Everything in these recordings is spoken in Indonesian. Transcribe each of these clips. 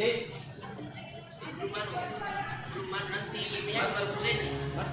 Yes. Belum nanti minyak baru prosesi. Mas,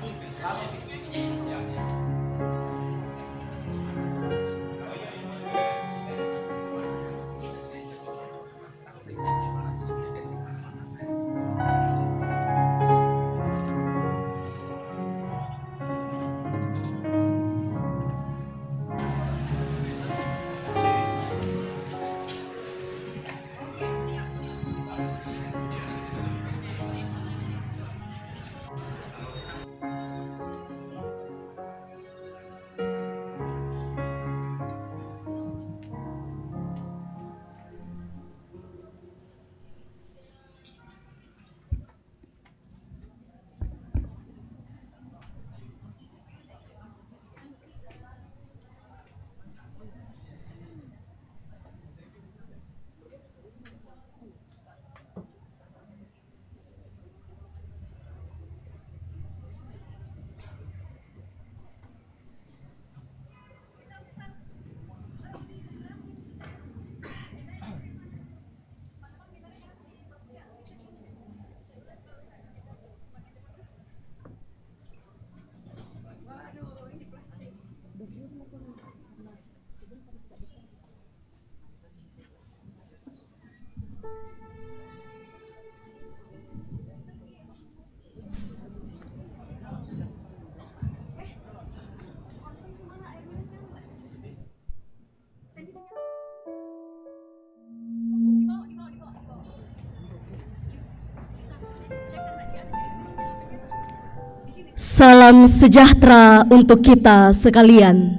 Salam sejahtera untuk kita sekalian.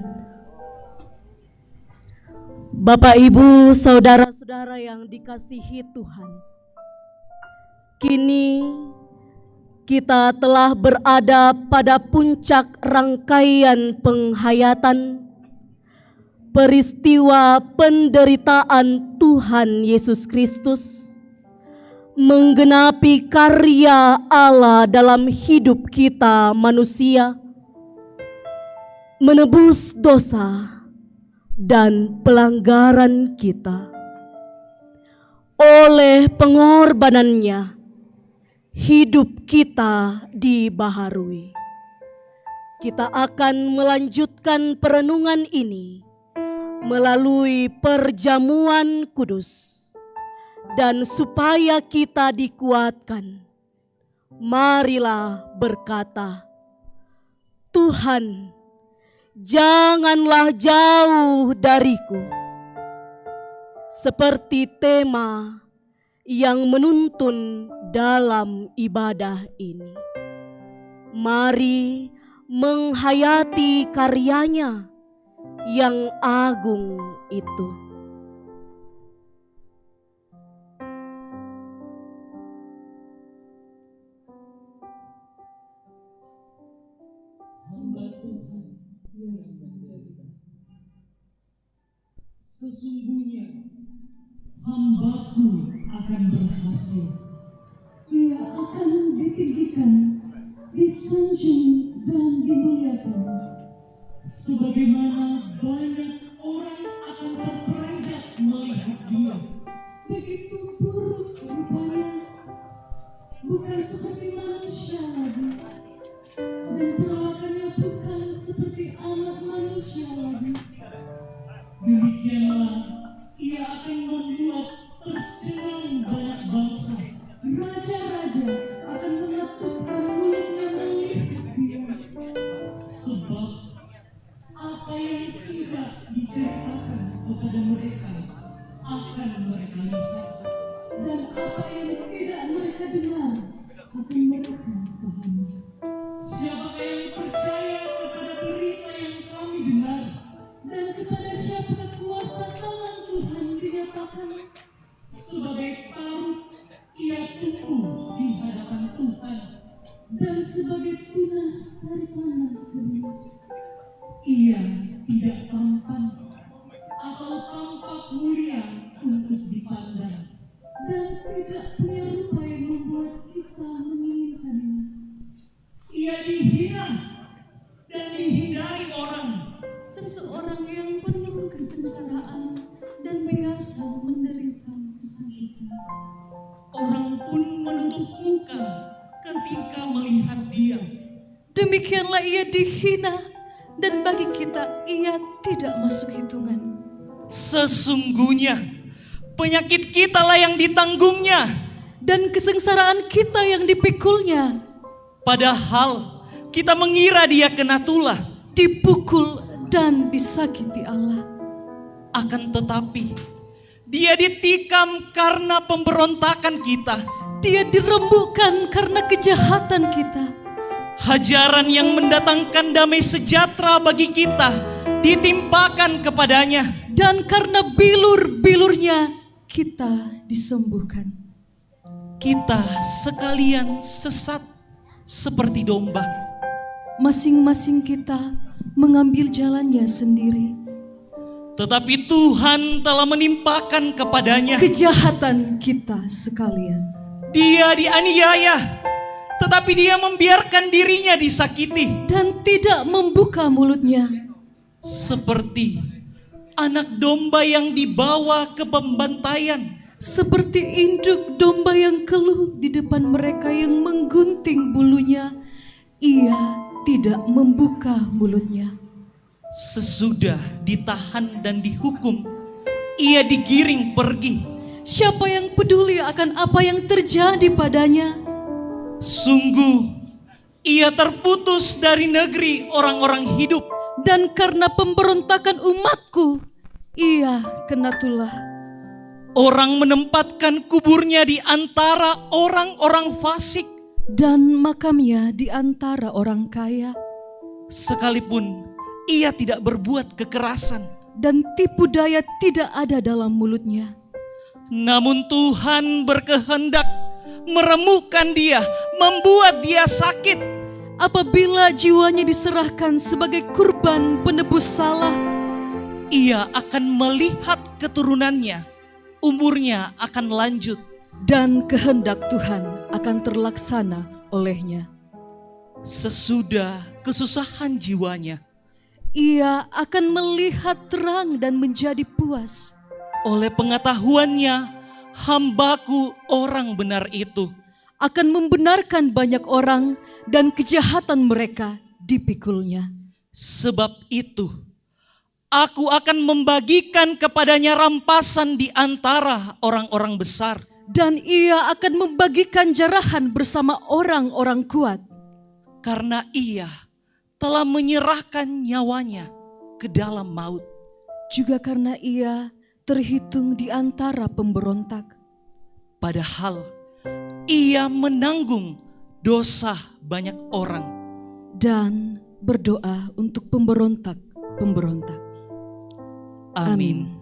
Bapak, Ibu, saudara-saudara yang dikasihi Tuhan, kini kita telah berada pada puncak rangkaian penghayatan peristiwa penderitaan Tuhan Yesus Kristus, menggenapi karya Allah dalam hidup kita manusia, menebus dosa dan pelanggaran kita. Oleh pengorbanannya, hidup kita dibaharui. Kita akan melanjutkan perenungan ini melalui perjamuan kudus. Dan supaya kita dikuatkan, marilah berkata, Tuhan, janganlah jauh dariku. Seperti tema yang menuntun dalam ibadah ini. Mari menghayati karyanya yang agung itu. Sesungguhnya hambaku akan berhasil. Ia akan ditinggikan, disanjung dan dimuliakan. Sebagaimana banyak orang akan terperanjat melihat dia. Begitu buruk rupanya, bukan seperti manusia lagi, dan perawakannya bukan seperti anak manusia lagi. Demikianlah ia akan membuat tercengang banyak bangsa. Raja-raja akan mengatupkan mulutnya melihat dia. Sebab apa yang tidak diceritakan kepada mereka akan mereka lihat, dan apa yang tidak mereka dengar akan mereka pahami. Siapa yang percaya kepada berita yang kami dengar, dan kepada siapa kuasa tangan Tuhan dinyatakan. Sebagai taruh ia tumbuh di hadapan Tuhan, dan sebagai tunas dari tanah kering. Ia tidak tampan atau tampak mulia untuk dipandang, dan tidak punya rupa yang membuat kita menginginkannya. Ia dihina dan dihindari orang, seseorang yang penuh kesengsaraan dan biasa menderita kesakitan. pun menutup muka ketika melihat dia. Demikianlah ia dihina, dan bagi kita ia tidak masuk hitungan. Sesungguhnya penyakit kitalah yang ditanggungnya, Dan kesengsaraan kita yang dipikulnya. padahal kita mengira dia kena tulah. Dipukul dan disakiti Allah. Akan tetapi dia ditikam karena pemberontakan kita. Dia dirembukkan karena kejahatan kita. Hajaran yang mendatangkan damai sejahtera bagi kita ditimpakan kepadanya. Dan karena bilur-bilurnya kita disembuhkan. Kita sekalian sesat seperti domba. Masing-masing kita mengambil jalannya sendiri. Tetapi Tuhan telah menimpakan kepadanya. Kejahatan kita sekalian. Dia dianiaya, tetapi dia membiarkan dirinya disakiti. Dan tidak membuka mulutnya. Seperti anak domba yang dibawa ke pembantaian. Seperti induk domba yang keluh di depan mereka yang menggunting bulunya, ia tidak membuka mulutnya. Sesudah ditahan dan dihukum, ia digiring pergi. Siapa yang peduli akan apa yang terjadi padanya? Sungguh, ia terputus dari negeri orang-orang hidup. Dan karena pemberontakan umatku, ia kena tulah. Orang menempatkan kuburnya di antara orang-orang fasik. Dan makamnya di antara orang kaya. Sekalipun ia tidak berbuat kekerasan. Dan tipu daya tidak ada dalam mulutnya. Namun Tuhan berkehendak meremukkan dia, membuat dia sakit. Apabila jiwanya diserahkan sebagai kurban penebus salah, Ia akan melihat keturunannya, umurnya akan lanjut. dan kehendak Tuhan akan terlaksana olehnya. Sesudah kesusahan jiwanya, Ia akan melihat terang dan menjadi puas. oleh pengetahuannya, hambaku orang benar itu Akan membenarkan banyak orang dan kejahatan mereka dipikulnya. sebab itu aku akan membagikan kepadanya rampasan di antara orang-orang besar. Dan ia akan membagikan jarahan bersama orang-orang kuat. Karena ia telah menyerahkan nyawanya ke dalam maut. Juga karena ia terhitung di antara pemberontak. Padahal ia menanggung dosa banyak orang. Dan berdoa untuk pemberontak-pemberontak. Amin.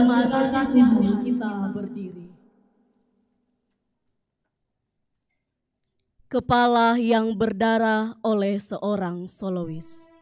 jemaat kasih kita berdiri. Kepala yang berdarah oleh seorang solois.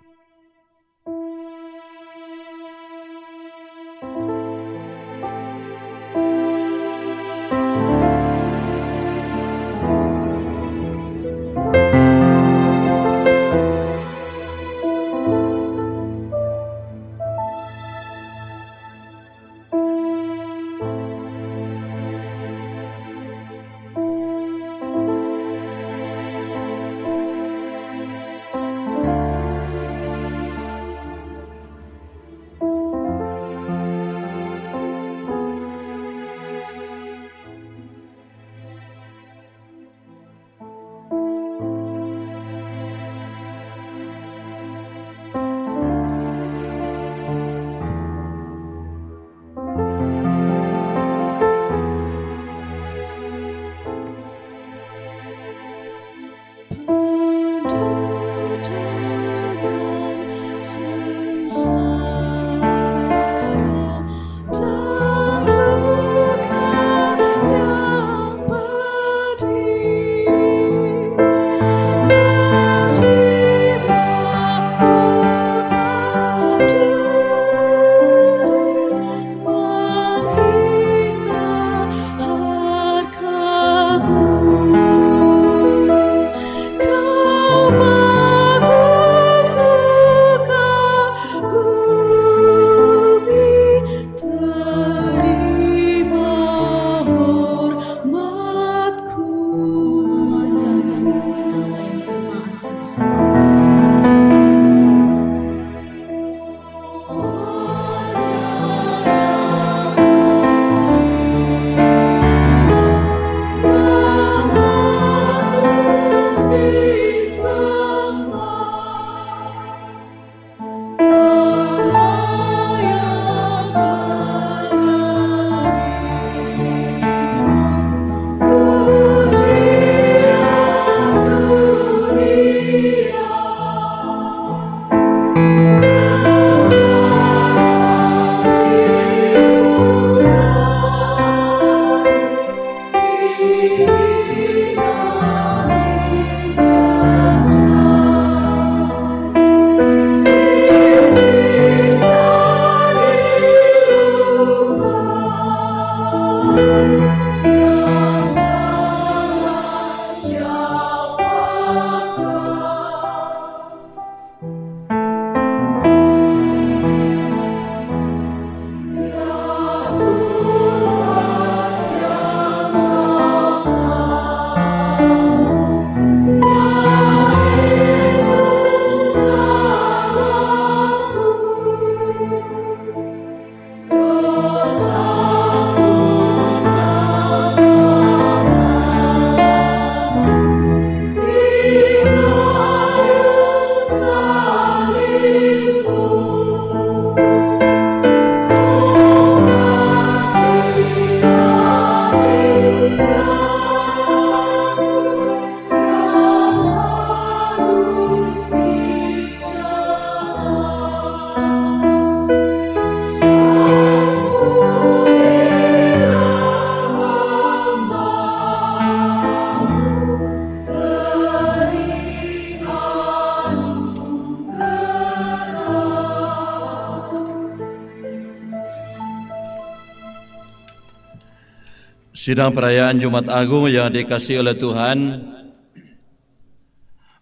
Sidang perayaan Jumat Agung yang dikasihi oleh Tuhan,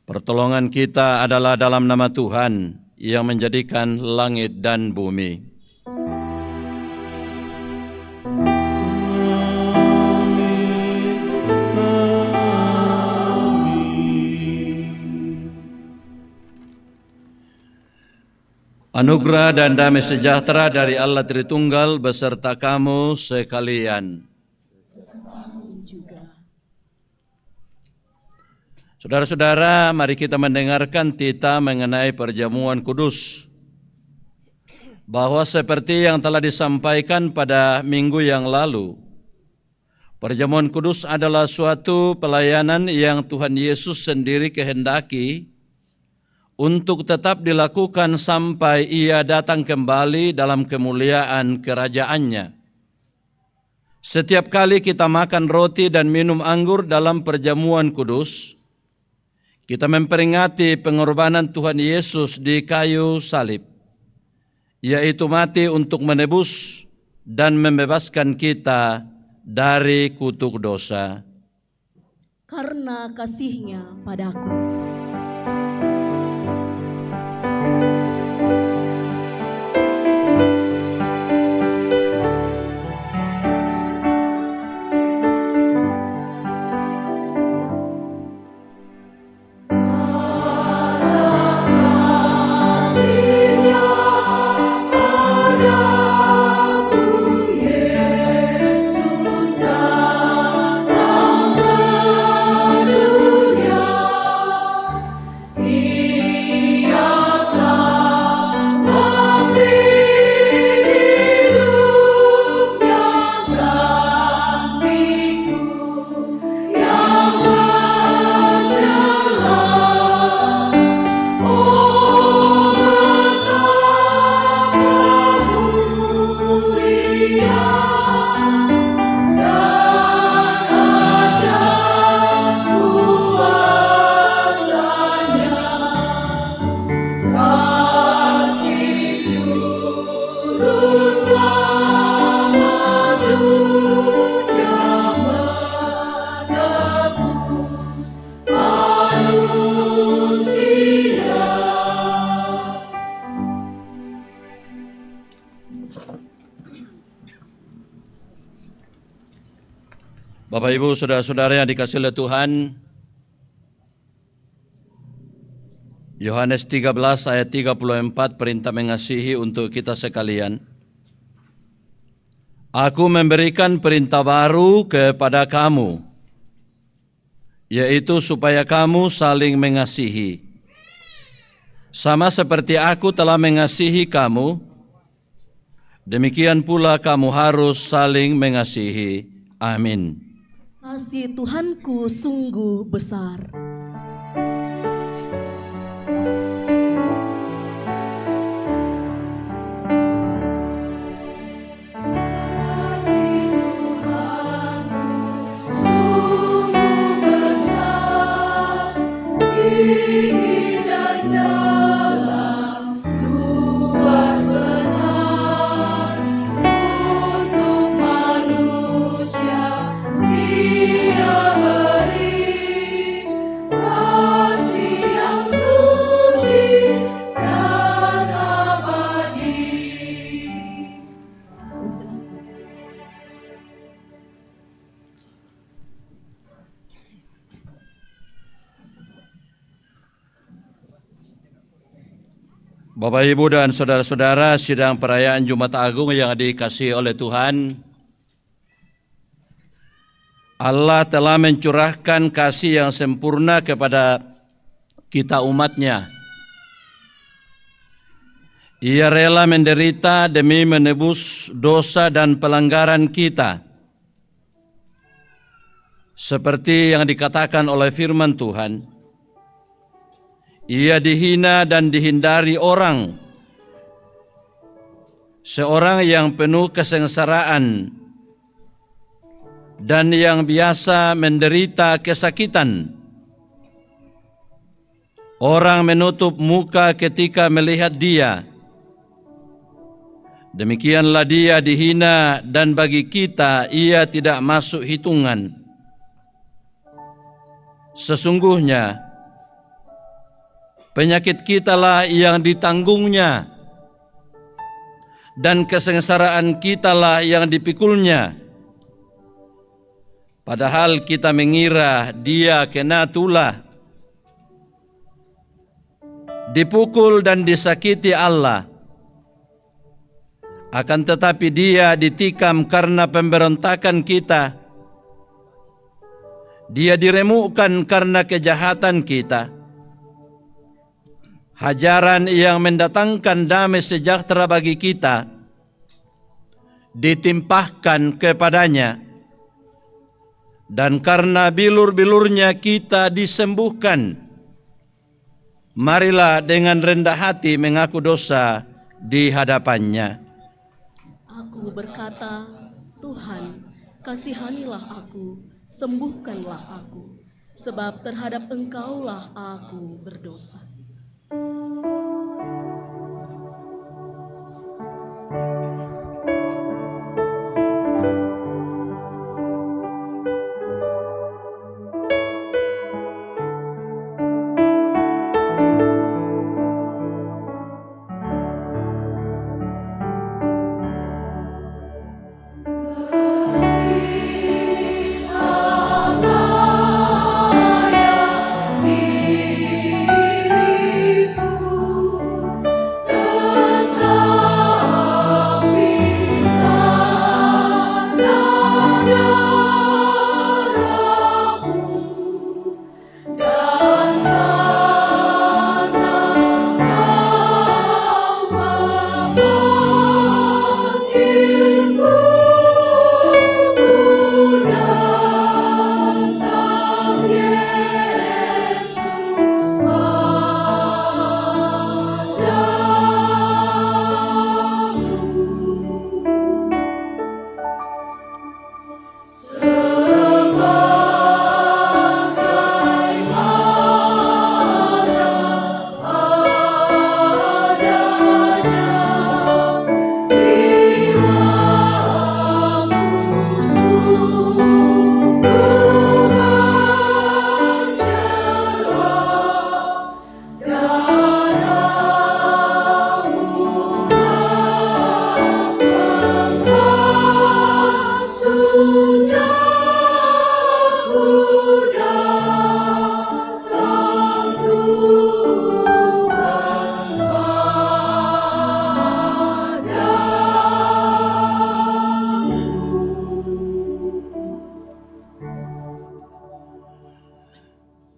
pertolongan kita adalah dalam nama Tuhan yang menjadikan langit dan bumi. Anugerah dan damai sejahtera dari Allah Tritunggal beserta kamu sekalian. Saudara-saudara, mari kita mendengarkan tita mengenai perjamuan kudus. Bahwa seperti yang telah disampaikan pada minggu yang lalu, perjamuan kudus adalah suatu pelayanan yang Tuhan Yesus sendiri kehendaki untuk tetap dilakukan sampai Ia datang kembali dalam kemuliaan kerajaannya. Setiap kali kita makan roti dan minum anggur dalam perjamuan kudus, kita memperingati pengorbanan Tuhan Yesus di kayu salib, yaitu mati untuk menebus dan membebaskan kita dari kutuk dosa. Karena kasih-Nya padaku. Bapak Ibu saudara-saudara yang dikasihi oleh Tuhan, Yohanes 13 ayat 34 perintah mengasihi untuk kita sekalian. Aku memberikan perintah baru kepada kamu, yaitu supaya kamu saling mengasihi. Sama seperti aku telah mengasihi kamu, demikian pula kamu harus saling mengasihi. Amin. Kasih Tuhanku sungguh besar. Bapak, Ibu, dan saudara-saudara, sidang perayaan Jumat Agung yang dikasihi oleh Tuhan, Allah telah mencurahkan kasih yang sempurna kepada kita umat-Nya. Ia rela menderita demi menebus dosa dan pelanggaran kita. Seperti yang dikatakan oleh firman Tuhan, Ia dihina dan dihindari orang, seorang yang penuh kesengsaraan dan yang biasa menderita kesakitan. Orang menutup muka ketika melihat Dia. Demikianlah Dia dihina dan bagi kita Ia tidak masuk hitungan. Sesungguhnya penyakit kitalah yang ditanggung-Nya, dan kesengsaraan kitalah yang dipikulnya. Padahal kita mengira Dia kena tulah, dipukul dan disakiti Allah. Akan tetapi Dia ditikam karena pemberontakan kita. Dia diremukkan karena kejahatan kita. Hajaran yang mendatangkan damai sejahtera bagi kita ditimpahkan kepadanya, dan karena bilur-bilurnya kita disembuhkan. marilah dengan rendah hati mengaku dosa di hadapannya. Aku berkata, Tuhan, kasihanilah aku, sembuhkanlah aku, sebab terhadap Engkaulah aku berdosa.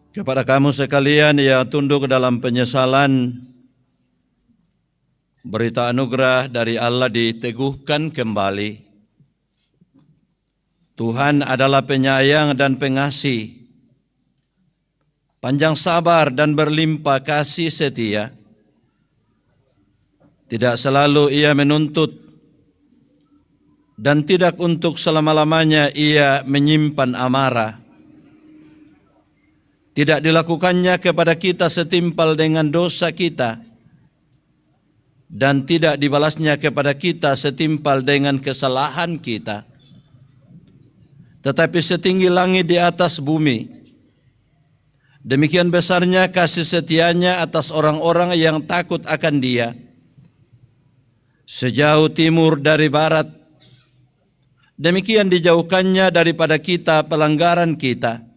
Kepada kamu sekalian yang tunduk dalam penyesalan, berita anugerah dari Allah diteguhkan kembali. Tuhan adalah penyayang dan pengasih, panjang sabar dan berlimpah kasih setia. Tidak selalu Ia menuntut, dan tidak untuk selama-lamanya Ia menyimpan amarah. Tidak dilakukannya kepada kita setimpal dengan dosa kita, dan tidak dibalasnya kepada kita setimpal dengan kesalahan kita. Tetapi setinggi langit di atas bumi, demikian besarnya kasih setianya atas orang-orang yang takut akan Dia. Sejauh timur dari barat, demikian dijauhkannya daripada kita pelanggaran kita.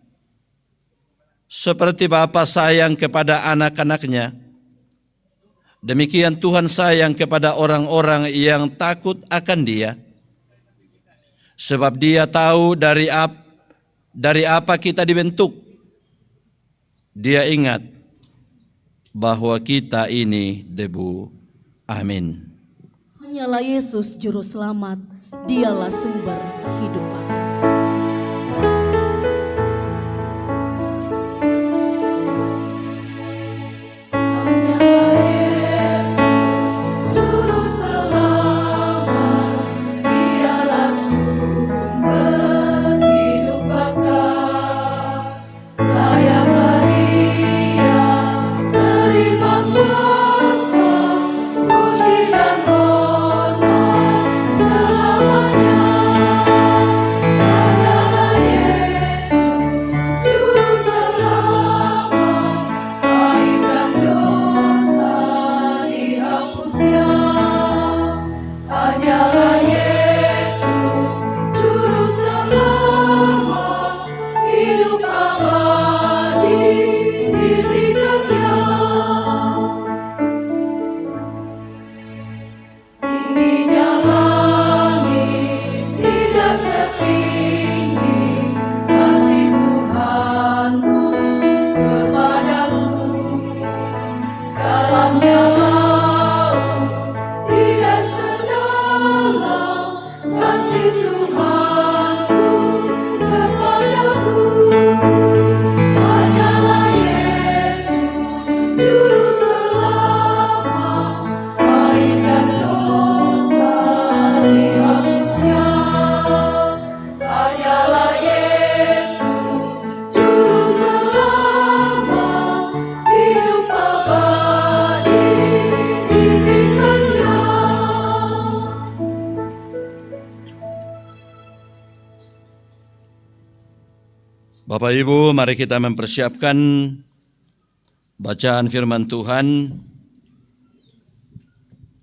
Seperti Bapa sayang kepada anak-anaknya, demikian Tuhan sayang kepada orang-orang yang takut akan Dia. Sebab Dia tahu dari apa kita dibentuk. Dia ingat bahwa kita ini debu. Amin. Hanyalah Yesus Juru Selamat, Dialah sumber kehidupan. You Bapak Ibu, mari kita mempersiapkan bacaan firman Tuhan.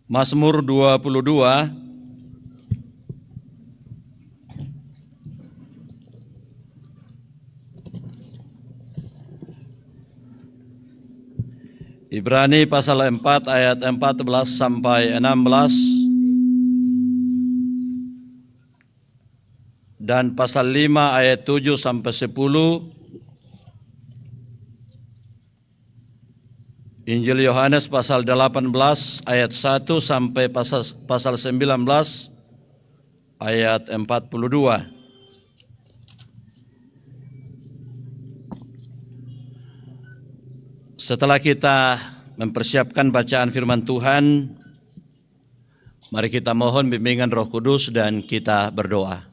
Mazmur 22 Ibrani pasal 4 ayat 14 sampai 16 dan pasal 5 ayat 7 sampai 10. Injil Yohanes pasal 18 ayat 1 sampai pasal 19 ayat 42. Setelah kita mempersiapkan bacaan firman Tuhan, mari kita mohon bimbingan Roh Kudus dan kita berdoa.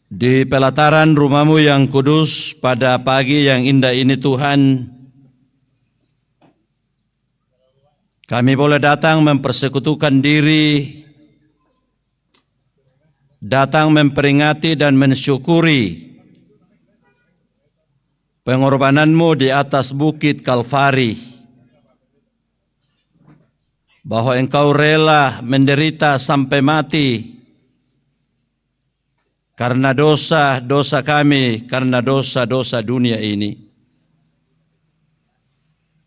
Di pelataran rumah-Mu yang kudus pada pagi yang indah ini Tuhan, kami boleh datang mempersekutukan diri, datang memperingati dan mensyukuri pengorbanan-Mu di atas bukit Kalvari, bahwa Engkau rela menderita sampai mati karena dosa-dosa kami, karena dosa-dosa dunia ini.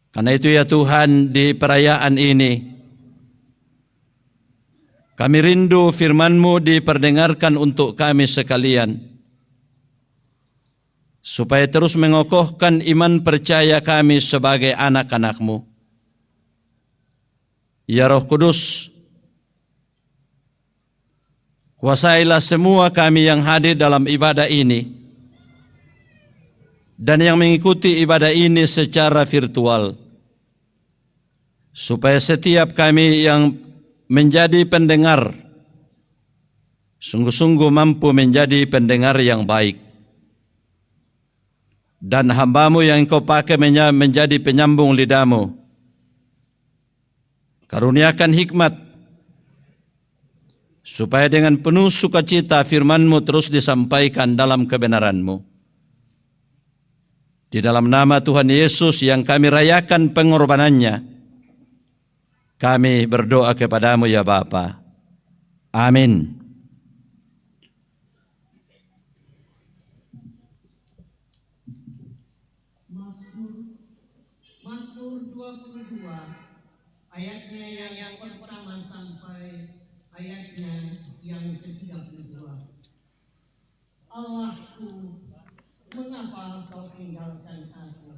Karena itu ya Tuhan, di perayaan ini kami rindu firman-Mu diperdengarkan untuk kami sekalian, supaya terus mengokohkan iman percaya kami sebagai anak-anak-Mu. Ya Roh Kudus, kuasailah semua kami yang hadir dalam ibadah ini dan yang mengikuti ibadah ini secara virtual, supaya setiap kami yang menjadi pendengar sungguh-sungguh mampu menjadi pendengar yang baik, dan hamba-Mu yang Engkau pakai menjadi penyambung lidah-Mu. Karuniakan hikmat, supaya dengan penuh sukacita firman-Mu terus disampaikan dalam kebenaran-Mu. Di dalam nama Tuhan Yesus yang kami rayakan pengorbanannya, kami berdoa kepada-Mu ya Bapa. Amin. Mazmur 22 ayatnya yang pertama sampai ayatnya yang ke-32. Allahku, mengapa Kau tinggalkan aku?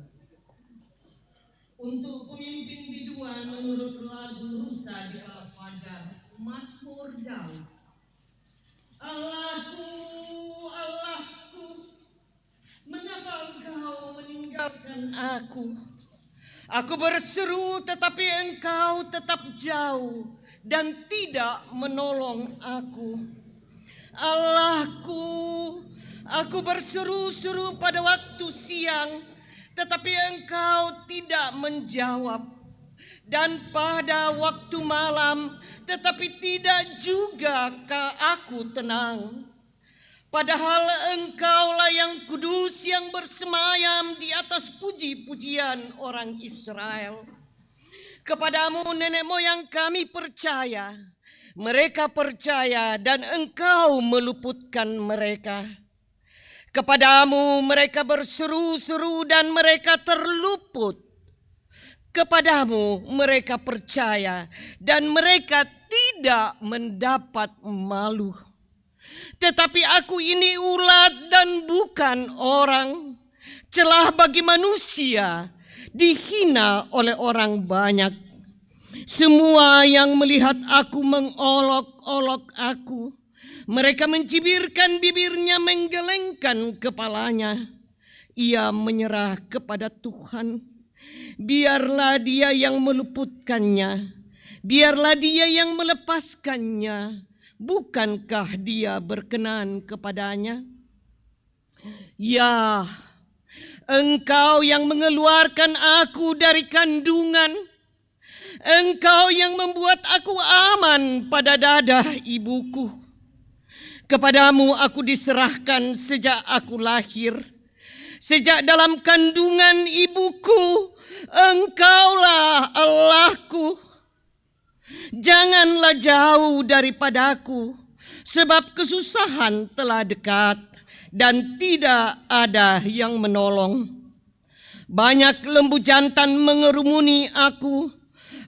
Untuk pemimpin biduan menurut lagu rusa di kala fajar, Mazmur Daud. Allahku, Allahku, mengapa Engkau meninggalkan aku? Aku berseru tetapi Engkau tetap jauh dan tidak menolong aku. Allahku, aku berseru-seru pada waktu siang, tetapi Engkau tidak menjawab. Dan pada waktu malam, tetapi tidak juga aku tenang. Padahal Engkaulah yang kudus yang bersemayam di atas puji-pujian orang Israel. Kepadamu nenek moyang kami percaya. Mereka percaya dan Engkau meluputkan mereka. Kepadamu mereka berseru-seru dan mereka terluput. Kepadamu mereka percaya dan mereka tidak mendapat malu. Tetapi aku ini ulat dan bukan orang, celah bagi manusia, dihina oleh orang banyak. Semua yang melihat aku mengolok-olok aku. Mereka mencibirkan bibirnya, menggelengkan kepalanya. Ia menyerah kepada Tuhan. Biarlah Dia yang meluputkannya. Biarlah Dia yang melepaskannya. Bukankah Dia berkenan kepadanya? Ya, Engkau yang mengeluarkan aku dari kandungan. Engkau yang membuat aku aman pada dadah ibuku. Kepadamu aku diserahkan sejak aku lahir. Sejak dalam kandungan ibuku, Engkaulah Allahku. Janganlah jauh daripadaku, sebab kesusahan telah dekat dan tidak ada yang menolong. Banyak lembu jantan mengerumuni aku,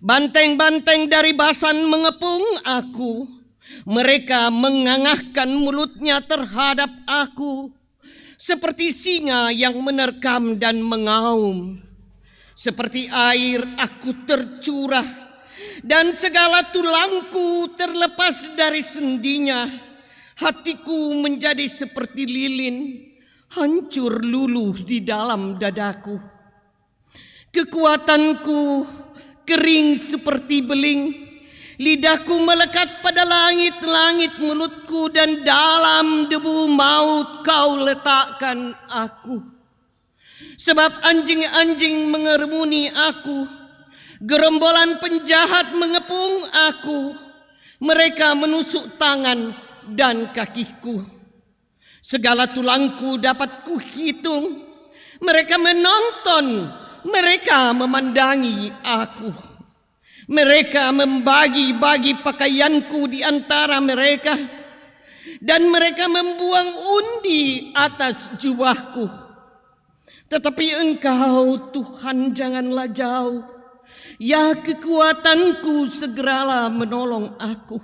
banteng-banteng dari Basan mengepung aku. Mereka mengangahkan mulutnya terhadap aku, seperti singa yang menerkam dan mengaum. Seperti air aku tercurah, dan segala tulangku terlepas dari sendinya. Hatiku menjadi seperti lilin, hancur luluh di dalam dadaku. Kekuatanku kering seperti beling, lidahku melekat pada langit-langit mulutku, dan dalam debu maut kau letakkan aku. Sebab anjing-anjing mengerumuni aku, gerombolan penjahat mengepung aku. Mereka menusuk tangan dan kakiku. Segala tulangku dapat kuhitung. Mereka menonton, mereka memandangi aku. Mereka membagi-bagi pakaianku di antara mereka, dan mereka membuang undi atas jubahku. Tetapi Engkau, Tuhan, janganlah jauh. Ya kekuatanku, segeralah menolong aku.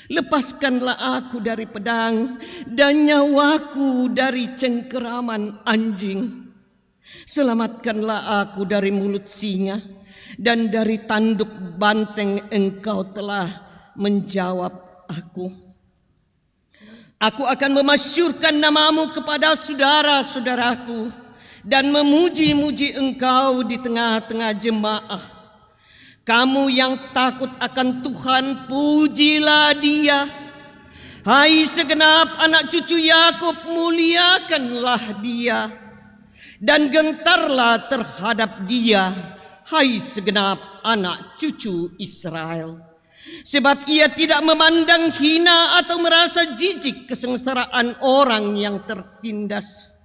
Lepaskanlah aku dari pedang dan nyawaku dari cengkeraman anjing. Selamatkanlah aku dari mulut singa dan dari tanduk banteng. Engkau telah menjawab aku. Aku akan memasyurkan namamu kepada saudara-saudaraku dan memuji-muji Engkau di tengah-tengah jemaah. Kamu yang takut akan Tuhan, pujilah Dia. Hai segenap anak cucu Yakub, muliakanlah Dia, dan gentarlah terhadap Dia, hai segenap anak cucu Israel. Sebab Ia tidak memandang hina atau merasa jijik kesengsaraan orang yang tertindas,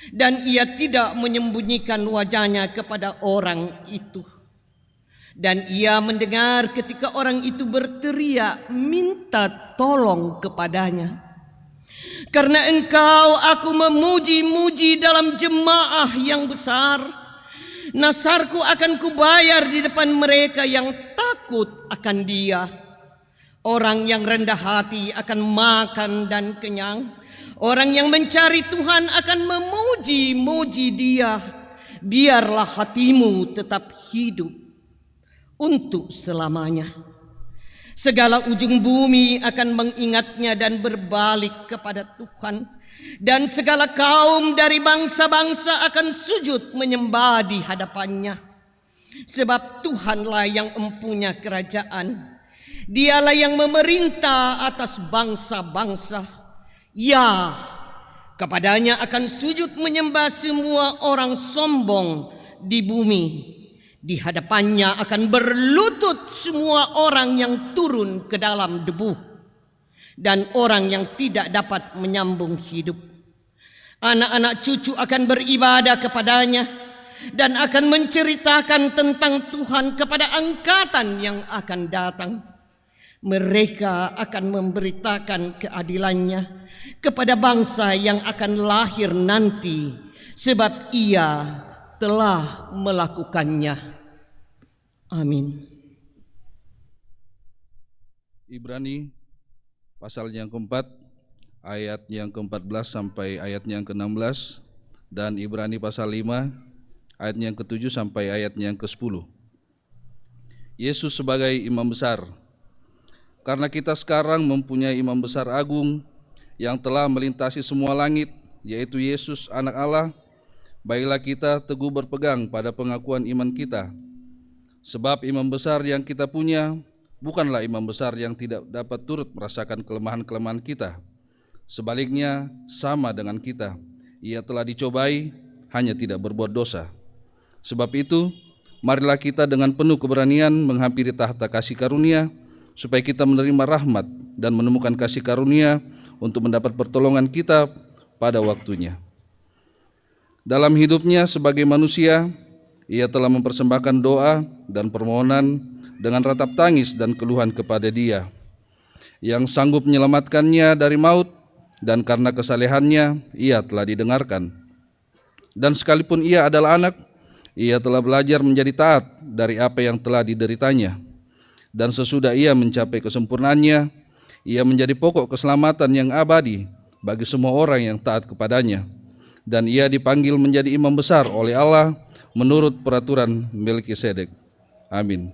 dan Ia tidak menyembunyikan wajahnya kepada orang itu. Dan Ia mendengar ketika orang itu berteriak minta tolong kepadanya. Karena Engkau, aku memuji-muji dalam jemaah yang besar. Nasarku akan kubayar di depan mereka yang takut akan Dia. Orang yang rendah hati akan makan dan kenyang. Orang yang mencari Tuhan akan memuji-muji Dia. Biarlah hatimu tetap hidup untuk selamanya. Segala ujung bumi akan mengingatnya dan berbalik kepada Tuhan, dan segala kaum dari bangsa-bangsa akan sujud menyembah di hadapannya. Sebab Tuhanlah yang empunya kerajaan, Dialah yang memerintah atas bangsa-bangsa. Ya, kepadanya akan sujud menyembah semua orang sombong di bumi. Di hadapannya akan berlutut semua orang yang turun ke dalam debu dan orang yang tidak dapat menyambung hidup. Anak-anak cucu akan beribadah kepadanya dan akan menceritakan tentang Tuhan kepada angkatan yang akan datang. Mereka akan memberitakan keadilannya kepada bangsa yang akan lahir nanti, sebab Ia telah melakukannya. Amin. Ibrani pasal yang keempat, ayat yang ke-14 sampai ayat yang ke-16, dan Ibrani pasal 5, ayat yang ke-7 sampai ayat yang ke-10. Yesus sebagai imam besar. Karena kita sekarang mempunyai imam besar agung yang telah melintasi semua langit, yaitu Yesus anak Allah, baiklah kita teguh berpegang pada pengakuan iman kita. Sebab imam besar yang kita punya bukanlah imam besar yang tidak dapat turut merasakan kelemahan-kelemahan kita. Sebaliknya sama dengan kita, Ia telah dicobai, hanya tidak berbuat dosa. Sebab itu, marilah kita dengan penuh keberanian menghampiri tahta kasih karunia, supaya kita menerima rahmat dan menemukan kasih karunia untuk mendapat pertolongan kita pada waktunya. Dalam hidupnya sebagai manusia, ia telah mempersembahkan doa dan permohonan dengan ratap tangis dan keluhan kepada Dia yang sanggup menyelamatkannya dari maut, dan karena kesalehannya ia telah didengarkan. Dan sekalipun ia adalah anak, ia telah belajar menjadi taat dari apa yang telah dideritanya. Dan sesudah ia mencapai kesempurnaannya, ia menjadi pokok keselamatan yang abadi bagi semua orang yang taat kepadanya. Dan ia dipanggil menjadi imam besar oleh Allah menurut peraturan Melkisedek. Amin.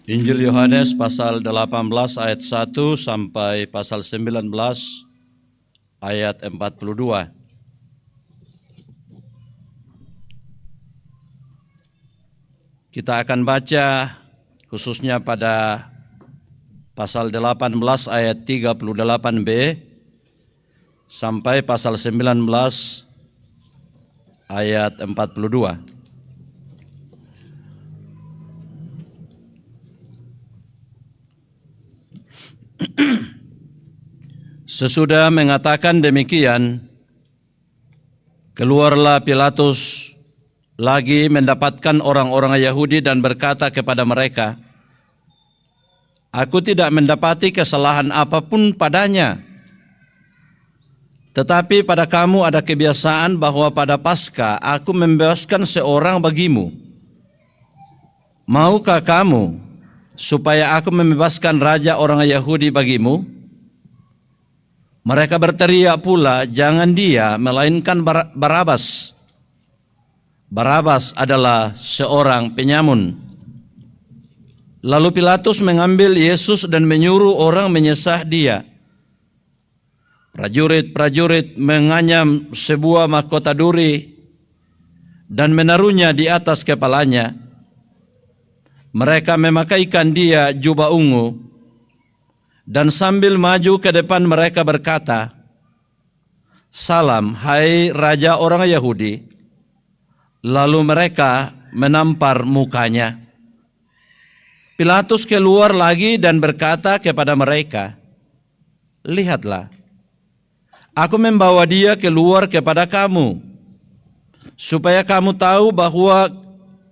Injil Yohanes pasal 18 ayat 1 sampai pasal 19 ayat 42. Kita akan baca khususnya pada pasal 18 ayat 38b sampai pasal 19 ayat 42. Sesudah mengatakan demikian, keluarlah Pilatus lagi mendapatkan orang-orang Yahudi dan berkata kepada mereka, "Aku tidak mendapati kesalahan apapun padanya. Tetapi pada kamu ada kebiasaan bahwa pada Paskah aku membebaskan seorang bagimu. Maukah kamu supaya aku membebaskan raja orang Yahudi bagimu?" Mereka berteriak pula, "Jangan dia, melainkan Barabas." Barabas adalah seorang penyamun. Lalu Pilatus mengambil Yesus dan menyuruh orang menyesah dia. Prajurit-prajurit menganyam sebuah mahkota duri dan menaruhnya di atas kepalanya. Mereka memakaikan dia jubah ungu dan sambil maju ke depan mereka berkata, "Salam, hai Raja orang Yahudi." Lalu mereka menampar mukanya. Pilatus keluar lagi dan berkata kepada mereka, "Lihatlah, aku membawa dia keluar kepada kamu, supaya kamu tahu bahwa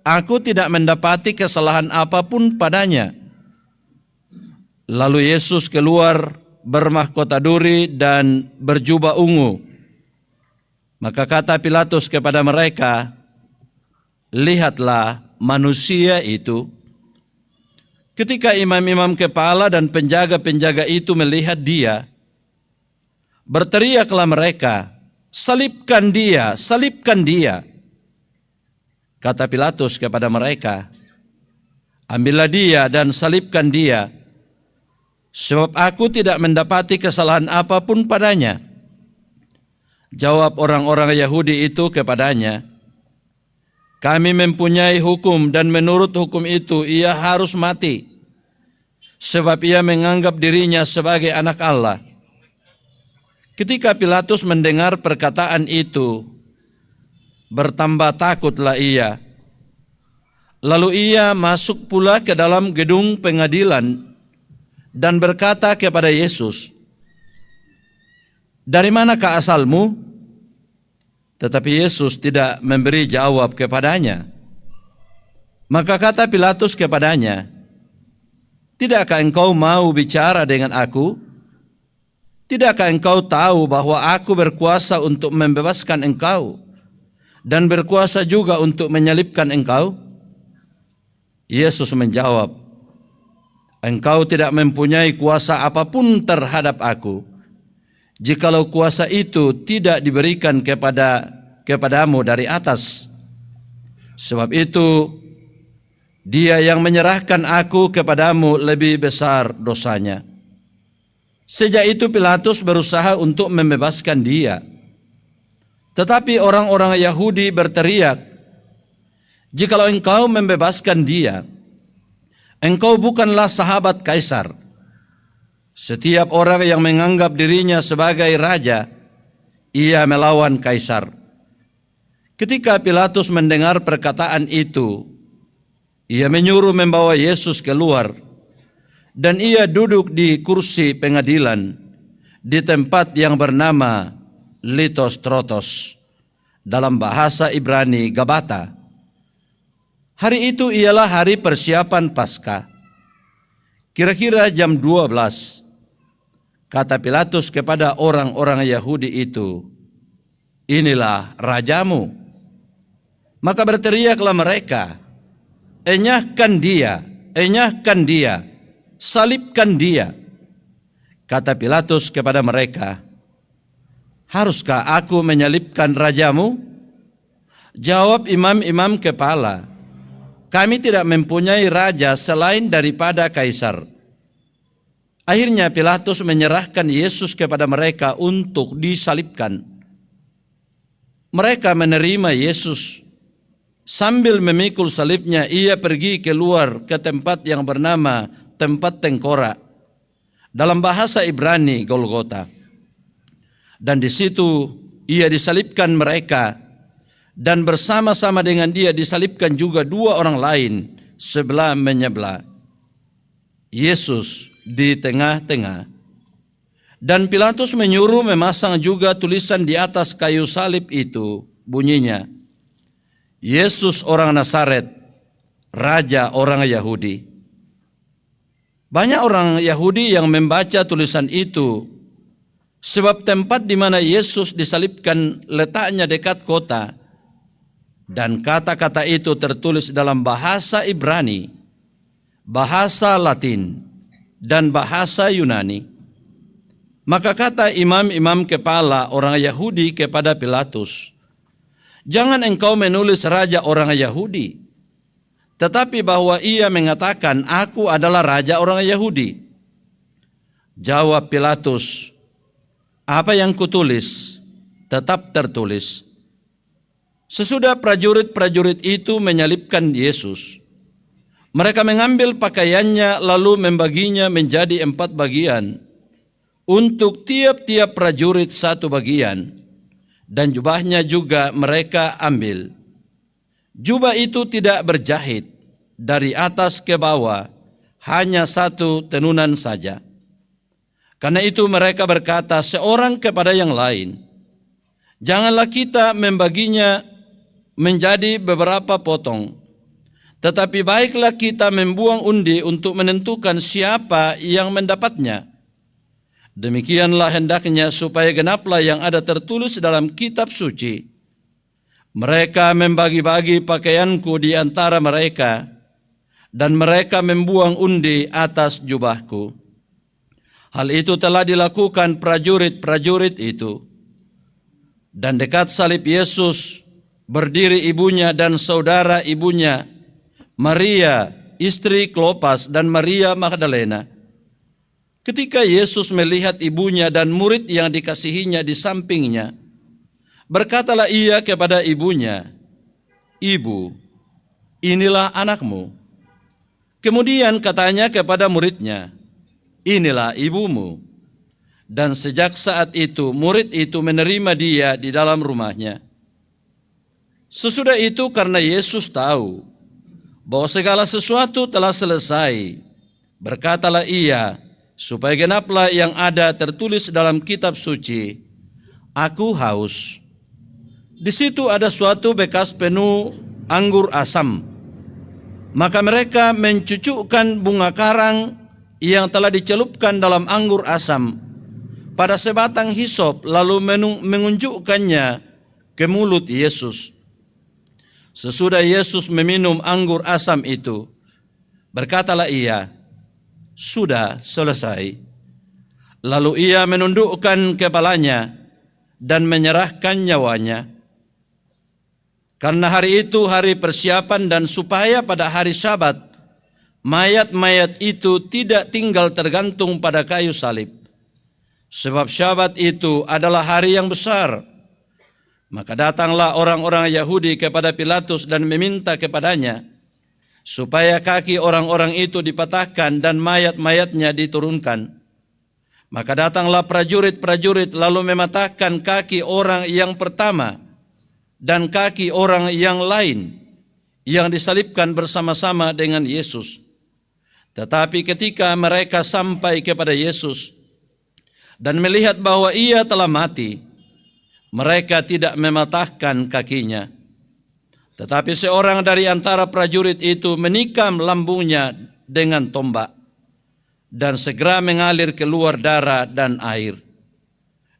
aku tidak mendapati kesalahan apapun padanya." Lalu Yesus keluar bermahkota duri dan berjubah ungu. Maka kata Pilatus kepada mereka, "Lihatlah manusia itu." Ketika imam-imam kepala dan penjaga-penjaga itu melihat dia, berteriaklah mereka, "Salibkan dia, salibkan dia." Kata Pilatus kepada mereka, "Ambillah dia dan salibkan dia, sebab aku tidak mendapati kesalahan apapun padanya." Jawab orang-orang Yahudi itu kepadanya, "Kami mempunyai hukum dan menurut hukum itu ia harus mati, sebab ia menganggap dirinya sebagai anak Allah." Ketika Pilatus mendengar perkataan itu, bertambah takutlah ia. Lalu ia masuk pula ke dalam gedung pengadilan dan berkata kepada Yesus, "Dari manakah asalmu?" Tetapi Yesus tidak memberi jawab kepadanya. Maka kata Pilatus kepadanya, "Tidakkah engkau mau bicara dengan aku? Tidakkah engkau tahu bahwa aku berkuasa untuk membebaskan engkau dan berkuasa juga untuk menyalibkan engkau?" Yesus menjawab, "Engkau tidak mempunyai kuasa apapun terhadap aku, jikalau kuasa itu tidak diberikan kepadamu dari atas. Sebab itu, dia yang menyerahkan aku kepadamu lebih besar dosanya." Sejak itu Pilatus berusaha untuk membebaskan dia. Tetapi orang-orang Yahudi berteriak, "Jikalau engkau membebaskan dia, engkau bukanlah sahabat kaisar. Setiap orang yang menganggap dirinya sebagai raja, ia melawan kaisar." Ketika Pilatus mendengar perkataan itu, ia menyuruh membawa Yesus keluar, dan ia duduk di kursi pengadilan di tempat yang bernama Litostrotos, dalam bahasa Ibrani Gabata. Hari itu ialah hari persiapan Paskah. Kira-kira jam 12, kata Pilatus kepada orang-orang Yahudi itu, "Inilah rajamu." Maka berteriaklah mereka, "Enyahkan dia, enyahkan dia, salibkan dia." Kata Pilatus kepada mereka, "Haruskah aku menyalibkan rajamu?" Jawab imam-imam kepala, "Kami tidak mempunyai raja selain daripada kaisar." Akhirnya Pilatus menyerahkan Yesus kepada mereka untuk disalibkan. Mereka menerima Yesus. Sambil memikul salibnya, ia pergi keluar ke tempat yang bernama tempat tengkorak, dalam bahasa Ibrani Golgota. Dan di situ ia disalibkan mereka, dan bersama-sama dengan dia disalibkan juga dua orang lain sebelah menyebelah. Yesus di tengah-tengah. Dan Pilatus menyuruh memasang juga tulisan di atas kayu salib itu, bunyinya, "Yesus orang Nazaret, Raja orang Yahudi." Banyak orang Yahudi yang membaca tulisan itu, sebab tempat di mana Yesus disalibkan letaknya dekat kota, dan kata-kata itu tertulis dalam bahasa Ibrani, bahasa Latin, dan bahasa Yunani. Maka kata imam-imam kepala orang Yahudi kepada Pilatus, "Jangan engkau menulis raja orang Yahudi, tetapi bahwa ia mengatakan, 'Aku adalah raja orang Yahudi.'" Jawab Pilatus, "Apa yang kutulis tetap tertulis." Sesudah prajurit-prajurit itu menyalibkan Yesus, mereka mengambil pakaiannya lalu membaginya menjadi 4 bagian, untuk tiap-tiap prajurit 1 bagian, dan jubahnya juga mereka ambil. Jubah itu tidak berjahit, dari atas ke bawah, hanya 1 tenunan saja. Karena itu mereka berkata seorang kepada yang lain, "Janganlah kita membaginya menjadi beberapa potong, tetapi baiklah kita membuang undi untuk menentukan siapa yang mendapatnya. Demikianlah hendaknya supaya genaplah yang ada tertulis dalam kitab suci. Mereka membagi-bagi pakaianku di antara mereka, dan mereka membuang undi atas jubahku." Hal itu telah dilakukan prajurit-prajurit itu. Dan dekat salib Yesus berdiri ibunya dan saudara ibunya, Maria, istri Klopas, dan Maria Magdalena. Ketika Yesus melihat ibunya dan murid yang dikasihinya di sampingnya, berkatalah ia kepada ibunya, "Ibu, inilah anakmu." Kemudian katanya kepada muridnya, "Inilah ibumu." Dan sejak saat itu murid itu menerima dia di dalam rumahnya. Sesudah itu karena Yesus tahu bahwa segala sesuatu telah selesai, berkatalah ia, supaya genaplah yang ada tertulis dalam kitab suci, "Aku haus." Di situ ada suatu bekas penuh anggur asam. Maka mereka mencucukkan bunga karang yang telah dicelupkan dalam anggur asam pada sebatang hisop, lalu mengunjukkannya ke mulut Yesus. Sesudah Yesus meminum anggur asam itu, berkatalah ia, "Sudah selesai." Lalu ia menundukkan kepalanya dan menyerahkan nyawanya. Karena hari itu hari persiapan dan supaya pada hari Sabat mayat-mayat itu tidak tinggal tergantung pada kayu salib. Sebab Sabat itu adalah hari yang besar. Maka datanglah orang-orang Yahudi kepada Pilatus dan meminta kepadanya supaya kaki orang-orang itu dipatahkan dan mayat-mayatnya diturunkan. Maka datanglah prajurit-prajurit lalu mematahkan kaki orang yang pertama dan kaki orang yang lain yang disalibkan bersama-sama dengan Yesus. Tetapi ketika mereka sampai kepada Yesus dan melihat bahwa ia telah mati, mereka tidak mematahkan kakinya. Tetapi seorang dari antara prajurit itu menikam lambungnya dengan tombak, dan segera mengalir keluar darah dan air.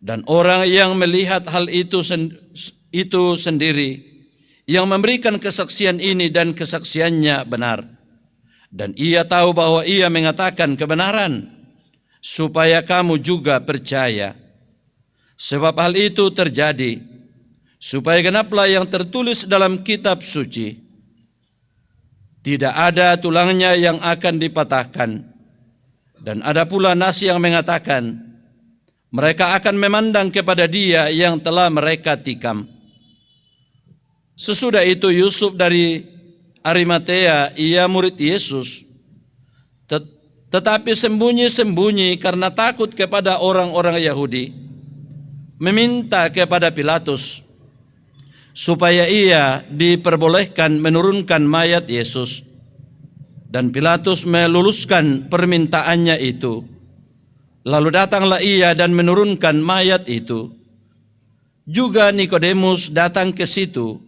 Dan orang yang melihat hal itu sendiri, yang memberikan kesaksian ini dan kesaksiannya benar, dan ia tahu bahwa ia mengatakan kebenaran, supaya kamu juga percaya. Sebab hal itu terjadi supaya genaplah yang tertulis dalam kitab suci. Tidak ada tulangnya yang akan dipatahkan. Dan ada pula nas yang mengatakan, mereka akan memandang kepada dia yang telah mereka tikam. Sesudah itu Yusuf dari Arimatea, ia murid Yesus, tetapi sembunyi-sembunyi karena takut kepada orang-orang Yahudi, meminta kepada Pilatus supaya ia diperbolehkan menurunkan mayat Yesus. Dan Pilatus meluluskan permintaannya itu. Lalu datanglah ia dan menurunkan mayat itu. Juga Nikodemus datang ke situ.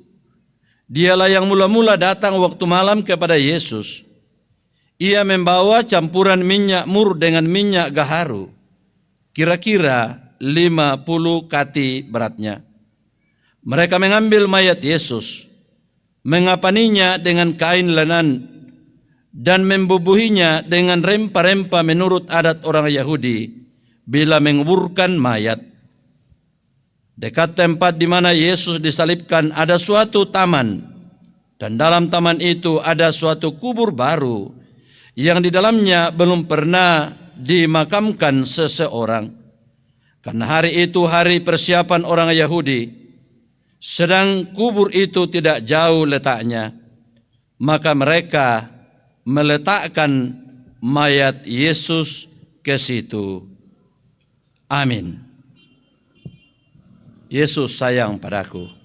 Dialah yang mula-mula datang waktu malam kepada Yesus. Ia membawa campuran minyak mur dengan minyak gaharu, kira-kira 50 kati beratnya. Mereka mengambil mayat Yesus, mengapaninya dengan kain lenan, dan membubuhinya dengan rempah-rempah menurut adat orang Yahudi bila menguburkan mayat. Dekat tempat di mana Yesus disalibkan ada suatu taman, dan dalam taman itu ada suatu kubur baru yang di dalamnya belum pernah dimakamkan seseorang. Karena hari itu hari persiapan orang Yahudi, sedang kubur itu tidak jauh letaknya, maka mereka meletakkan mayat Yesus ke situ. Amin. Yesus sayang padaku.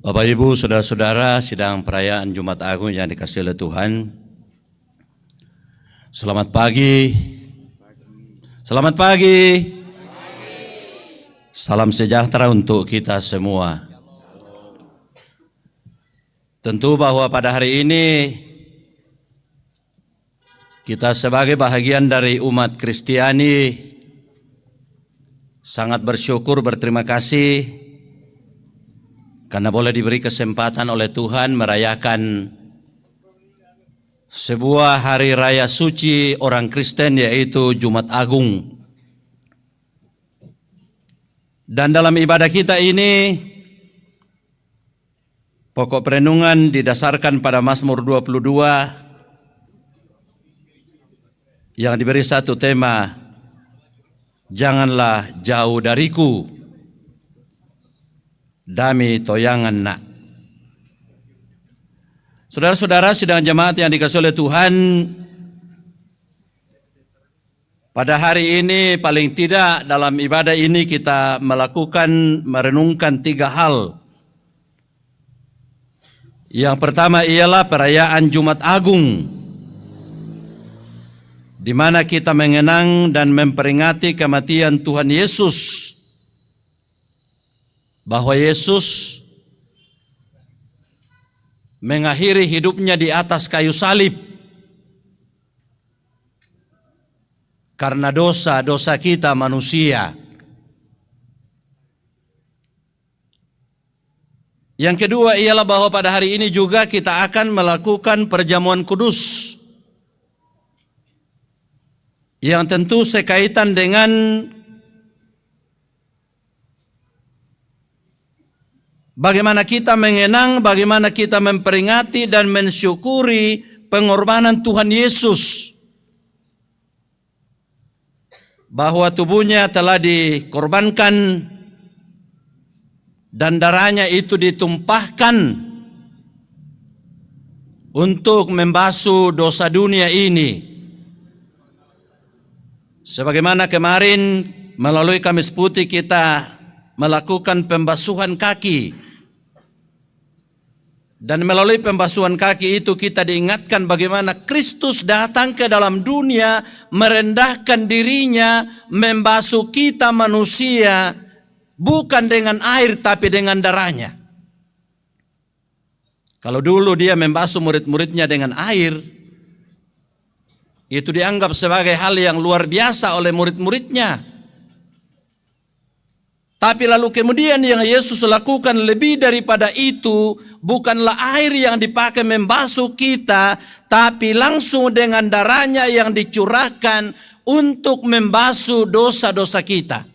Bapak Ibu, saudara-saudara, sidang perayaan Jumat Agung yang dikasihi oleh Tuhan. Selamat pagi. Selamat pagi. Salam sejahtera untuk kita semua. Tentu bahwa pada hari ini kita sebagai bahagian dari umat Kristiani sangat bersyukur, berterima kasih karena boleh diberi kesempatan oleh Tuhan merayakan sebuah hari raya suci orang Kristen, yaitu Jumat Agung. Dan dalam ibadah kita ini, pokok perenungan didasarkan pada Mazmur 22 yang diberi satu tema, janganlah jauh dariku, dami toyangan nak. Saudara-saudara sidang jemaat yang dikasihi oleh Tuhan, pada hari ini paling tidak dalam ibadah ini kita merenungkan 3 hal. Yang pertama ialah perayaan Jumat Agung, di mana kita mengenang dan memperingati kematian Tuhan Yesus, bahwa Yesus mengakhiri hidupnya di atas kayu salib karena dosa-dosa kita manusia. Yang kedua ialah bahwa pada hari ini juga kita akan melakukan perjamuan kudus, yang tentu sekaitan dengan bagaimana kita mengenang, bagaimana kita memperingati dan mensyukuri pengorbanan Tuhan Yesus, bahwa tubuhnya telah dikorbankan dan darahnya itu ditumpahkan untuk membasuh dosa dunia ini. Sebagaimana kemarin melalui Kamis Putih kita melakukan pembasuhan kaki, dan melalui pembasuhan kaki itu kita diingatkan bagaimana Kristus datang ke dalam dunia, merendahkan dirinya, membasuh kita manusia, bukan dengan air tapi dengan darahnya. Kalau dulu dia membasuh murid-muridnya dengan air, itu dianggap sebagai hal yang luar biasa oleh murid-muridnya. Tapi lalu kemudian yang Yesus lakukan lebih daripada itu, bukanlah air yang dipakai membasuh kita, tapi langsung dengan darahnya yang dicurahkan untuk membasuh dosa-dosa kita.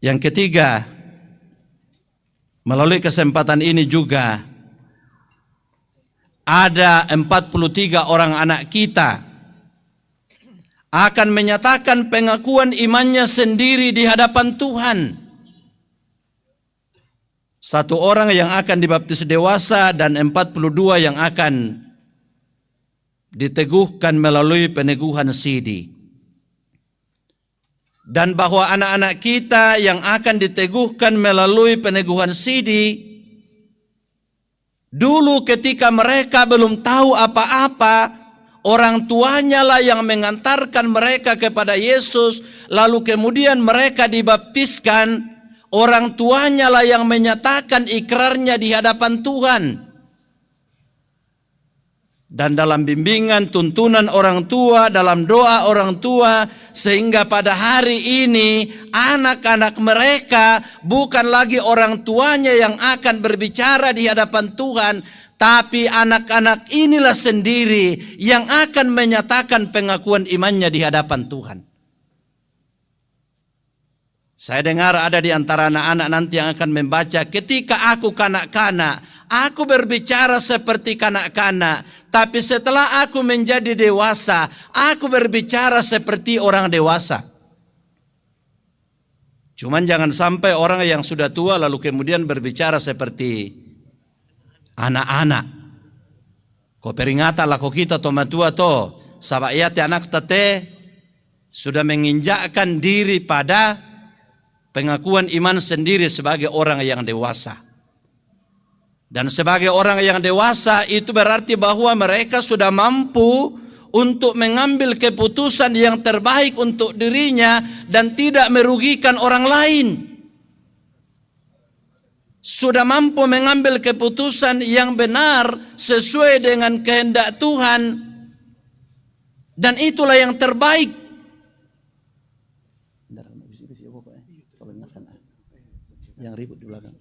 Yang ketiga, melalui kesempatan ini juga ada 43 orang anak kita akan menyatakan pengakuan imannya sendiri di hadapan Tuhan. 1 orang yang akan dibaptis dewasa dan 42 yang akan diteguhkan melalui peneguhan sidi. Dan bahwa anak-anak kita yang akan diteguhkan melalui peneguhan sidi, dulu ketika mereka belum tahu apa-apa, orang tuanya lah yang mengantarkan mereka kepada Yesus, lalu kemudian mereka dibaptiskan, orang tuanya lah yang menyatakan ikrarnya di hadapan Tuhan. Dan dalam bimbingan tuntunan orang tua, dalam doa orang tua, sehingga pada hari ini anak-anak mereka bukan lagi orang tuanya yang akan berbicara di hadapan Tuhan, tapi anak-anak inilah sendiri yang akan menyatakan pengakuan imannya di hadapan Tuhan. Saya dengar ada di antara anak-anak nanti yang akan membaca, ketika aku kanak-kanak, aku berbicara seperti kanak-kanak, tapi setelah aku menjadi dewasa, aku berbicara seperti orang dewasa. Cuman jangan sampai orang yang sudah tua lalu kemudian berbicara seperti anak-anak. Ko peringatan lah ko kita toma tua to, sabayat anak tate sudah menginjakkan diri pada pengakuan iman sendiri sebagai orang yang dewasa. Dan sebagai orang yang dewasa itu berarti bahwa mereka sudah mampu untuk mengambil keputusan yang terbaik untuk dirinya dan tidak merugikan orang lain. Sudah mampu mengambil keputusan yang benar sesuai dengan kehendak Tuhan, dan itulah yang terbaik. Yang ribut di belakang.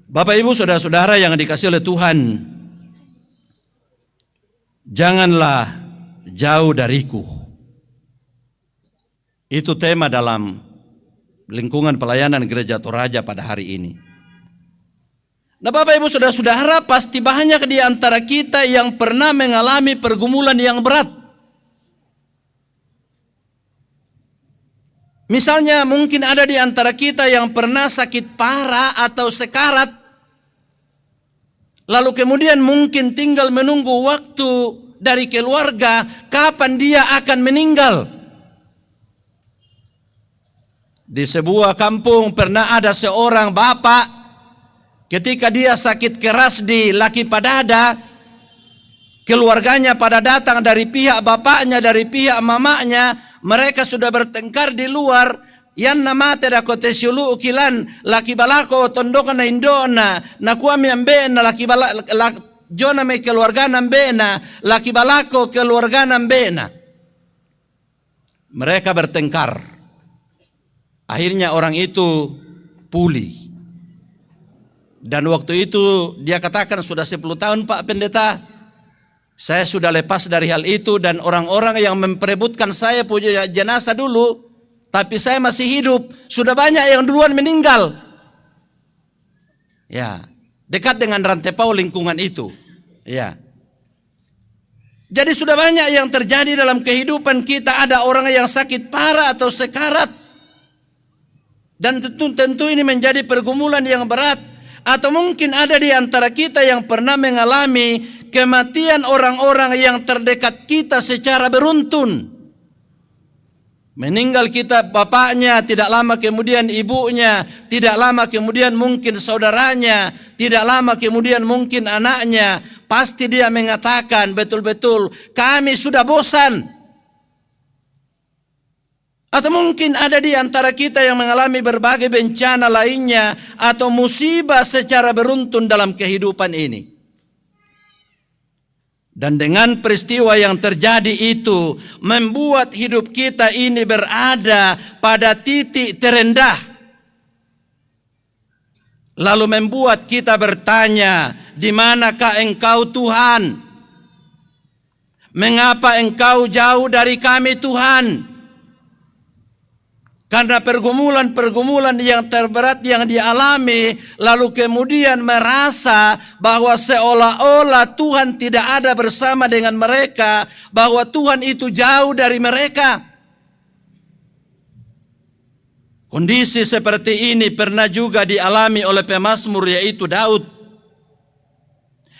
Bapak Ibu saudara-saudara yang dikasihi oleh Tuhan, janganlah jauh dariku. Itu tema dalam lingkungan pelayanan Gereja Toraja pada hari ini. Nah Bapak Ibu saudara-saudara, pasti banyak di antara kita yang pernah mengalami pergumulan yang berat. Misalnya mungkin ada di antara kita yang pernah sakit parah atau sekarat. Lalu kemudian mungkin tinggal menunggu waktu dari keluarga kapan dia akan meninggal. Di sebuah kampung pernah ada seorang bapak, ketika dia sakit keras di laki padada, keluarganya pada datang dari pihak bapaknya, dari pihak mamanya, mereka sudah bertengkar di luar. Yan nama teda kote siulu ukilan laki balako tondoko na indona na kuami ambena laki balak jona me keluarga nambena laki balako keluarga nambena. Mereka bertengkar. Akhirnya orang itu pulih. Dan waktu itu dia katakan, sudah 10 tahun Pak Pendeta, saya sudah lepas dari hal itu, dan orang-orang yang memperebutkan saya punya jenazah dulu, tapi saya masih hidup, sudah banyak yang duluan meninggal. Ya, dekat dengan Rantepau lingkungan itu. Ya. Jadi sudah banyak yang terjadi dalam kehidupan kita, ada orang yang sakit parah atau sekarat. Dan tentu ini menjadi pergumulan yang berat. Atau mungkin ada di antara kita yang pernah mengalami kematian orang-orang yang terdekat kita secara beruntun. Meninggal kita bapaknya, tidak lama kemudian ibunya, tidak lama kemudian mungkin saudaranya, tidak lama kemudian mungkin anaknya. Pasti dia mengatakan betul-betul kami sudah bosan. Atau mungkin ada di antara kita yang mengalami berbagai bencana lainnya atau musibah secara beruntun dalam kehidupan ini. Dan dengan peristiwa yang terjadi itu membuat hidup kita ini berada pada titik terendah. Lalu membuat kita bertanya, di manakah Engkau Tuhan? Mengapa Engkau jauh dari kami Tuhan? Karena pergumulan-pergumulan yang terberat yang dialami, lalu kemudian merasa bahwa seolah-olah Tuhan tidak ada bersama dengan mereka, bahwa Tuhan itu jauh dari mereka. Kondisi seperti ini pernah juga dialami oleh pemazmur, yaitu Daud.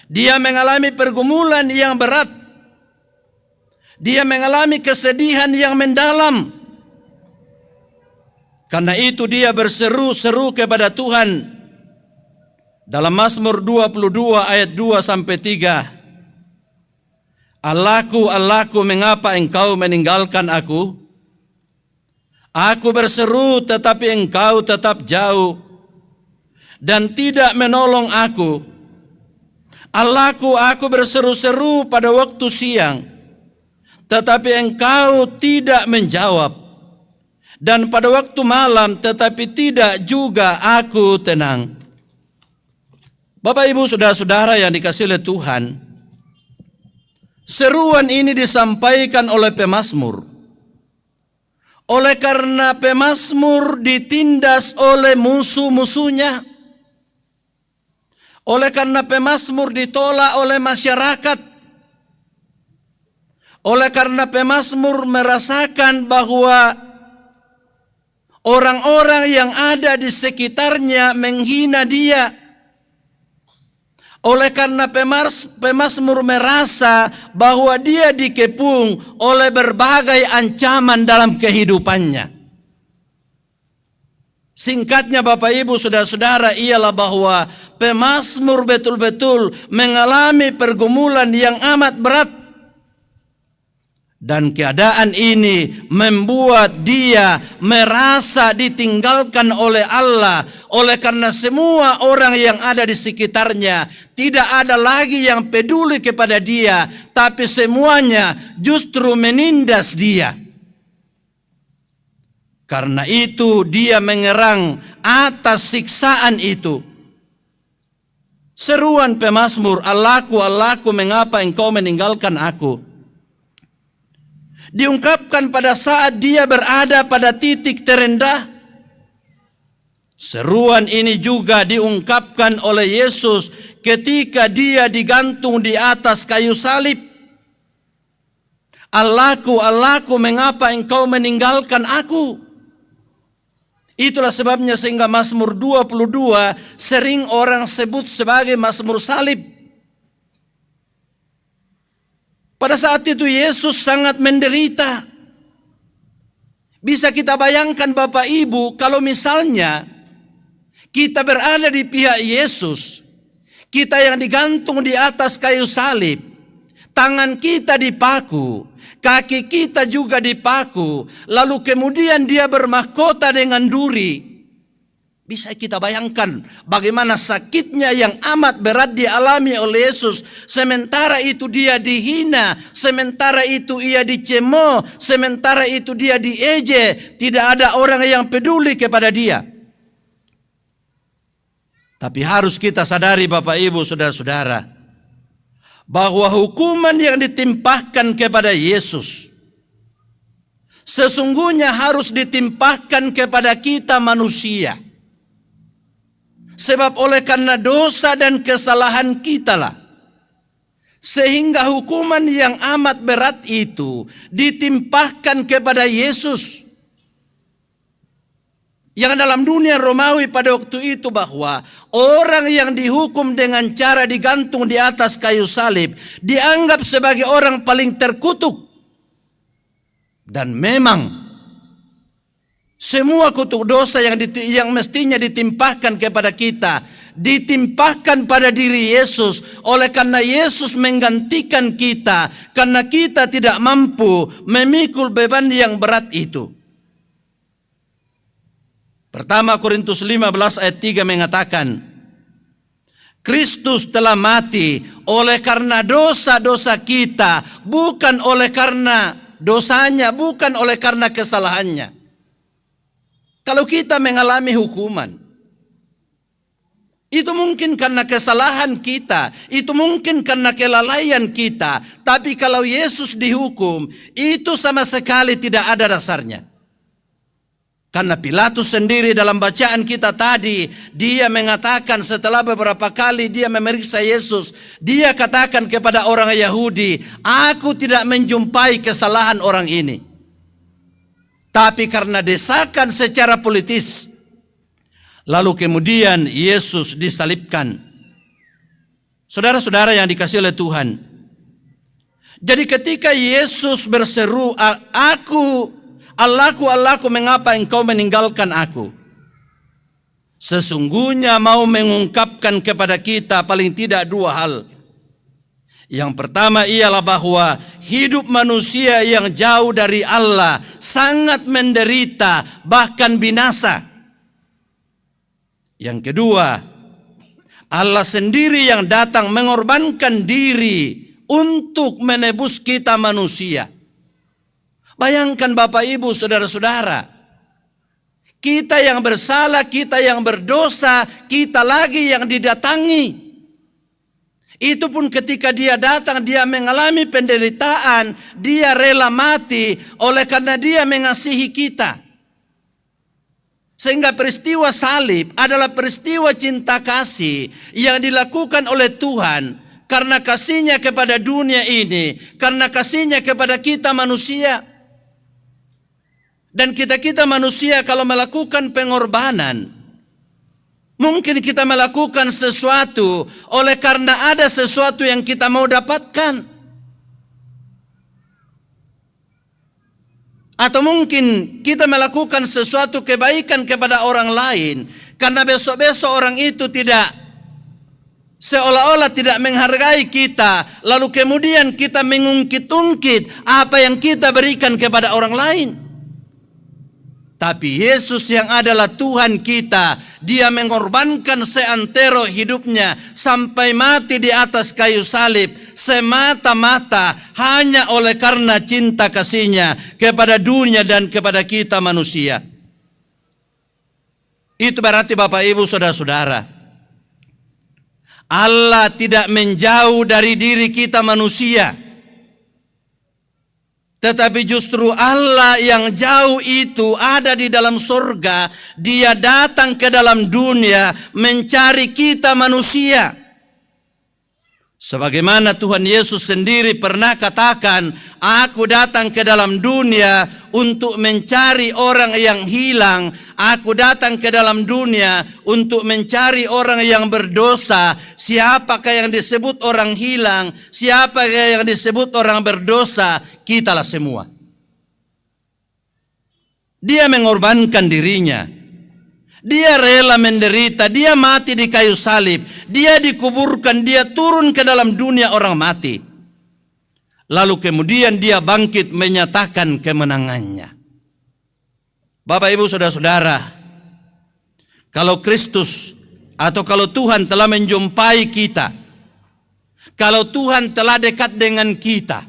Dia mengalami pergumulan yang berat. Dia mengalami kesedihan yang mendalam. Karena itu dia berseru-seru kepada Tuhan. Dalam Mazmur 22 ayat 2 sampai 3. Allahku, Allahku, mengapa Engkau meninggalkan aku? Aku berseru tetapi Engkau tetap jauh dan tidak menolong aku. Allahku, aku berseru-seru pada waktu siang, tetapi Engkau tidak menjawab. Dan pada waktu malam, tetapi tidak juga aku tenang. Bapak Ibu saudara-saudara yang dikasihi oleh Tuhan, seruan ini disampaikan oleh pemazmur. Oleh karena pemazmur ditindas oleh musuh-musuhnya. Oleh karena pemazmur ditolak oleh masyarakat. Oleh karena pemazmur merasakan bahwa orang-orang yang ada di sekitarnya menghina dia. Oleh karena pemazmur merasa bahwa dia dikepung oleh berbagai ancaman dalam kehidupannya. Singkatnya Bapak Ibu saudara-saudara ialah bahwa pemazmur betul-betul mengalami pergumulan yang amat berat. Dan keadaan ini membuat dia merasa ditinggalkan oleh Allah. Oleh karena semua orang yang ada di sekitarnya tidak ada lagi yang peduli kepada dia, tapi semuanya justru menindas dia. Karena itu dia mengerang atas siksaan itu. Seruan pemazmur, Allahku, Allahku, mengapa engkau meninggalkan aku? Diungkapkan pada saat dia berada pada titik terendah. Seruan ini juga diungkapkan oleh Yesus ketika dia digantung di atas kayu salib. Allahku, Allahku, mengapa engkau meninggalkan aku? Itulah sebabnya sehingga Mazmur 22 sering orang sebut sebagai Mazmur salib. Pada saat itu Yesus sangat menderita. Bisa kita bayangkan Bapak Ibu, kalau misalnya kita berada di pihak Yesus, kita yang digantung di atas kayu salib, tangan kita dipaku, kaki kita juga dipaku, lalu kemudian dia bermahkota dengan duri. Bisa kita bayangkan bagaimana sakitnya yang amat berat dialami oleh Yesus. Sementara itu dia dihina, sementara itu ia dicemo, sementara itu dia dieje. Tidak ada orang yang peduli kepada dia. Tapi harus kita sadari Bapak Ibu saudara-saudara, bahwa hukuman yang ditimpahkan kepada Yesus sesungguhnya harus ditimpahkan kepada kita manusia. Sebab oleh karena dosa dan kesalahan kitalah, sehingga hukuman yang amat berat itu ditimpahkan kepada Yesus. Yang dalam dunia Romawi pada waktu itu bahwa orang yang dihukum dengan cara digantung di atas kayu salib dianggap sebagai orang paling terkutuk. Dan memang semua kutuk dosa yang mestinya ditimpahkan kepada kita ditimpahkan pada diri Yesus. Oleh karena Yesus menggantikan kita, karena kita tidak mampu memikul beban yang berat itu. Pertama Korintus 15 ayat 3 mengatakan, Kristus telah mati oleh karena dosa-dosa kita, bukan oleh karena dosanya, bukan oleh karena kesalahannya. Kalau kita mengalami hukuman, itu mungkin karena kesalahan kita, itu mungkin karena kelalaian kita. Tapi kalau Yesus dihukum, itu sama sekali tidak ada dasarnya. Karena Pilatus sendiri dalam bacaan kita tadi, dia mengatakan setelah beberapa kali dia memeriksa Yesus, dia katakan kepada orang Yahudi, aku tidak menjumpai kesalahan orang ini. Tapi karena desakan secara politis, lalu kemudian Yesus disalibkan. Saudara-saudara yang dikasihi oleh Tuhan, jadi ketika Yesus berseru, Allahku, Allahku, mengapa engkau meninggalkan aku? Sesungguhnya mau mengungkapkan kepada kita paling tidak dua hal. Yang pertama ialah bahwa hidup manusia yang jauh dari Allah sangat menderita, bahkan binasa. Yang kedua, Allah sendiri yang datang mengorbankan diri untuk menebus kita manusia. Bayangkan Bapak Ibu saudara-saudara, kita yang bersalah, kita yang berdosa, kita lagi yang didatangi. Itu pun ketika dia datang, dia mengalami penderitaan, dia rela mati oleh karena dia mengasihi kita. Sehingga peristiwa salib adalah peristiwa cinta kasih yang dilakukan oleh Tuhan karena kasihnya kepada dunia ini, karena kasihnya kepada kita manusia. Dan kita manusia kalau melakukan pengorbanan, mungkin kita melakukan sesuatu oleh karena ada sesuatu yang kita mau dapatkan. Atau mungkin kita melakukan sesuatu kebaikan kepada orang lain karena besok-besok orang itu tidak, seolah-olah tidak menghargai kita. Lalu kemudian kita mengungkit-ungkit apa yang kita berikan kepada orang lain. Tapi Yesus yang adalah Tuhan kita, dia mengorbankan seantero hidupnya sampai mati di atas kayu salib semata-mata hanya oleh karena cinta kasihnya kepada dunia dan kepada kita manusia. Itu berarti Bapak Ibu saudara-saudara, Allah tidak menjauh dari diri kita manusia, tetapi justru Allah yang jauh itu ada di dalam surga. Dia datang ke dalam dunia mencari kita manusia. Sebagaimana Tuhan Yesus sendiri pernah katakan, aku datang ke dalam dunia untuk mencari orang yang hilang. Aku datang ke dalam dunia untuk mencari orang yang berdosa. Siapakah yang disebut orang hilang? Siapakah yang disebut orang berdosa? Kitalah semua. Dia mengorbankan dirinya. Dia rela menderita, dia mati di kayu salib, dia dikuburkan, dia turun ke dalam dunia orang mati. Lalu kemudian dia bangkit menyatakan kemenangannya. Bapak, Ibu, Saudara-saudara, kalau Kristus atau kalau Tuhan telah menjumpai kita, kalau Tuhan telah dekat dengan kita,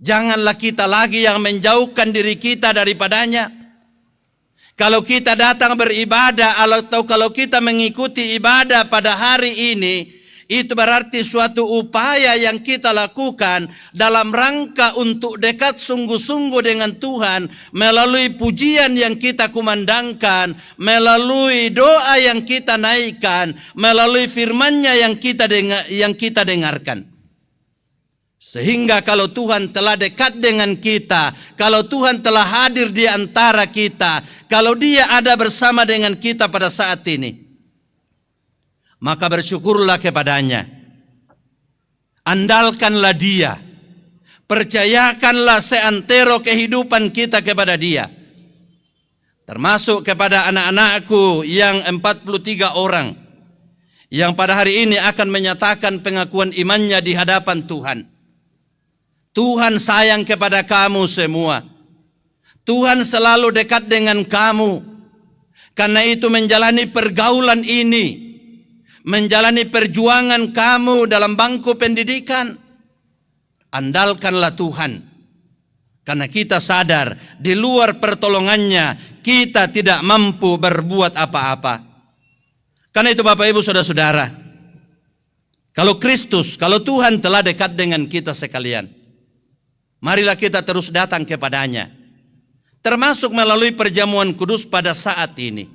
janganlah kita lagi yang menjauhkan diri kita daripadanya. Kalau kita datang beribadah atau kalau kita mengikuti ibadah pada hari ini, itu berarti suatu upaya yang kita lakukan dalam rangka untuk dekat sungguh-sungguh dengan Tuhan, melalui pujian yang kita kumandangkan, melalui doa yang kita naikkan, melalui firman-Nya yang kita dengarkan. Sehingga kalau Tuhan telah dekat dengan kita, kalau Tuhan telah hadir di antara kita, kalau Dia ada bersama dengan kita pada saat ini, maka bersyukurlah kepadanya. Andalkanlah Dia. Percayakanlah seantero kehidupan kita kepada Dia. Termasuk kepada anak-anakku yang 43 orang, yang pada hari ini akan menyatakan pengakuan imannya di hadapan Tuhan. Tuhan sayang kepada kamu semua. Tuhan selalu dekat dengan kamu. Karena itu menjalani pergaulan ini, menjalani perjuangan kamu dalam bangku pendidikan, andalkanlah Tuhan. Karena kita sadar di luar pertolongannya kita tidak mampu berbuat apa-apa. Karena itu Bapak, Ibu, Saudara-saudara, kalau Kristus, kalau Tuhan telah dekat dengan kita sekalian, marilah kita terus datang kepadanya, termasuk melalui perjamuan kudus pada saat ini.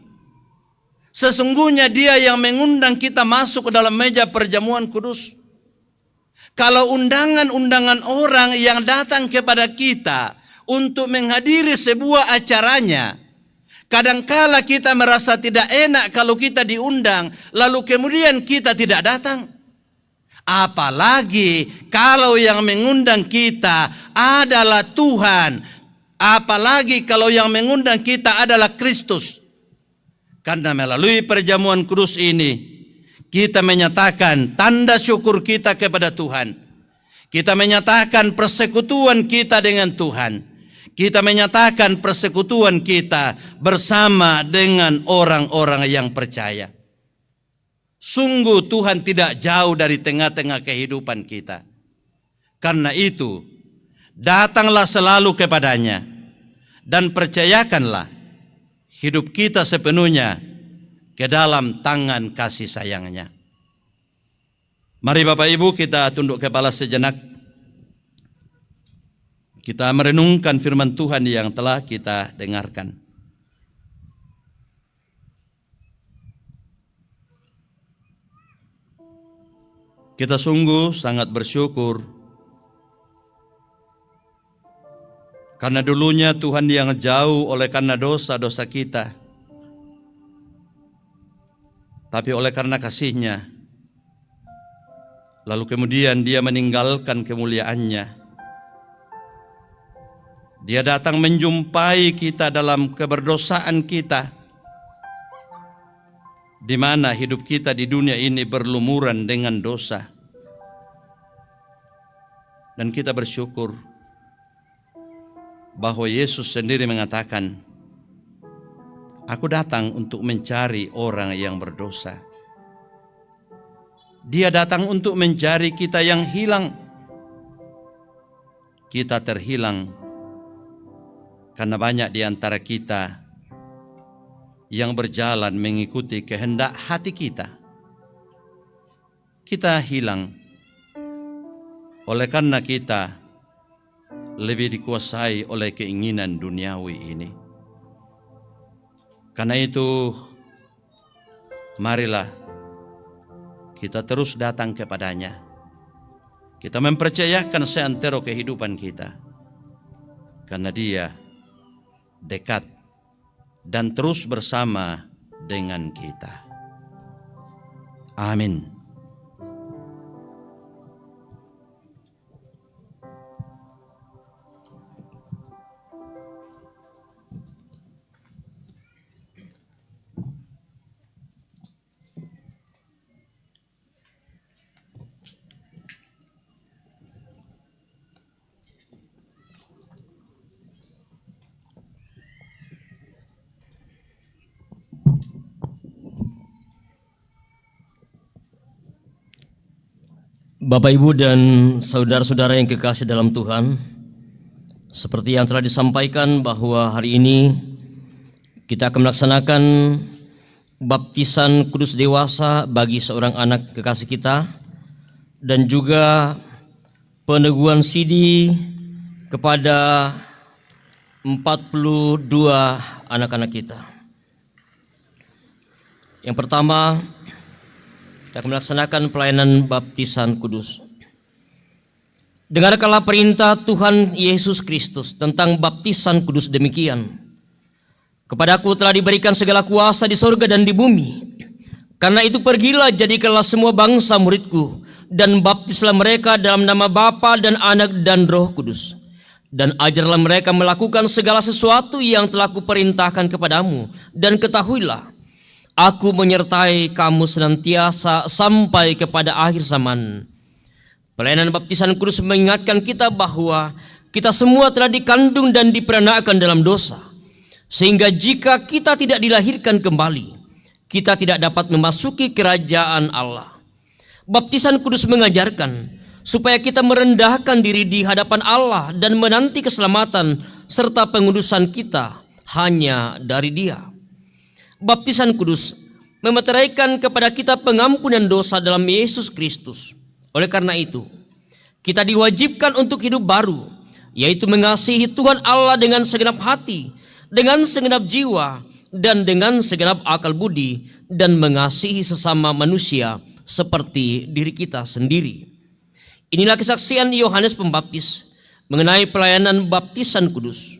Sesungguhnya Dia yang mengundang kita masuk ke dalam meja perjamuan kudus. Kalau undangan-undangan orang yang datang kepada kita untuk menghadiri sebuah acaranya, kadangkala kita merasa tidak enak kalau kita diundang, lalu kemudian kita tidak datang. Apalagi kalau yang mengundang kita adalah Tuhan. Apalagi kalau yang mengundang kita adalah Kristus. Karena melalui perjamuan kudus ini, kita menyatakan tanda syukur kita kepada Tuhan. Kita menyatakan persekutuan kita dengan Tuhan. Kita menyatakan persekutuan kita bersama dengan orang-orang yang percaya. Sungguh Tuhan tidak jauh dari tengah-tengah kehidupan kita. Karena itu, datanglah selalu kepadanya dan percayakanlah hidup kita sepenuhnya ke dalam tangan kasih sayang-Nya. Mari Bapak Ibu, kita tunduk kepala sejenak. Kita merenungkan firman Tuhan yang telah kita dengarkan. Kita sungguh sangat bersyukur karena dulunya Tuhan yang jauh oleh karena dosa-dosa kita, tapi oleh karena kasih-Nya, lalu kemudian Dia meninggalkan kemuliaan-Nya. Dia datang menjumpai kita dalam keberdosaan kita, di mana hidup kita di dunia ini berlumuran dengan dosa. Dan kita bersyukur bahwa Yesus sendiri mengatakan, aku datang untuk mencari orang yang berdosa. Dia datang untuk mencari kita yang hilang. Kita terhilang karena banyak di antara kita yang berjalan mengikuti kehendak hati kita. kita hilang oleh karena kita lebih dikuasai oleh keinginan duniawi ini. Karena itu, marilah kita terus datang kepadanya. Kita mempercayakan seantero kehidupan kita, karena Dia dekat dan terus bersama dengan kita. Amin. Bapak, Ibu, dan saudara-saudara yang kekasih dalam Tuhan, seperti yang telah disampaikan bahwa hari ini kita akan melaksanakan baptisan kudus dewasa bagi seorang anak kekasih kita dan juga peneguhan sidi kepada 42 anak-anak kita. Yang pertama, kita akan melaksanakan pelayanan baptisan kudus. Dengarkanlah perintah Tuhan Yesus Kristus tentang baptisan kudus demikian. Kepadaku telah diberikan segala kuasa di sorga dan di bumi. Karena itu pergilah, jadikanlah semua bangsa muridku, dan baptislah mereka dalam nama Bapa dan Anak dan Roh Kudus. Dan ajarlah mereka melakukan segala sesuatu yang telah kuperintahkan kepadamu. Dan ketahuilah, Aku menyertai kamu senantiasa sampai kepada akhir zaman. Pelayanan baptisan kudus mengingatkan kita bahwa kita semua telah dikandung dan diperanakan dalam dosa. Sehingga jika kita tidak dilahirkan kembali, kita tidak dapat memasuki kerajaan Allah. Baptisan kudus mengajarkan supaya kita merendahkan diri di hadapan Allah dan menanti keselamatan serta pengudusan kita hanya dari Dia. Baptisan kudus memeteraikan kepada kita pengampunan dosa dalam Yesus Kristus. Oleh karena itu, kita diwajibkan untuk hidup baru, yaitu mengasihi Tuhan Allah dengan segenap hati, dengan segenap jiwa, dan dengan segenap akal budi, dan mengasihi sesama manusia seperti diri kita sendiri. Inilah kesaksian Yohanes Pembaptis mengenai pelayanan baptisan kudus.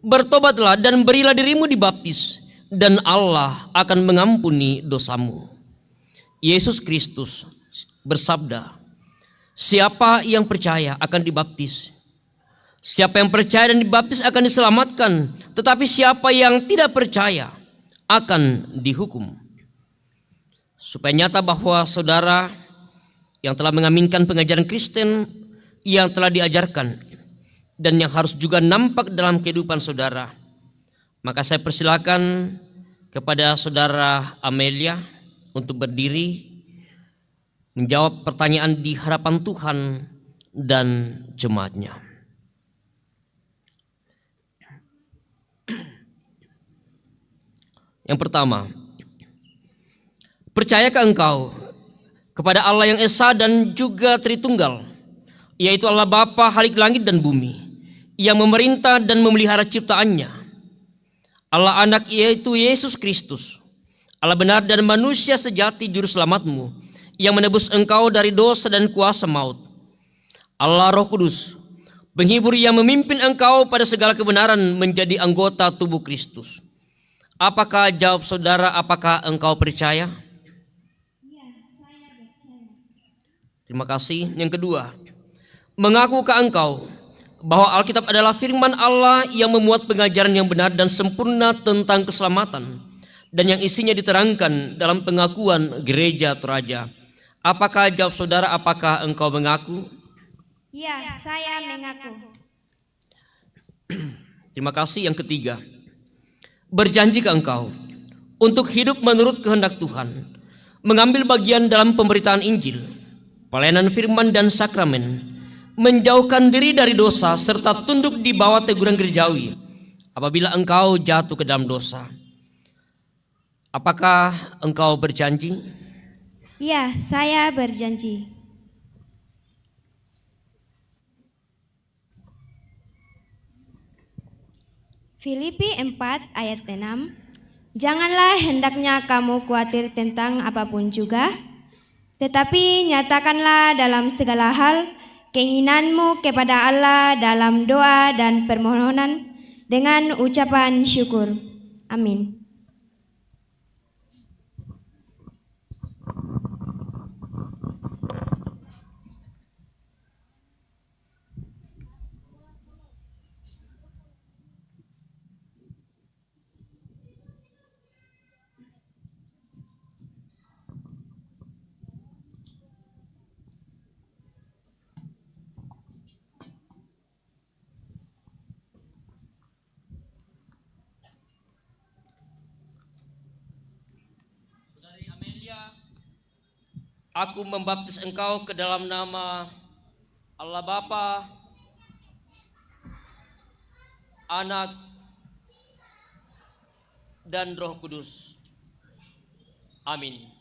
Bertobatlah dan berilah dirimu dibaptis, dan Allah akan mengampuni dosamu. Yesus Kristus bersabda, siapa yang percaya akan dibaptis. Siapa yang percaya dan dibaptis akan diselamatkan, tetapi siapa yang tidak percaya akan dihukum. Supaya nyata bahwa saudara yang telah mengaminkan pengajaran Kristen yang telah diajarkan dan yang harus juga nampak dalam kehidupan saudara, maka saya persilakan kepada saudara Amelia untuk berdiri menjawab pertanyaan di hadapan Tuhan dan jemaatnya. Yang pertama, percayakah engkau kepada Allah yang Esa dan juga Tritunggal, yaitu Allah Bapa Khalik langit dan bumi, yang memerintah dan memelihara ciptaannya, Allah Anak yaitu Yesus Kristus, Allah benar dan manusia sejati juru selamatmu, yang menebus engkau dari dosa dan kuasa maut, Allah Roh Kudus, penghibur yang memimpin engkau pada segala kebenaran menjadi anggota tubuh Kristus. Apakah, jawab saudara, apakah engkau percaya? Ya, saya percaya. Terima kasih. Yang kedua, mengakukah engkau bahwa Alkitab adalah firman Allah yang memuat pengajaran yang benar dan sempurna tentang keselamatan, dan yang isinya diterangkan dalam pengakuan gereja Toraja? Apakah, jawab saudara, apakah engkau mengaku? Ya, saya mengaku. Terima kasih. Yang ketiga, berjanjikah engkau untuk hidup menurut kehendak Tuhan, mengambil bagian dalam pemberitaan Injil, pelayanan firman dan sakramen, menjauhkan diri dari dosa, serta tunduk di bawah teguran gerejawi apabila engkau jatuh ke dalam dosa? Apakah engkau berjanji? Ya, saya berjanji. Filipi 4 ayat 6. Janganlah hendaknya kamu khawatir tentang apapun juga, tetapi nyatakanlah dalam segala hal keinginanmu kepada Allah dalam doa dan permohonan dengan ucapan syukur. Amin. Aku membaptis engkau ke dalam nama Allah Bapa, Anak, dan Roh Kudus. Amin.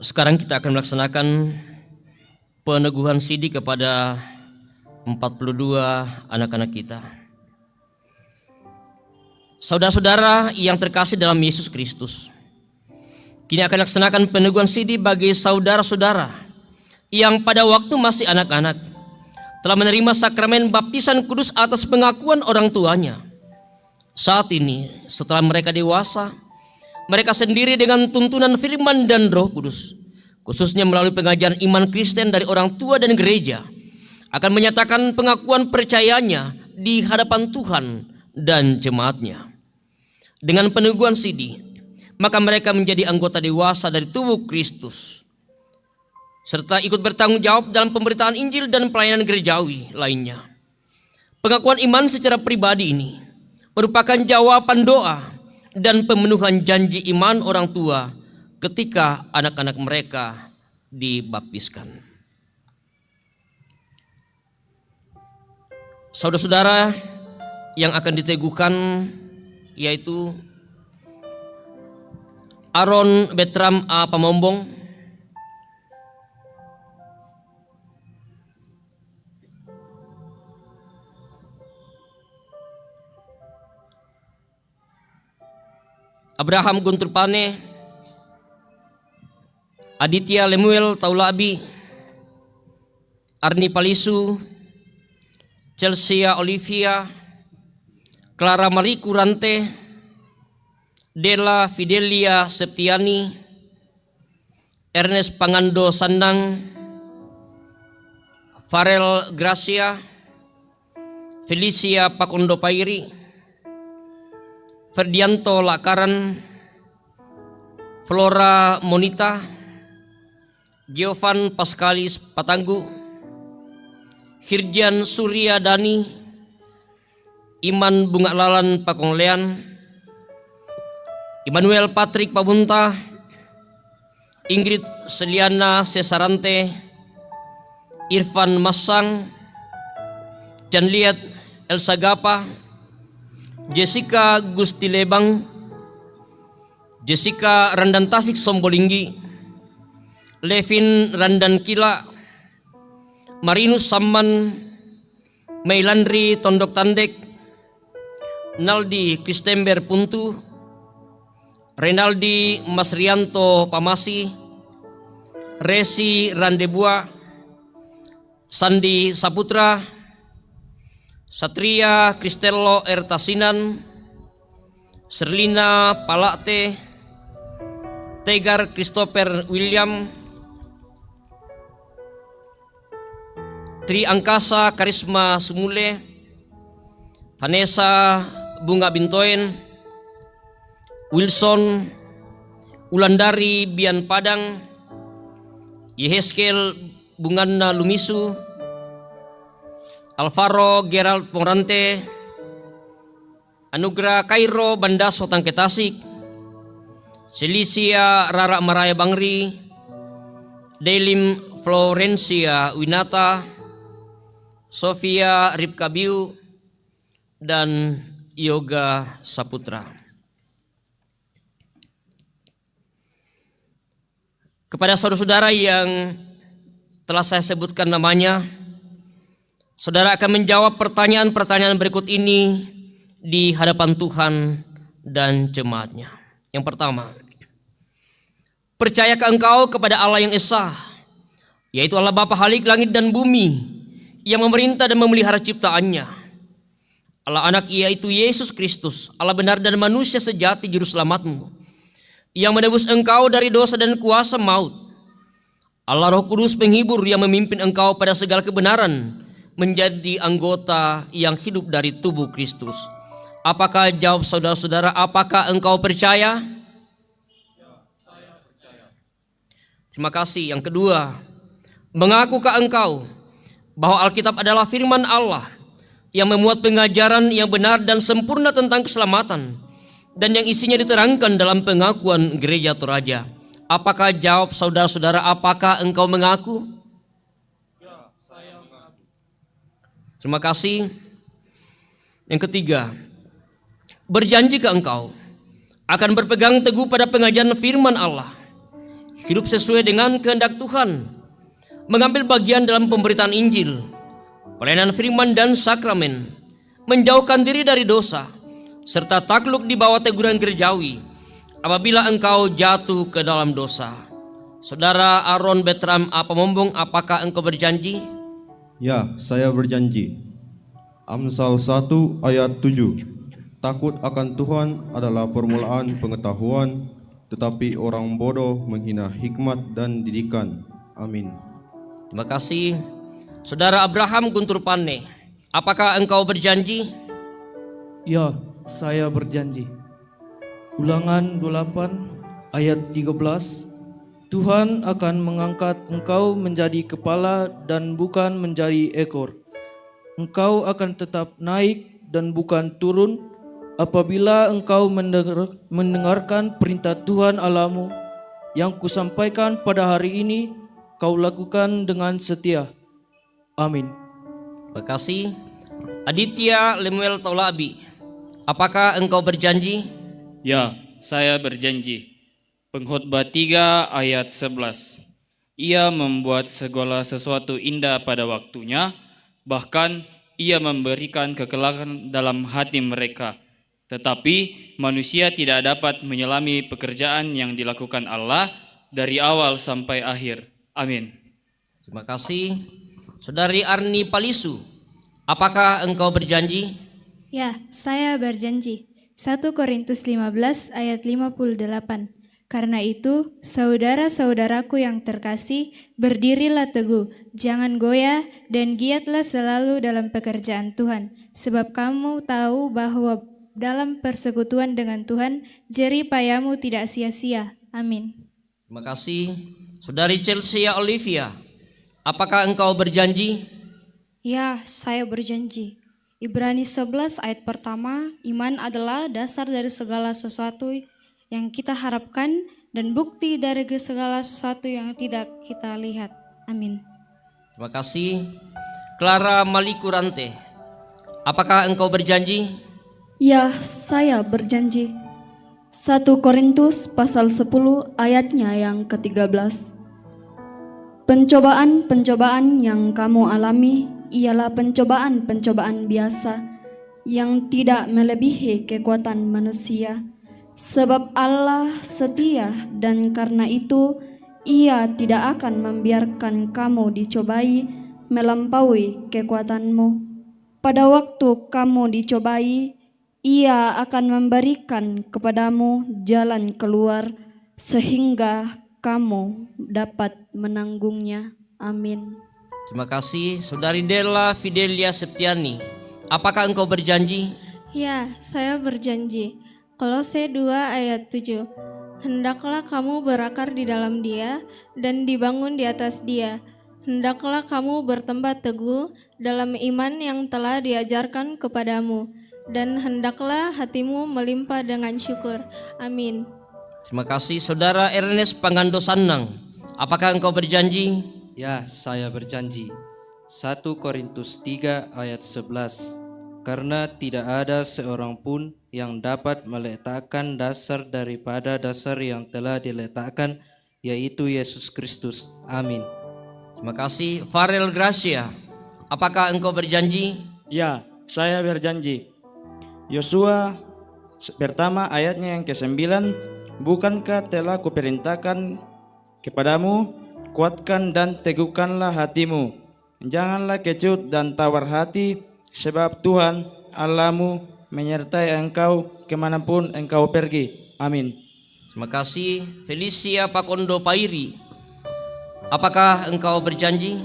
Sekarang kita akan melaksanakan peneguhan sidi kepada 42 anak-anak kita. Saudara-saudara yang terkasih dalam Yesus Kristus, kini akan laksanakan peneguhan sidi bagi saudara-saudara yang pada waktu masih anak-anak telah menerima sakramen baptisan kudus atas pengakuan orang tuanya. Saat ini setelah mereka dewasa, mereka sendiri dengan tuntunan firman dan Roh Kudus, khususnya melalui pengajaran iman Kristen dari orang tua dan gereja, akan menyatakan pengakuan percayanya di hadapan Tuhan dan jemaatnya. Dengan peneguhan sidi, maka mereka menjadi anggota dewasa dari tubuh Kristus, serta ikut bertanggung jawab dalam pemberitaan Injil dan pelayanan gerejawi lainnya. Pengakuan iman secara pribadi ini merupakan jawaban doa dan pemenuhan janji iman orang tua ketika anak-anak mereka dibaptiskan. Saudara-saudara yang akan diteguhkan yaitu Aaron Betram A. Pamombong, Abraham Guntur Pane, Aditya Lemuel Taulabi, Arni Palisu, Chelsea Olivia, Clara Marie Kurante, Della Fidelia Septiani, Ernest Pangando Sandang, Farel Gracia, Felicia Pakondo Pairi, Ferdianto Lakaran, Flora Monita, Giovan Pascalis Patanggu, Hirjan Surya Dani, Iman Bunga Lalan Pakonglean, Immanuel Patrick Pabunta, Ingrid Seliana Cesarante, Irfan Masang, Janliat Elsa Gapa, Jessica Gusti Lebang, Jessica Randan Tasik Sombolinggi, Levin Randan Kila, Marinus Samman, Meilandri Tondok Tandek, Naldi Kristember Puntu, Renaldi Masrianto Pamasi, Resi Randebua, Sandi Saputra, Satria Kristello Ertasinan, Serlina Palate, Tegar Christopher William, Tri Angkasa Karisma Sumule, Vanessa Bunga Bintoen, Wilson, Ulandari Bian Padang, Yeheskel Bunganna Lumisu, Alvaro Gerald Morante, Anugrah Kairo Bandaso Tangke Tasik, Celisia Rara Maraya Bangri, Delim Florencia Winata, Sofia Ripka Biu, dan Yoga Saputra. Kepada saudara-saudara yang telah saya sebutkan namanya, saudara akan menjawab pertanyaan-pertanyaan berikut ini di hadapan Tuhan dan jemaatnya. Yang pertama, percayakah engkau kepada Allah yang Esa, yaitu Allah Bapa Halik langit dan bumi, yang memerintah dan memelihara ciptaannya? Allah Anak, yaitu Yesus Kristus, Allah benar dan manusia sejati juru selamatmu, yang menebus engkau dari dosa dan kuasa maut. Allah Roh Kudus penghibur yang memimpin engkau pada segala kebenaran, menjadi anggota yang hidup dari tubuh Kristus. Apakah, jawab saudara-saudara, apakah engkau percaya? Ya, saya percaya. Terima kasih. Yang kedua, mengakukah engkau bahwa Alkitab adalah firman Allah yang memuat pengajaran yang benar dan sempurna tentang keselamatan, dan yang isinya diterangkan dalam pengakuan Gereja Toraja? Apakah, jawab saudara-saudara, apakah engkau mengaku? Ya, saya mengaku. Terima kasih. Yang ketiga, berjanjikah engkau akan berpegang teguh pada pengajaran firman Allah, hidup sesuai dengan kehendak Tuhan, mengambil bagian dalam pemberitaan Injil, pelayanan firman dan sakramen, menjauhkan diri dari dosa, serta takluk di bawah teguran gerejawi apabila engkau jatuh ke dalam dosa? Saudara Aaron Betram Apamombong, apakah engkau berjanji? Ya, saya berjanji. Amsal 1 ayat 7. Takut akan Tuhan adalah permulaan pengetahuan, tetapi orang bodoh menghina hikmat dan didikan. Amin. Terima kasih. Saudara Abraham Guntur Pane, apakah engkau berjanji? Ya, saya berjanji. Ulangan 28 ayat 13. Tuhan akan mengangkat engkau menjadi kepala dan bukan menjadi ekor. Engkau akan tetap naik dan bukan turun apabila engkau mendengarkan perintah Tuhan Allahmu yang kusampaikan pada hari ini, kau lakukan dengan setia. Amin. Terima kasih. Aditya Lemuel Taulabi, apakah engkau berjanji? Ya, saya berjanji. Pengkhotbah 3 ayat 11. Ia membuat segala sesuatu indah pada waktunya, bahkan ia memberikan kekelakan dalam hati mereka. Tetapi manusia tidak dapat menyelami pekerjaan yang dilakukan Allah dari awal sampai akhir. Amin. Terima kasih. Saudari Arni Palisu, apakah engkau berjanji? Ya, saya berjanji. 1 Korintus 15 ayat 58. Karena itu, saudara-saudaraku yang terkasih, berdirilah teguh, jangan goyah, dan giatlah selalu dalam pekerjaan Tuhan. Sebab kamu tahu bahwa dalam persekutuan dengan Tuhan, jerih payamu tidak sia-sia. Amin. Terima kasih. Saudari Chelsea Olivia, apakah engkau berjanji? Ya, saya berjanji. Ibrani 11 ayat pertama, iman adalah dasar dari segala sesuatu yang kita harapkan dan bukti dari segala sesuatu yang tidak kita lihat. Amin. Terima kasih. Clara Malikurante, apakah engkau berjanji? Ya, saya berjanji. 1 Korintus pasal 10 ayatnya yang ke-13. Pencobaan-pencobaan yang kamu alami ialah pencobaan-pencobaan biasa yang tidak melebihi kekuatan manusia. Sebab Allah setia dan karena itu Ia tidak akan membiarkan kamu dicobai melampaui kekuatanmu. Pada waktu kamu dicobai, Ia akan memberikan kepadamu jalan keluar sehingga kamu dapat menanggungnya. Amin. Terima kasih. Saudari Della Fidelia Septiani, apakah engkau berjanji? Ya, saya berjanji. Kolose 2 ayat 7. Hendaklah kamu berakar di dalam Dia dan dibangun di atas Dia. Hendaklah kamu bertempat teguh dalam iman yang telah diajarkan kepadamu, dan hendaklah hatimu melimpah dengan syukur. Amin. Terima kasih. Saudara Ernest Pangando Sanang, apakah engkau berjanji? Ya, saya berjanji. 1 Korintus 3 ayat 11. Karena tidak ada seorang pun yang dapat meletakkan dasar daripada dasar yang telah diletakkan, yaitu Yesus Kristus. Amin. Terima kasih. Farel Gracia, apakah engkau berjanji? Ya, saya berjanji. Yosua pertama ayatnya yang ke-9, bukankah telah kuperintahkan kepadamu, kuatkan dan teguhkanlah hatimu, janganlah kecut dan tawar hati, sebab Tuhan Allahmu menyertai engkau kemanapun engkau pergi. Amin. Terima kasih. Felicia Pakondo Pairi, apakah engkau berjanji?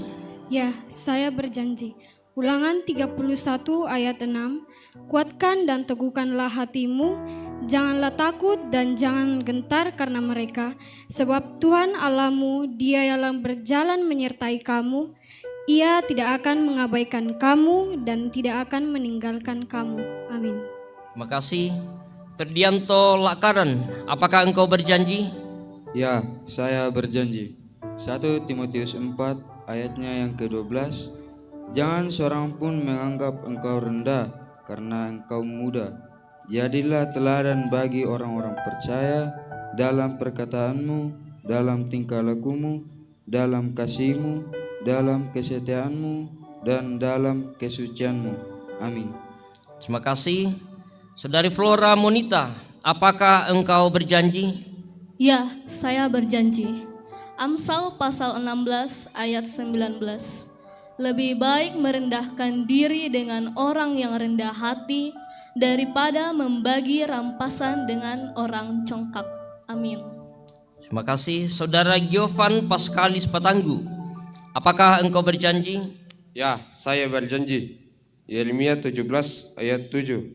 Ya, saya berjanji. Ulangan 31 ayat 6. Kuatkan dan teguhkanlah hatimu, janganlah takut dan jangan gentar karena mereka, sebab Tuhan Allahmu, Dia yang berjalan menyertai kamu. Ia tidak akan mengabaikan kamu dan tidak akan meninggalkan kamu. Amin. Terima kasih. Ferdianto Lakaran, apakah engkau berjanji? Ya, saya berjanji. 1 Timotius 4 ayatnya yang ke-12. Jangan seorang pun menganggap engkau rendah karena engkau muda. Jadilah teladan bagi orang-orang percaya dalam perkataanmu, dalam tingkah lakumu, dalam kasihmu, dalam kesetiaanmu, dan dalam kesucianmu. Amin. Terima kasih. Saudari Flora Monita, apakah engkau berjanji? Ya, saya berjanji. Amsal pasal 16 ayat 19. Lebih baik merendahkan diri dengan orang yang rendah hati daripada membagi rampasan dengan orang congkak. Amin. Terima kasih. Saudara Giovan Paskalis Patanggu, apakah engkau berjanji? Ya, saya berjanji. Yeremia 17 ayat 7.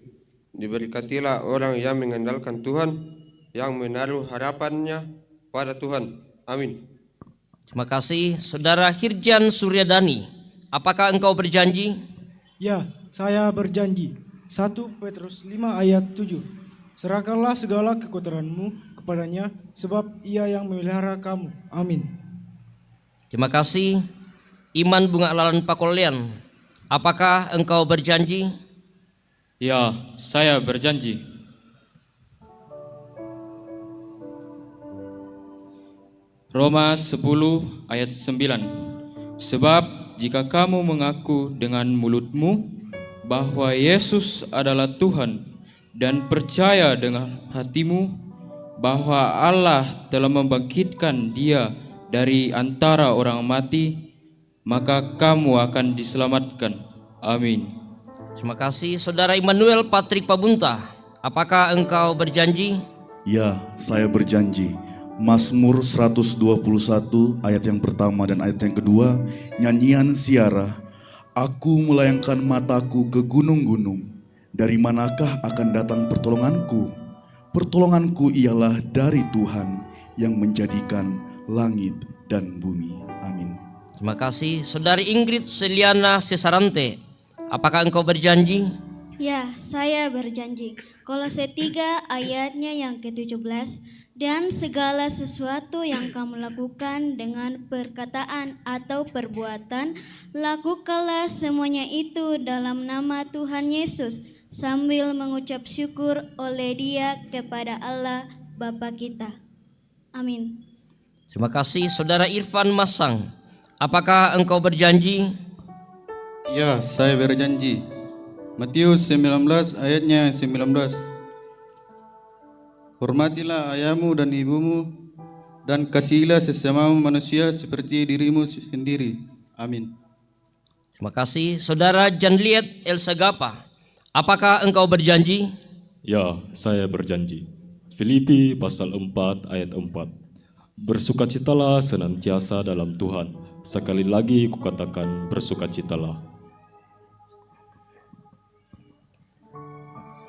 Diberkatilah orang yang mengandalkan Tuhan, yang menaruh harapannya pada Tuhan. Amin. Terima kasih. Saudara Hirjan Suryadani, apakah engkau berjanji? Ya, saya berjanji. 1 Petrus 5 ayat 7. Serahkanlah segala kekotoranmu kepadanya, sebab Ia yang memelihara kamu. Amin. Terima kasih. Iman Bunga Lalan Pakolean, apakah engkau berjanji? Ya, saya berjanji. Roma 10 ayat 9. Sebab jika kamu mengaku dengan mulutmu bahwa Yesus adalah Tuhan dan percaya dengan hatimu bahwa Allah telah membangkitkan Dia dari antara orang mati, maka kamu akan diselamatkan. Amin. Terima kasih. Saudara Immanuel Patrik Pabunta, apakah engkau berjanji? Ya, saya berjanji. Mazmur 121 ayat yang pertama dan ayat yang kedua, nyanyian Siara. Aku melayangkan mataku ke gunung-gunung. Dari manakah akan datang pertolonganku? Pertolonganku ialah dari Tuhan yang menjadikan langit dan bumi. Amin. Terima kasih. Saudari Ingrid Seliana Cesarante, apakah engkau berjanji? Ya, saya berjanji. Kolose 3 ayatnya yang ke-17. Dan segala sesuatu yang kamu lakukan dengan perkataan atau perbuatan, lakukanlah semuanya itu dalam nama Tuhan Yesus, sambil mengucap syukur oleh Dia kepada Allah Bapa kita. Amin. Terima kasih. Saudara Irfan Masang, apakah engkau berjanji? Ya, saya berjanji. Matius 19 ayatnya 19. Hormatilah ayahmu dan ibumu, dan kasihilah sesamamu manusia seperti dirimu sendiri. Amin. Terima kasih. Saudara Janliet Elsagapa, apakah engkau berjanji? Ya, saya berjanji. Filipi pasal 4 ayat 4. Bersukacitalah senantiasa dalam Tuhan. Sekali lagi kukatakan bersukacitalah.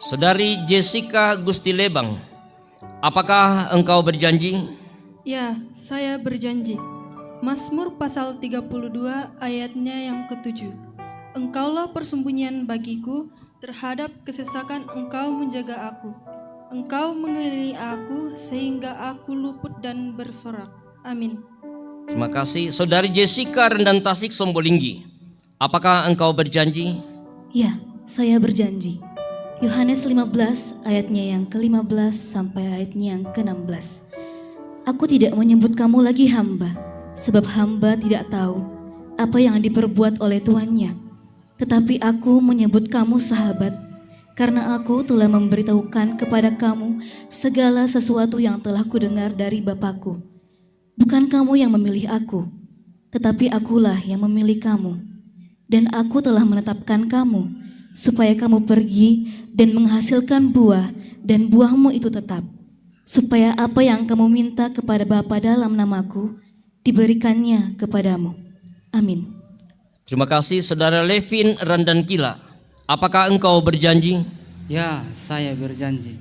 Saudari Jessica Gusti Lebang, Apakah engkau berjanji? Ya, saya berjanji. Mazmur pasal 32 ayatnya yang ke-7. Engkaulah persembunyian bagiku, terhadap kesesakan engkau menjaga aku. Engkau mengelilingi aku sehingga aku luput dan bersorak. Amin. Terima kasih. Saudari Jessica Rendan Tasik Sombolinggi, apakah engkau berjanji? Ya, saya berjanji. Yohanes 15 ayatnya yang ke-15 sampai ayatnya yang ke-16. Aku tidak menyebut kamu lagi hamba, sebab hamba tidak tahu apa yang diperbuat oleh tuannya. Tetapi aku menyebut kamu sahabat, karena aku telah memberitahukan kepada kamu segala sesuatu yang telah kudengar dari Bapakku. Bukan kamu yang memilih aku, tetapi akulah yang memilih kamu. Dan aku telah menetapkan kamu, supaya kamu pergi dan menghasilkan buah, dan buahmu itu tetap. Supaya apa yang kamu minta kepada Bapa dalam namaku, diberikannya kepadamu. Amin. Terima kasih. Saudara Levin Randan Kila, apakah engkau berjanji? Ya, saya berjanji.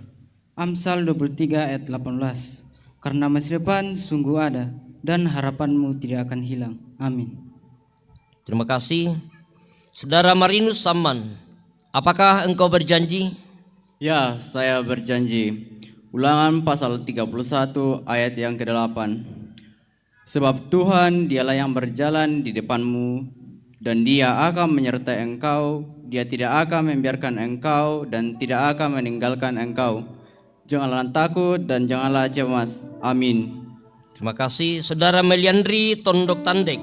Amsal 23 ayat 18. Karena masa depan sungguh ada dan harapanmu tidak akan hilang. Amin. Terima kasih. Saudara Marinus Saman, apakah engkau berjanji? Ya, saya berjanji. Ulangan pasal 31 ayat yang ke-8. Sebab Tuhan dialah yang berjalan di depanmu, dan Dia akan menyertai engkau. Dia tidak akan membiarkan engkau dan tidak akan meninggalkan engkau. Janganlah takut dan janganlah cemas. Amin. Terima kasih. Saudara Meliandri Tondok Tandek,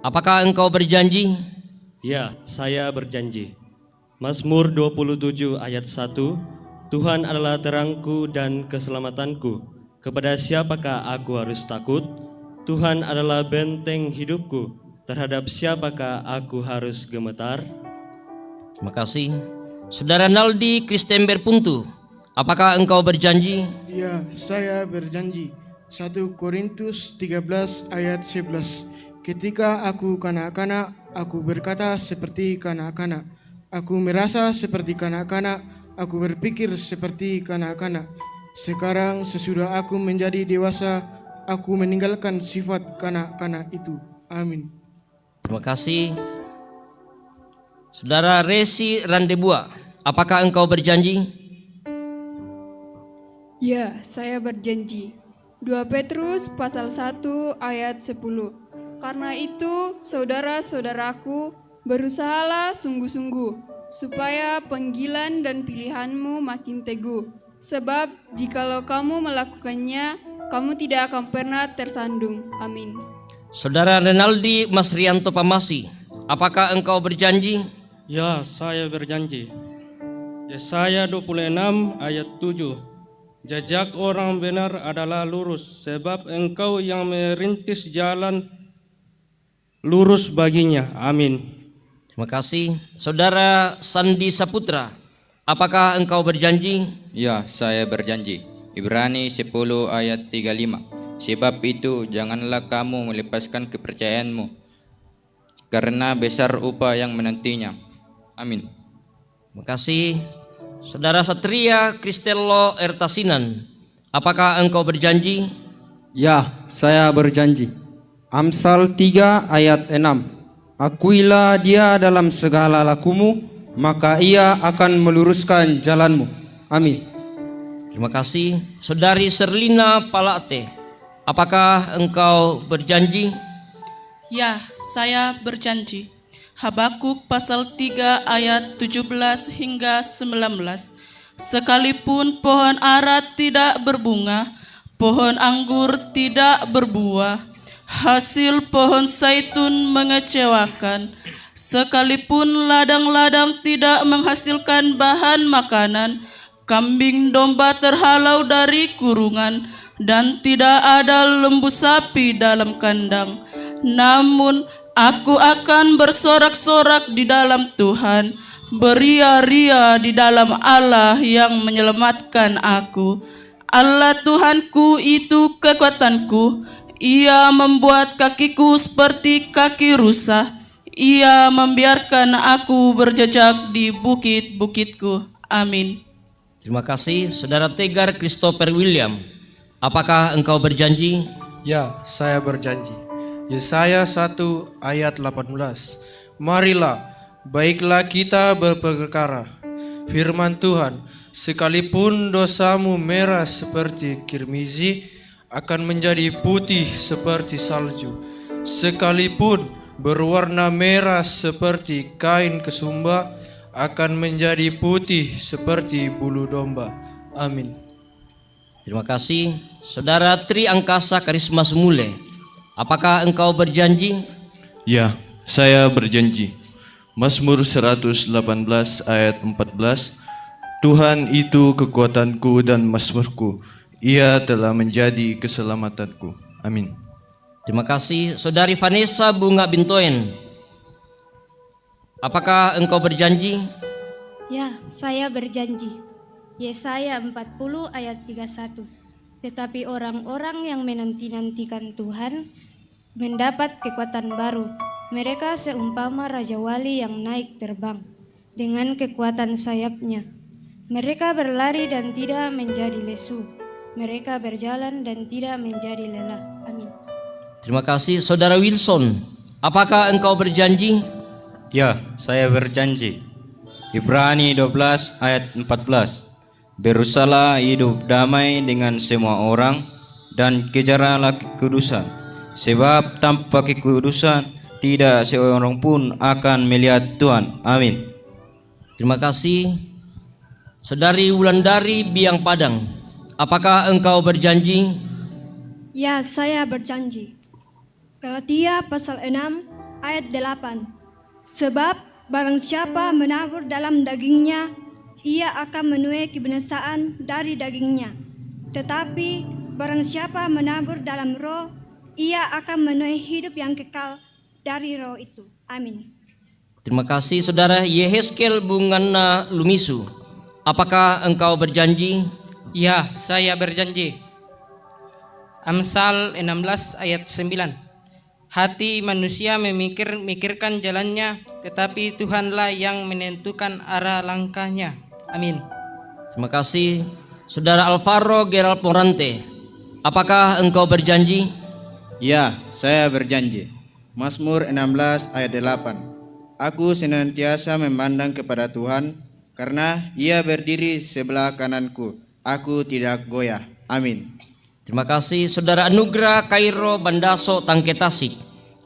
apakah engkau berjanji? Ya, saya berjanji. Mazmur 27 ayat 1, Tuhan adalah terangku dan keselamatanku. Kepada siapakah aku harus takut? Tuhan adalah benteng hidupku. Terhadap siapakah aku harus gemetar? Terima kasih. Saudara Naldi Kristember Puntu, apakah engkau berjanji? Ya, saya berjanji. 1 Korintus 13 ayat 11. Ketika aku kanak-kanak, aku berkata seperti kanak-kanak. Aku merasa seperti kanak-kanak, aku berpikir seperti kanak-kanak. Sekarang sesudah aku menjadi dewasa, aku meninggalkan sifat kanak-kanak itu. Amin. Terima kasih. Saudara Resi Randebua, apakah engkau berjanji? Ya, saya berjanji. 2 Petrus pasal 1 ayat 10. Karena itu, saudara-saudaraku, berusahalah sungguh-sungguh, supaya panggilan dan pilihanmu makin teguh. Sebab jikalau kamu melakukannya, kamu tidak akan pernah tersandung. Amin. Saudara Renaldi Masrianto Pamasi, apakah engkau berjanji? Ya, saya berjanji. Yesaya 26 ayat 7. Jejak orang benar adalah lurus, sebab engkau yang merintis jalan lurus baginya. Amin. Terima kasih. Saudara Sandi Saputra, apakah engkau berjanji? Ya, saya berjanji. Ibrani 10 ayat 35. Sebab itu janganlah kamu melepaskan kepercayaanmu, karena besar upah yang menantinya. Amin. Terima kasih. Saudara Satria Kristello Ertasinan, apakah engkau berjanji? Ya, saya berjanji. Amsal 3 ayat 6. Akuilah dia dalam segala lakumu, maka ia akan meluruskan jalanmu. Amin. Terima kasih. Saudari Serlina Palate, apakah engkau berjanji? Ya, saya berjanji. Habakuk pasal 3 ayat 17 hingga 19. Sekalipun pohon ara tidak berbunga, pohon anggur tidak berbuah, hasil pohon zaitun mengecewakan, sekalipun ladang-ladang tidak menghasilkan bahan makanan, kambing domba terhalau dari kurungan, dan tidak ada lembu sapi dalam kandang. Namun aku akan bersorak-sorak di dalam Tuhan, beria-ria di dalam Allah yang menyelamatkan aku. Allah Tuhanku itu kekuatanku, Ia membuat kakiku seperti kaki rusa, Ia membiarkan aku berjejak di bukit-bukitku. Amin. Terima kasih. Saudara Tegar Christopher William, apakah engkau berjanji? Ya, saya berjanji. Yesaya 1 ayat 18. Marilah, baiklah kita berperkara. Firman Tuhan, sekalipun dosamu merah seperti kirmizi, akan menjadi putih seperti salju. Sekalipun berwarna merah seperti kain kesumba, akan menjadi putih seperti bulu domba. Amin. Terima kasih. Saudara Tri Angkasa Karisma Semule, apakah engkau berjanji? Ya, saya berjanji. Mazmur 118 ayat 14. Tuhan itu kekuatanku dan mazmurku. Ia telah menjadi keselamatanku. Amin. Terima kasih. Saudari Vanessa Bunga Bintoen, apakah engkau berjanji? Ya, saya berjanji. Yesaya 40 ayat 31. Tetapi orang-orang yang menanti-nantikan Tuhan mendapat kekuatan baru. Mereka seumpama Raja Wali yang naik terbang dengan kekuatan sayapnya. Mereka berlari dan tidak menjadi lesu. Mereka berjalan dan tidak menjadi lelah. Amin. Terima kasih. Saudara Wilson, apakah engkau berjanji? Ya, saya berjanji. Ibrani 12 ayat 14. Berusahalah hidup damai dengan semua orang dan kejarlah kekudusan. Sebab tanpa kekudusan tidak seorang pun akan melihat Tuhan. Amin. Terima kasih. Saudari Wulandari Biang Padang, apakah engkau berjanji? Ya, saya berjanji. Galatia pasal 6 ayat 8. Sebab barang siapa menabur dalam dagingnya, ia akan menuai kebinasaan dari dagingnya. Tetapi barang siapa menabur dalam roh, ia akan menuai hidup yang kekal dari roh itu. Amin. Terima kasih. Saudara Yeheskel Bungana Lumisu, apakah engkau berjanji? Ya, saya berjanji. Amsal 16 ayat 9. Hati manusia memikirkan jalannya, tetapi Tuhanlah yang menentukan arah langkahnya. Amin. Terima kasih. Saudara Alvaro Gerald Morante, apakah engkau berjanji? Ya, saya berjanji. Mazmur 16 ayat 8. Aku senantiasa memandang kepada Tuhan, karena Ia berdiri sebelah kananku. Aku tidak goyah. Amin. Terima kasih. Saudara Anugrah Kairo Bandaso Tangketasik,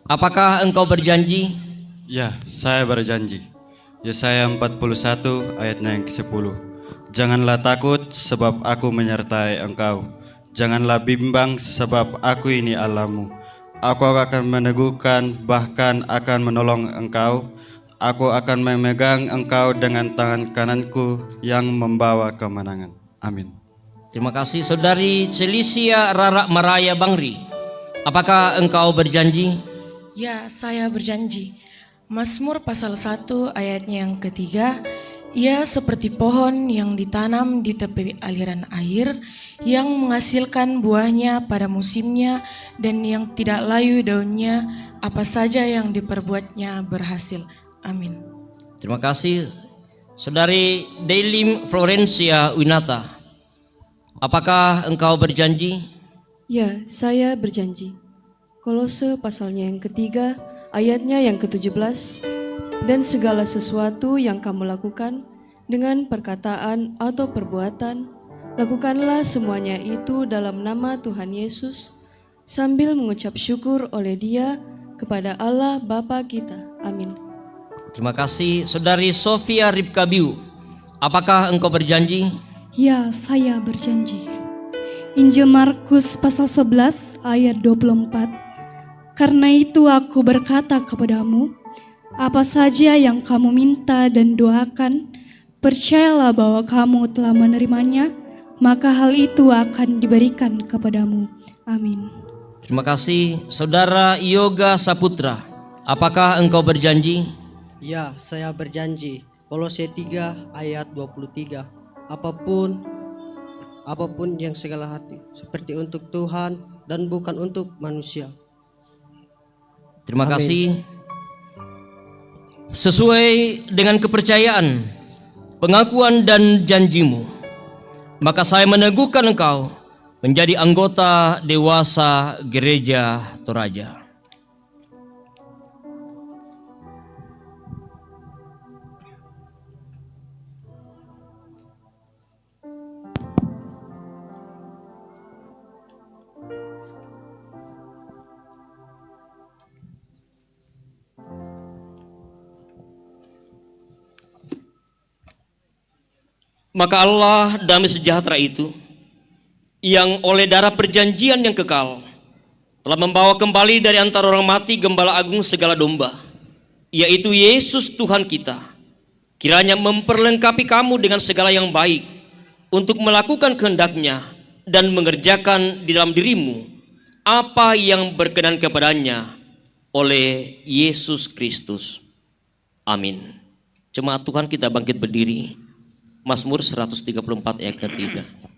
apakah engkau berjanji? Ya, saya berjanji. Yesaya 41 ayatnya yang ke-10. Janganlah takut sebab aku menyertai engkau. Janganlah bimbang sebab aku ini Allahmu. Aku akan meneguhkan, bahkan akan menolong engkau. Aku akan memegang engkau dengan tangan kananku yang membawa kemenangan. Amin. Terima kasih. Saudari Celisia Rara Maraya Bangri, apakah engkau berjanji? Ya, saya berjanji. Mazmur pasal 1 ayatnya yang ketiga. Ia seperti pohon yang ditanam di tepi aliran air, yang menghasilkan buahnya pada musimnya, dan yang tidak layu daunnya, apa saja yang diperbuatnya berhasil. Amin. Terima kasih. Saudari Deilim Florencia Winata, apakah engkau berjanji? Ya, saya berjanji. Kolose pasalnya yang ketiga, ayatnya yang ke-17. Dan segala sesuatu yang kamu lakukan dengan perkataan atau perbuatan, lakukanlah semuanya itu dalam nama Tuhan Yesus, sambil mengucap syukur oleh Dia kepada Allah Bapa kita. Amin. Terima kasih. Saudari Sofia Ripkabiu, apakah engkau berjanji? Ya, saya berjanji. Injil Markus pasal 11 ayat 24. Karena itu aku berkata kepadamu, apa saja yang kamu minta dan doakan, percayalah bahwa kamu telah menerimanya, maka hal itu akan diberikan kepadamu. Amin. Terima kasih. Saudara Yoga Saputra, apakah engkau berjanji? Ya, saya berjanji. Kolose 3 ayat 23. Apapun yang segala hati, seperti untuk Tuhan dan bukan untuk manusia. Terima Amin. kasih. Sesuai dengan kepercayaan, pengakuan dan janjimu, maka saya meneguhkan engkau menjadi anggota dewasa gereja Toraja. Maka Allah damai sejahtera itu, yang oleh darah perjanjian yang kekal telah membawa kembali dari antara orang mati Gembala Agung segala domba, yaitu Yesus Tuhan kita, kiranya memperlengkapi kamu dengan segala yang baik untuk melakukan kehendak-Nya dan mengerjakan di dalam dirimu apa yang berkenan kepadanya oleh Yesus Kristus. Amin. Jemaat Tuhan, kita bangkit berdiri. Mazmur 134 ayat ketiga. Amin.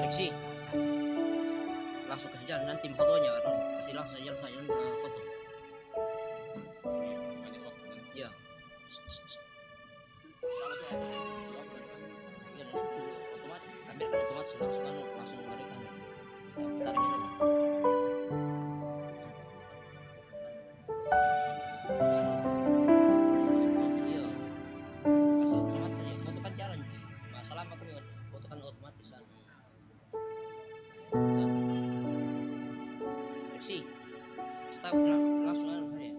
Reksi, langsung kasih jalan nanti fotonya, Ron. Kasih langsung jalan saya foto. Ya. Iya, otomatis, kamera otomatis langsung mereka. Putar gitu. Iya. Kasih otomatis saja, foto kan jalan. Masalah aku foto kan otomatis. Reksi, stop langsung aja.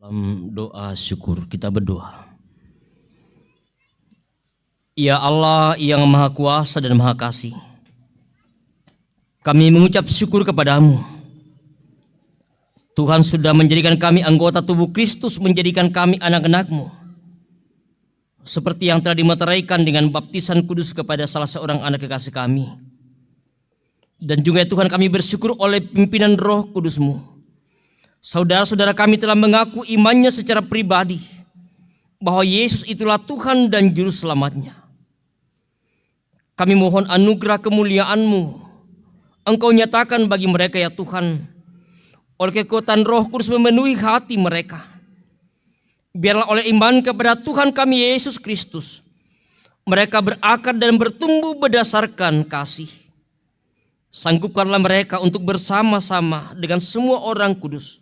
Dalam doa syukur kita berdoa. Ya Allah yang Maha Kuasa dan Maha Kasih, kami mengucap syukur kepadamu. Tuhan sudah menjadikan kami anggota tubuh Kristus, menjadikan kami anak-anak-Mu. Seperti yang telah dimeteraikan dengan baptisan kudus kepada salah seorang anak kekasih kami. Dan juga Tuhan kami bersyukur oleh pimpinan Roh Kudus-Mu. Saudara-saudara kami telah mengaku imannya secara pribadi bahwa Yesus itulah Tuhan dan Juru Selamatnya. Kami mohon anugerah kemuliaan-Mu Engkau nyatakan bagi mereka ya Tuhan, oleh kekuatan Roh Kudus memenuhi hati mereka. Biarlah oleh iman kepada Tuhan kami Yesus Kristus, mereka berakar dan bertumbuh berdasarkan kasih. Sanggupkanlah mereka untuk bersama-sama dengan semua orang kudus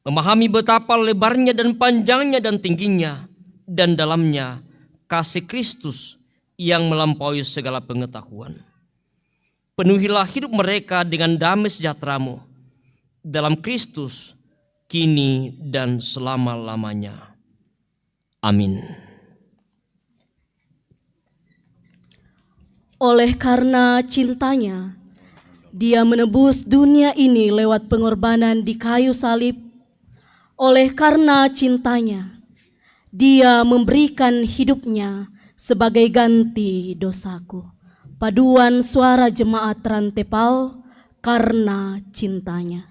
memahami betapa lebarnya dan panjangnya dan tingginya dan dalamnya kasih Kristus yang melampaui segala pengetahuan. Penuhilah hidup mereka dengan damai sejahtera-Mu dalam Kristus kini dan selama-lamanya. Amin. Oleh karena cintanya, Dia menebus dunia ini lewat pengorbanan di kayu salib. Oleh karena cintanya, Dia memberikan hidupnya sebagai ganti dosaku. Paduan suara jemaat Rantepal karena cintanya.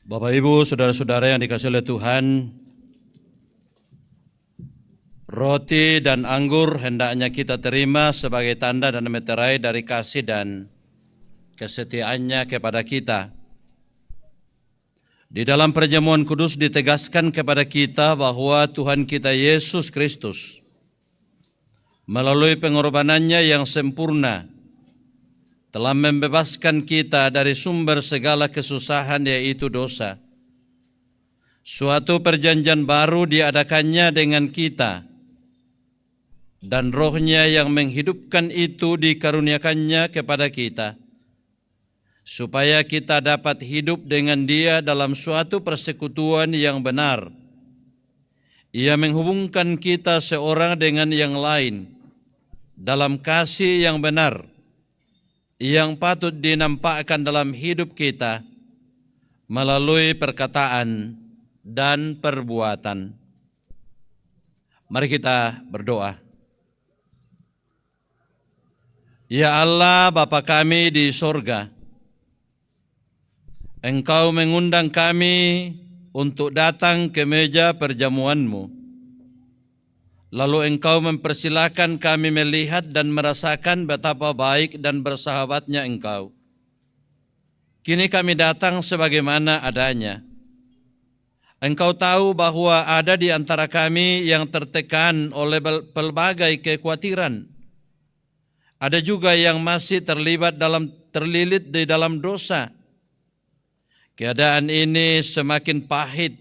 Bapak, Ibu, saudara-saudara yang dikasihi oleh Tuhan, roti dan anggur hendaknya kita terima sebagai tanda dan meterai dari kasih dan kesetiaannya kepada kita. Di dalam perjamuan kudus ditegaskan kepada kita bahwa Tuhan kita Yesus Kristus melalui pengorbanannya yang sempurna telah membebaskan kita dari sumber segala kesusahan, yaitu dosa. Suatu perjanjian baru diadakannya dengan kita, dan Roh-Nya yang menghidupkan itu dikaruniakannya kepada kita, supaya kita dapat hidup dengan Dia dalam suatu persekutuan yang benar. Ia menghubungkan kita seorang dengan yang lain dalam kasih yang benar, yang patut dinampakkan dalam hidup kita melalui perkataan dan perbuatan. Mari kita berdoa. Ya Allah, Bapa kami di sorga, Engkau mengundang kami untuk datang ke meja perjamuan-Mu. Lalu Engkau mempersilahkan kami melihat dan merasakan betapa baik dan bersahabatnya Engkau. Kini kami datang sebagaimana adanya. Engkau tahu bahwa ada di antara kami yang tertekan oleh pelbagai kekhawatiran. Ada juga yang masih terlilit di dalam dosa. Keadaan ini semakin pahit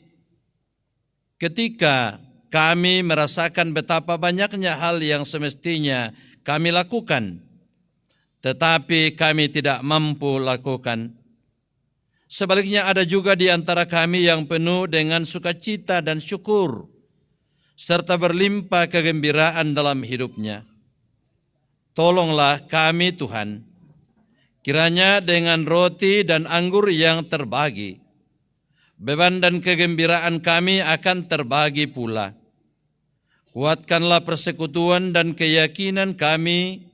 ketika kami merasakan betapa banyaknya hal yang semestinya kami lakukan, tetapi kami tidak mampu lakukan. Sebaliknya ada juga di antara kami yang penuh dengan sukacita dan syukur, serta berlimpah kegembiraan dalam hidupnya. Tolonglah kami Tuhan, kiranya dengan roti dan anggur yang terbagi, beban dan kegembiraan kami akan terbagi pula. Kuatkanlah persekutuan dan keyakinan kami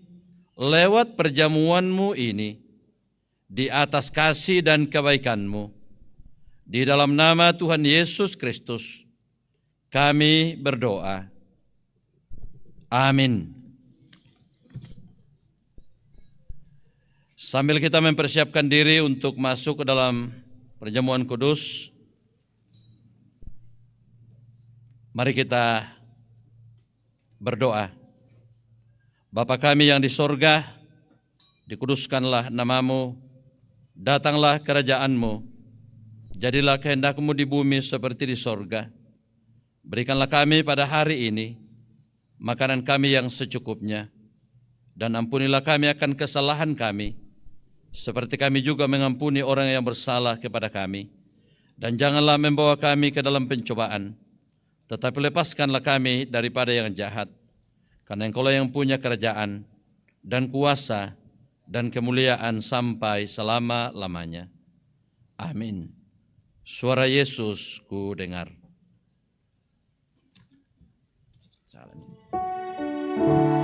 lewat perjamuan-Mu ini di atas kasih dan kebaikan-Mu. Di dalam nama Tuhan Yesus Kristus kami berdoa. Amin. Sambil kita mempersiapkan diri untuk masuk ke dalam perjamuan kudus, mari kita berdoa. Bapa kami yang di sorga, dikuduskanlah nama-Mu, datanglah kerajaan-Mu, jadilah kehendak-Mu di bumi seperti di sorga. Berikanlah kami pada hari ini makanan kami yang secukupnya, dan ampunilah kami akan kesalahan kami, seperti kami juga mengampuni orang yang bersalah kepada kami. Dan janganlah membawa kami ke dalam pencobaan, tetapi lepaskanlah kami daripada yang jahat. Karena Engkau lah yang punya kerajaan dan kuasa dan kemuliaan sampai selama-lamanya. Amin. Suara Yesus ku dengar. Maria.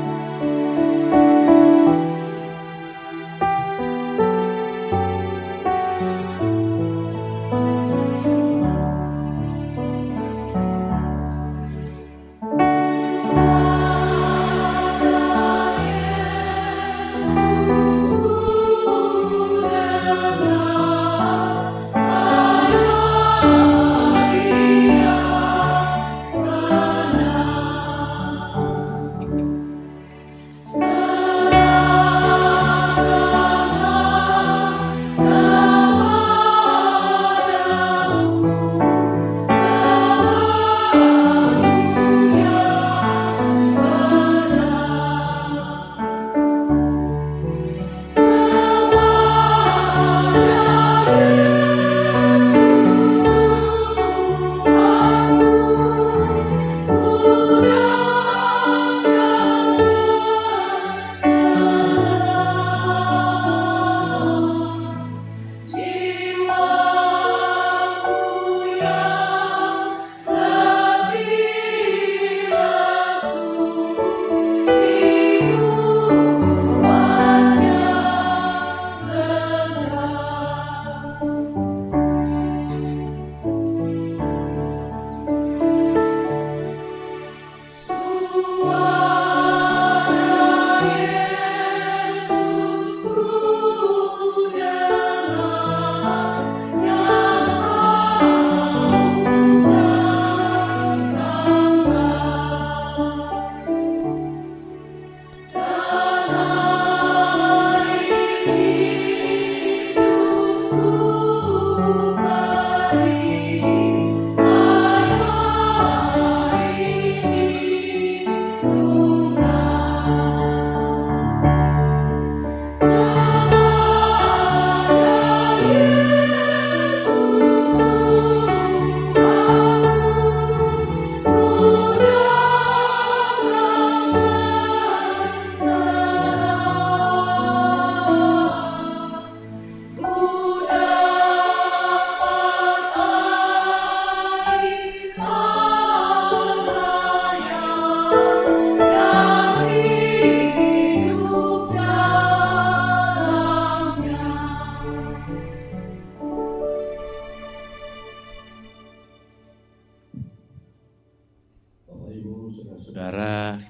Saudara,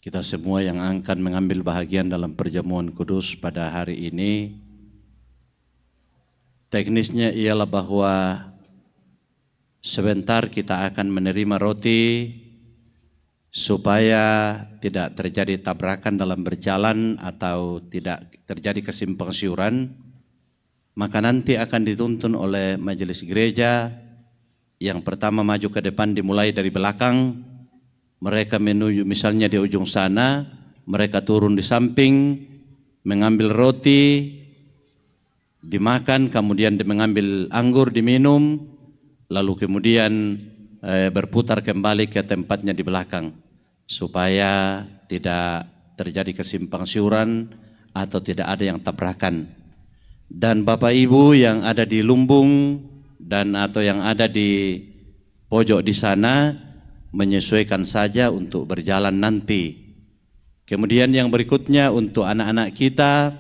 kita semua yang akan mengambil bahagian dalam perjamuan kudus pada hari ini, teknisnya ialah bahwa sebentar kita akan menerima roti supaya tidak terjadi tabrakan dalam berjalan atau tidak terjadi kesimpang siuran. Maka nanti akan dituntun oleh majelis gereja. Yang pertama maju ke depan dimulai dari belakang. Mereka menuju misalnya di ujung sana, mereka turun di samping, mengambil roti, dimakan, kemudian mengambil anggur, diminum, lalu kemudian berputar kembali ke tempatnya di belakang, supaya tidak terjadi kesimpang siuran atau tidak ada yang tabrakan. Dan Bapak Ibu yang ada di lumbung dan atau yang ada di pojok di sana menyesuaikan saja untuk berjalan nanti. Kemudian yang berikutnya untuk anak-anak kita,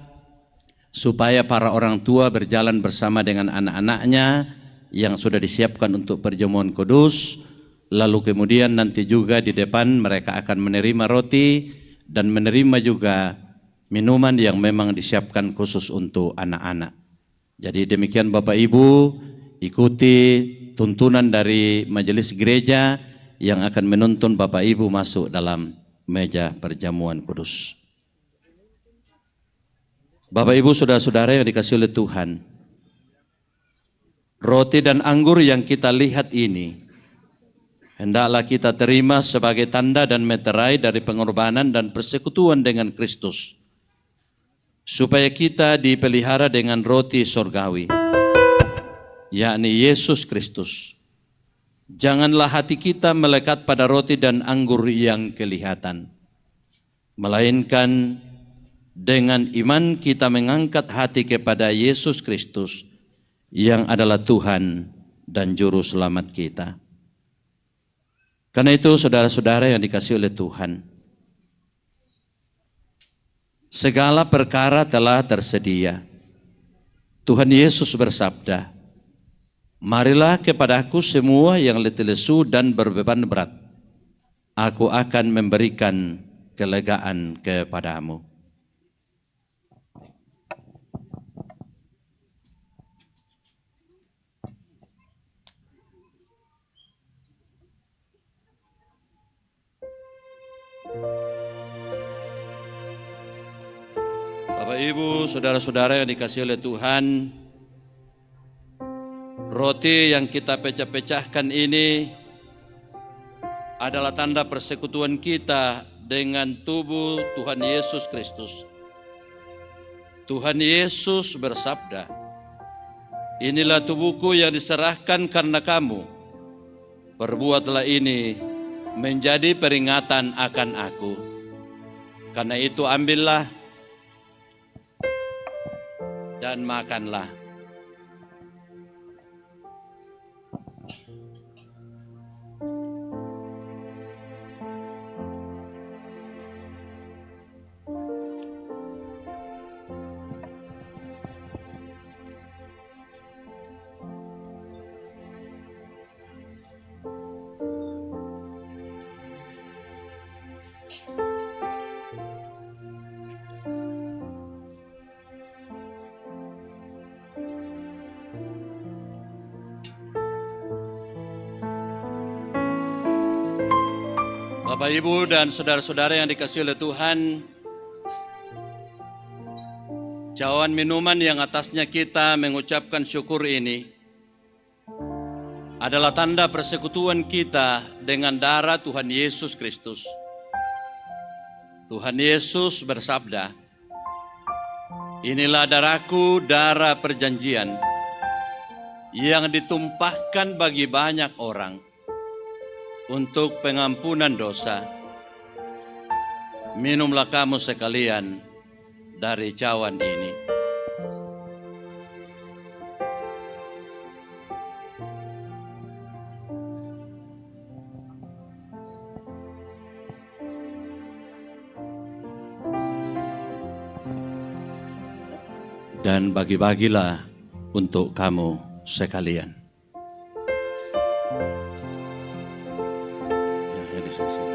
supaya para orang tua berjalan bersama dengan anak-anaknya yang sudah disiapkan untuk perjamuan kudus. Lalu kemudian nanti juga di depan mereka akan menerima roti dan menerima juga minuman yang memang disiapkan khusus untuk anak-anak. Jadi demikian Bapak Ibu, ikuti tuntunan dari majelis gereja yang akan menuntun Bapak Ibu masuk dalam meja perjamuan kudus. Bapak Ibu saudara-saudara yang dikasihi oleh Tuhan, roti dan anggur yang kita lihat ini hendaklah kita terima sebagai tanda dan meterai dari pengorbanan dan persekutuan dengan Kristus, supaya kita dipelihara dengan roti sorgawi, yakni Yesus Kristus. Janganlah hati kita melekat pada roti dan anggur yang kelihatan, melainkan dengan iman kita mengangkat hati kepada Yesus Kristus yang adalah Tuhan dan Juru Selamat kita. Karena itu saudara-saudara yang dikasihi oleh Tuhan, segala perkara telah tersedia. Tuhan Yesus bersabda, "Marilah kepadaku semua yang letih lesu dan berbeban berat, aku akan memberikan kelegaan kepadamu." Bapak Ibu, saudara-saudara yang dikasihi oleh Tuhan, roti yang kita pecah-pecahkan ini adalah tanda persekutuan kita dengan tubuh Tuhan Yesus Kristus. Tuhan Yesus bersabda, "Inilah tubuhku yang diserahkan karena kamu. Perbuatlah ini menjadi peringatan akan aku." Karena itu ambillah dan makanlah. Bapak Ibu dan saudara-saudara yang dikasihi oleh Tuhan, cawan minuman yang atasnya kita mengucapkan syukur ini adalah tanda persekutuan kita dengan darah Tuhan Yesus Kristus. Tuhan Yesus bersabda, "Inilah darahku, darah perjanjian yang ditumpahkan bagi banyak orang untuk pengampunan dosa. Minumlah kamu sekalian dari cawan ini." Dan bagi-bagilah untuk kamu sekalian. Tuhan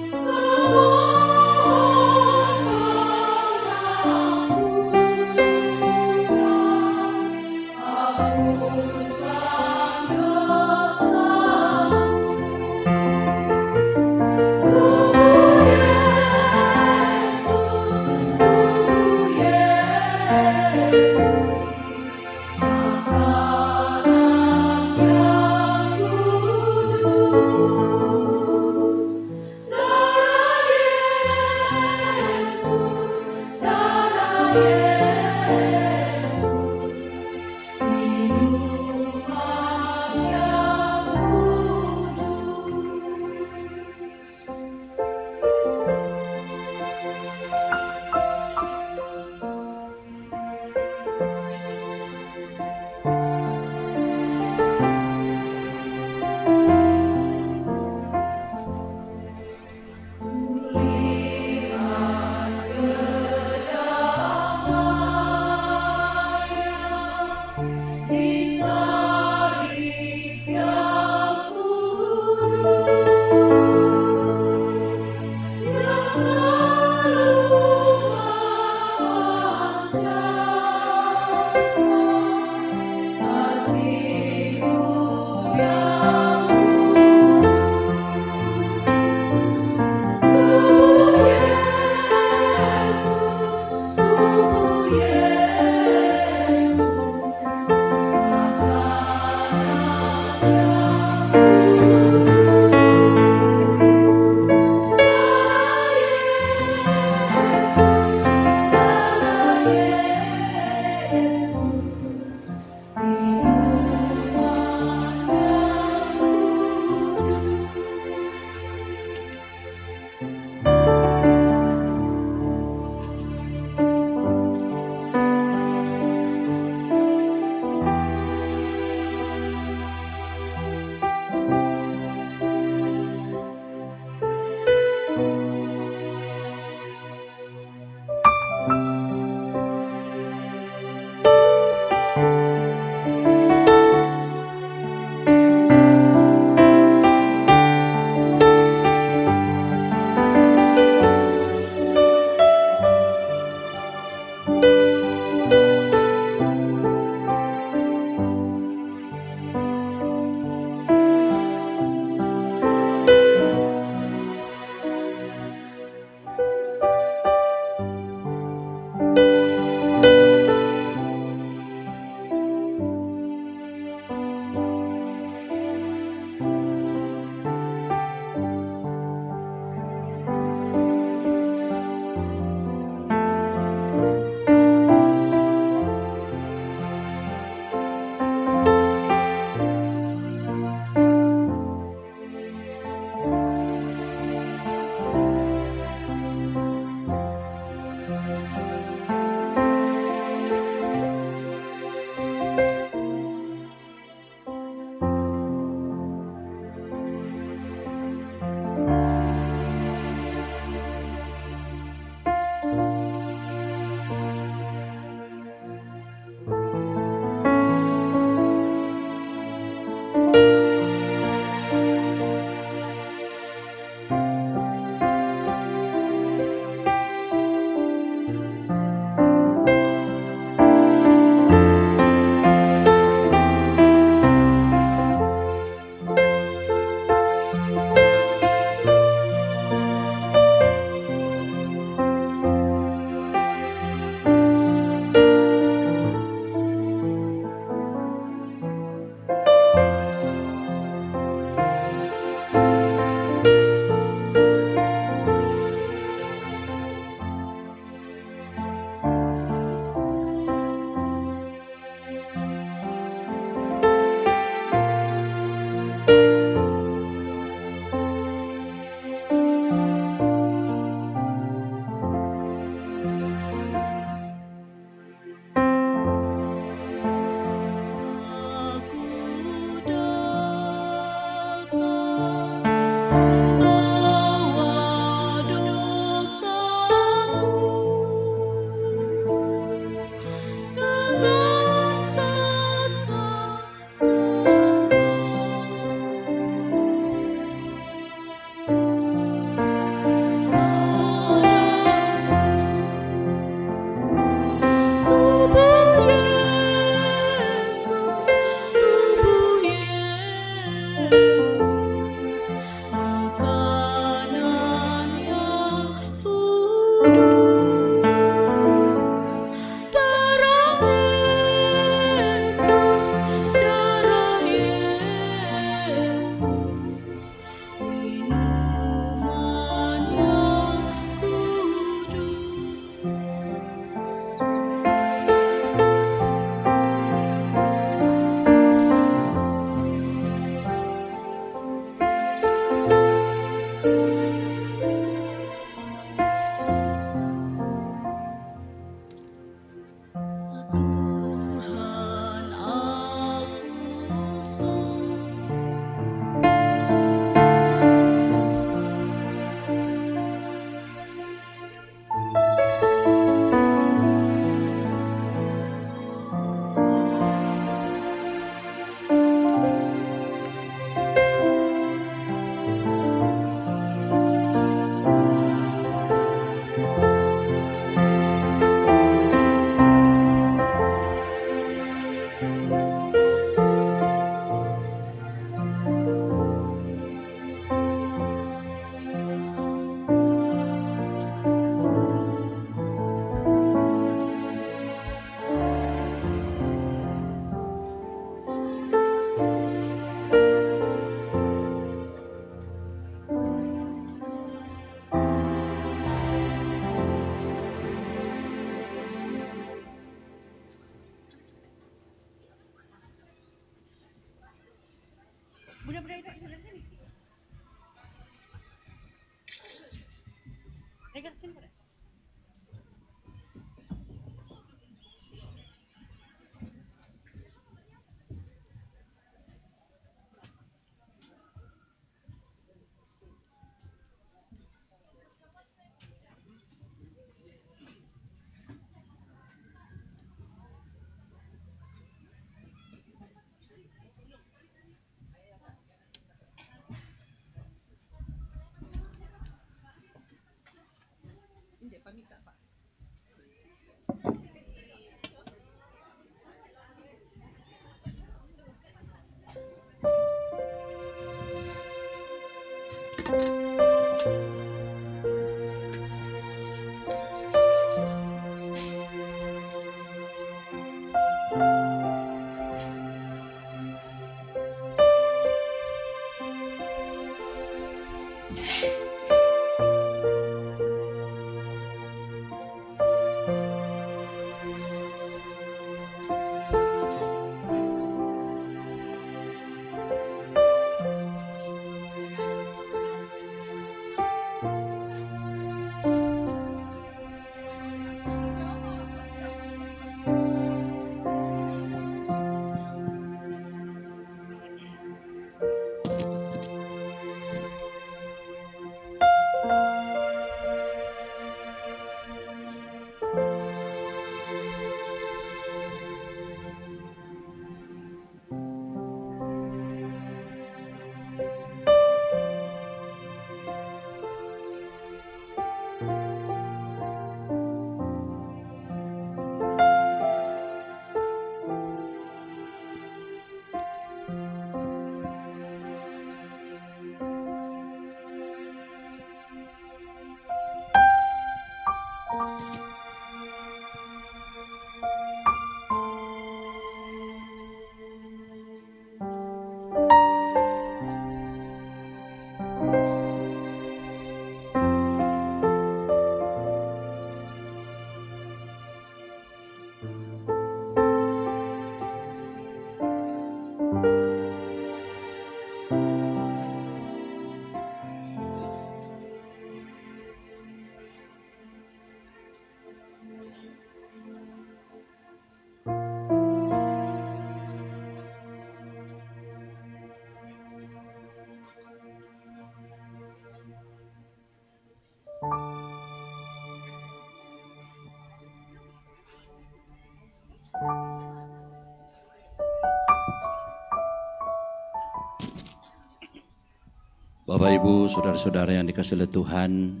Bapak Ibu, saudara-saudara yang dikasihi oleh Tuhan,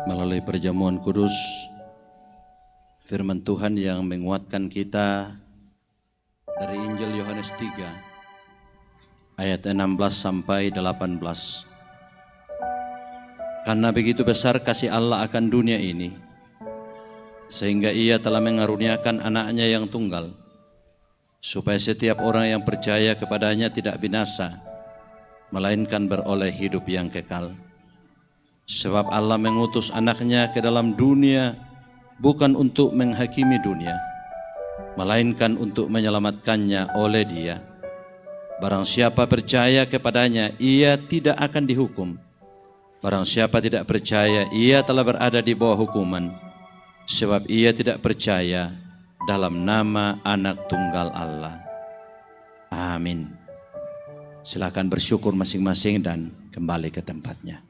melalui perjamuan kudus, firman Tuhan yang menguatkan kita dari Injil Yohanes 3 ayat 16 sampai 18. Karena begitu besar kasih Allah akan dunia ini, sehingga Ia telah mengaruniakan anaknya yang tunggal, supaya setiap orang yang percaya kepadanya tidak binasa, melainkan beroleh hidup yang kekal. Sebab Allah mengutus anaknya ke dalam dunia bukan untuk menghakimi dunia, melainkan untuk menyelamatkannya oleh Dia. Barang siapa percaya kepadanya, ia tidak akan dihukum. Barang siapa tidak percaya, ia telah berada di bawah hukuman, sebab ia tidak percaya dalam nama Anak Tunggal Allah. Amin. Silakan bersyukur masing-masing dan kembali ke tempatnya.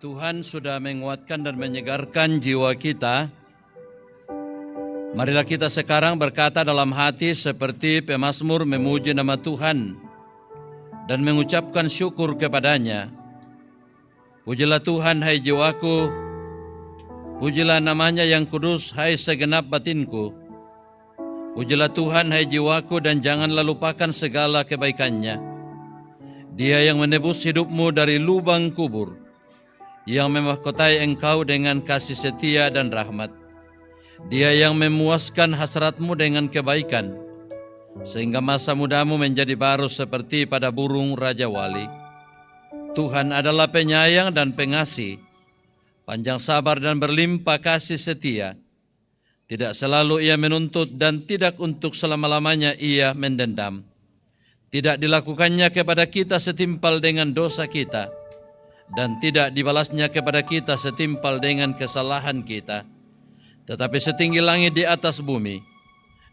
Tuhan sudah menguatkan dan menyegarkan jiwa kita. Marilah kita sekarang berkata dalam hati seperti pemazmur memuji nama Tuhan dan mengucapkan syukur kepadanya. Pujilah Tuhan hai jiwaku, pujilah namanya yang kudus hai segenap batinku. Pujilah Tuhan hai jiwaku dan janganlah lupakan segala kebaikannya. Dia yang menebus hidupmu dari lubang kubur, yang memahkotai engkau dengan kasih setia dan rahmat. Dia yang memuaskan hasratmu dengan kebaikan, sehingga masa mudamu menjadi baru seperti pada burung Raja Wali. Tuhan adalah penyayang dan pengasih, panjang sabar dan berlimpah kasih setia. Tidak selalu ia menuntut dan tidak untuk selama-lamanya ia mendendam. Tidak dilakukannya kepada kita setimpal dengan dosa kita, dan tidak dibalasnya kepada kita setimpal dengan kesalahan kita. Tetapi setinggi langit di atas bumi,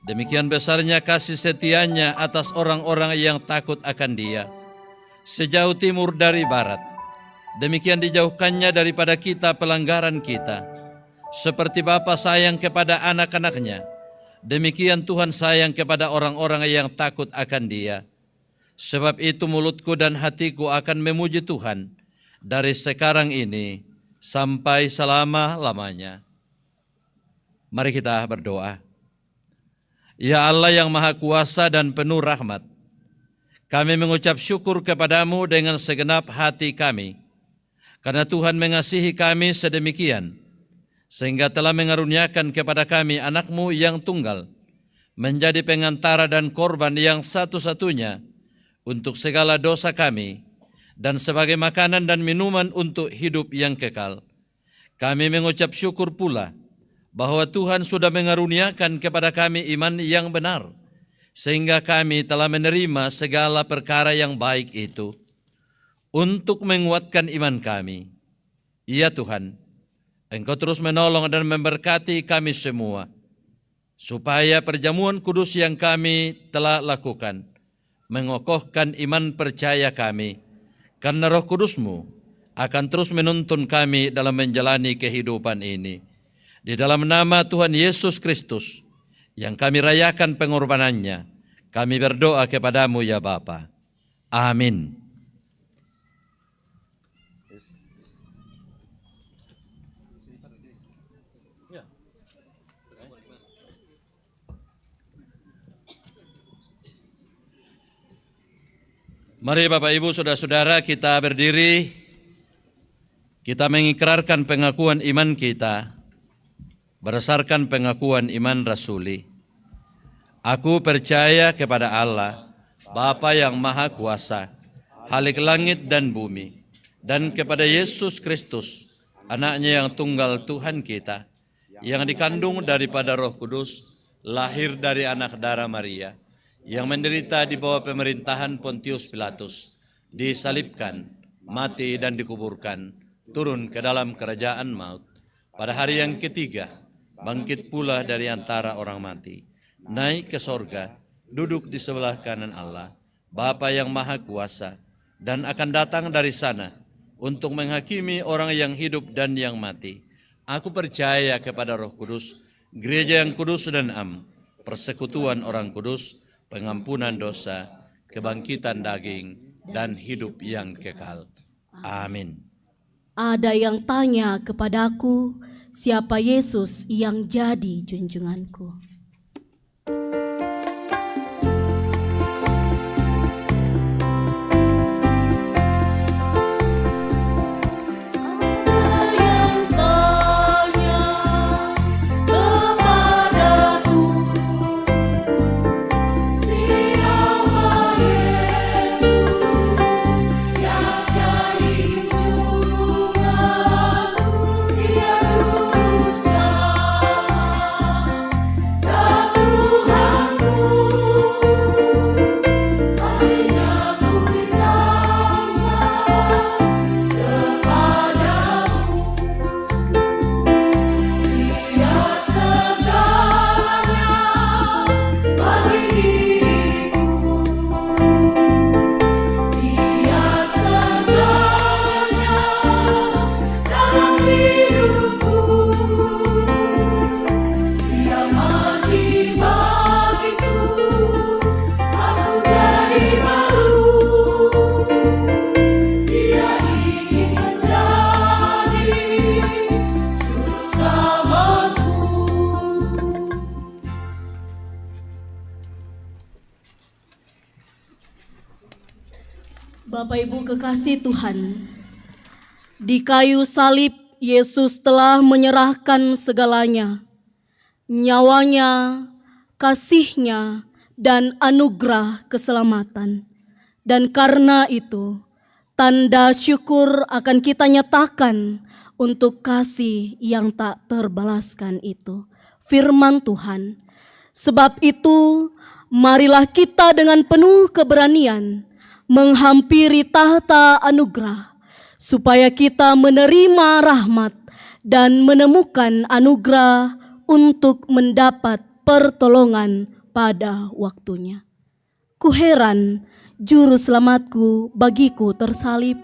demikian besarnya kasih setianya atas orang-orang yang takut akan Dia. Sejauh timur dari barat, demikian dijauhkannya daripada kita pelanggaran kita. Seperti Bapa sayang kepada anak-anaknya, demikian Tuhan sayang kepada orang-orang yang takut akan Dia. Sebab itu mulutku dan hatiku akan memuji Tuhan dari sekarang ini sampai selama-lamanya. Mari kita berdoa. Ya Allah yang Maha Kuasa dan penuh rahmat, kami mengucap syukur kepadamu dengan segenap hati kami, karena Tuhan mengasihi kami sedemikian, sehingga telah mengaruniakan kepada kami anak-Mu yang tunggal, menjadi pengantara dan korban yang satu-satunya untuk segala dosa kami, dan sebagai makanan dan minuman untuk hidup yang kekal. Kami mengucap syukur pula bahwa Tuhan sudah mengaruniakan kepada kami iman yang benar, sehingga kami telah menerima segala perkara yang baik itu untuk menguatkan iman kami. Ya Tuhan, Engkau terus menolong dan memberkati kami semua, supaya perjamuan kudus yang kami telah lakukan mengokohkan iman percaya kami, karena Roh Kudus-Mu akan terus menuntun kami dalam menjalani kehidupan ini. Di dalam nama Tuhan Yesus Kristus, yang kami rayakan pengorbanannya, kami berdoa kepadamu ya Bapa. Amin. Mari Bapak Ibu Saudara-saudara kita berdiri, kita mengikrarkan pengakuan iman kita berdasarkan pengakuan iman rasuli. Aku percaya kepada Allah, Bapa yang Maha Kuasa, Khalik langit dan bumi, dan kepada Yesus Kristus, anaknya yang tunggal Tuhan kita, yang dikandung daripada Roh Kudus, lahir dari anak darah Maria, yang menderita di bawah pemerintahan Pontius Pilatus, disalibkan, mati dan dikuburkan, turun ke dalam kerajaan maut. Pada hari yang ketiga, bangkit pula dari antara orang mati, naik ke sorga, duduk di sebelah kanan Allah, Bapa yang Maha Kuasa, dan akan datang dari sana untuk menghakimi orang yang hidup dan yang mati. Aku percaya kepada Roh Kudus, gereja yang kudus dan am, persekutuan orang kudus, pengampunan dosa, kebangkitan daging, dan hidup yang kekal. Amin. Ada yang tanya kepadaku, siapa Yesus yang jadi junjunganku? Bapak Ibu kekasih Tuhan, Di kayu salib, Yesus telah menyerahkan segalanya, nyawanya, kasihnya, dan anugerah keselamatan. Dan karena itu, tanda syukur akan kita nyatakan untuk kasih yang tak terbalaskan itu. Firman Tuhan. Sebab itu, marilah kita dengan penuh keberanian menghampiri tahta anugerah, supaya kita menerima rahmat dan menemukan anugerah untuk mendapat pertolongan pada waktunya. Kuheran, juru selamatku bagiku tersalib.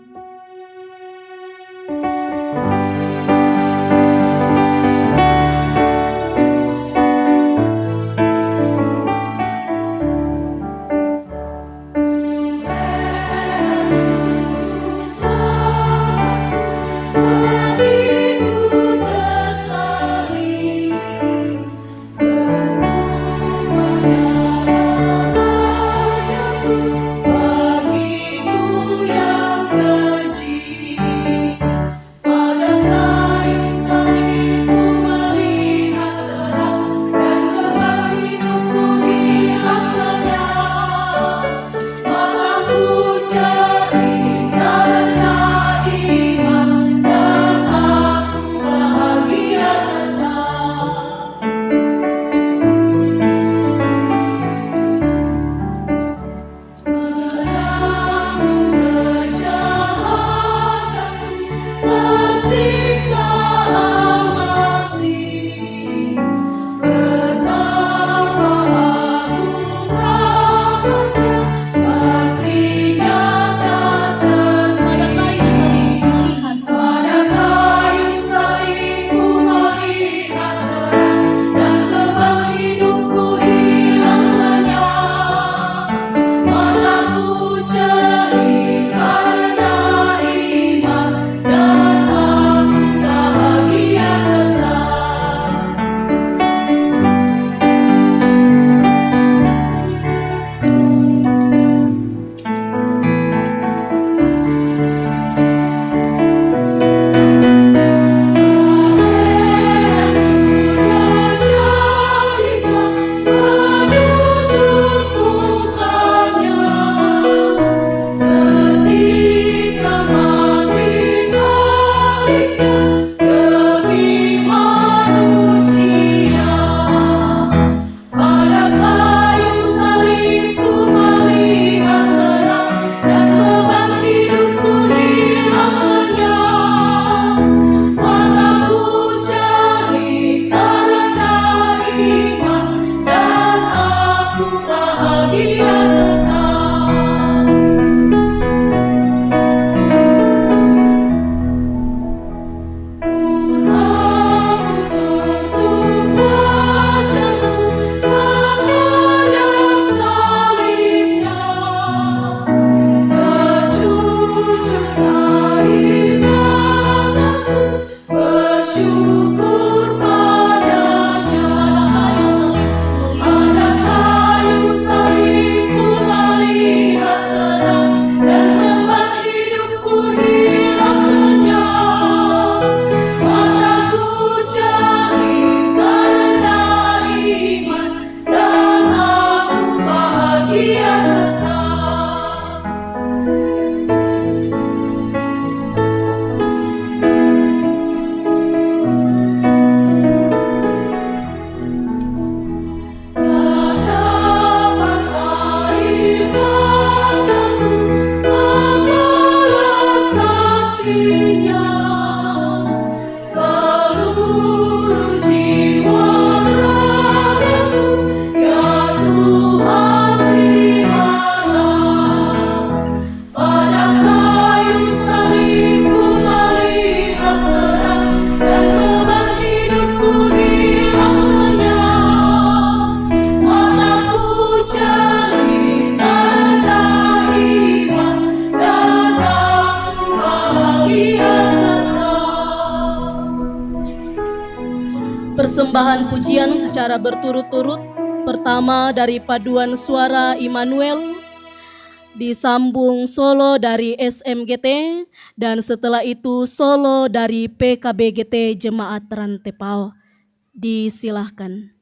Persembahan pujian secara berturut-turut. Pertama dari paduan suara Immanuel. disambung solo dari SMGT, dan setelah itu solo dari PKBGT Jemaat Rantepao. Disilahkan.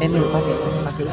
Emil pakai itu.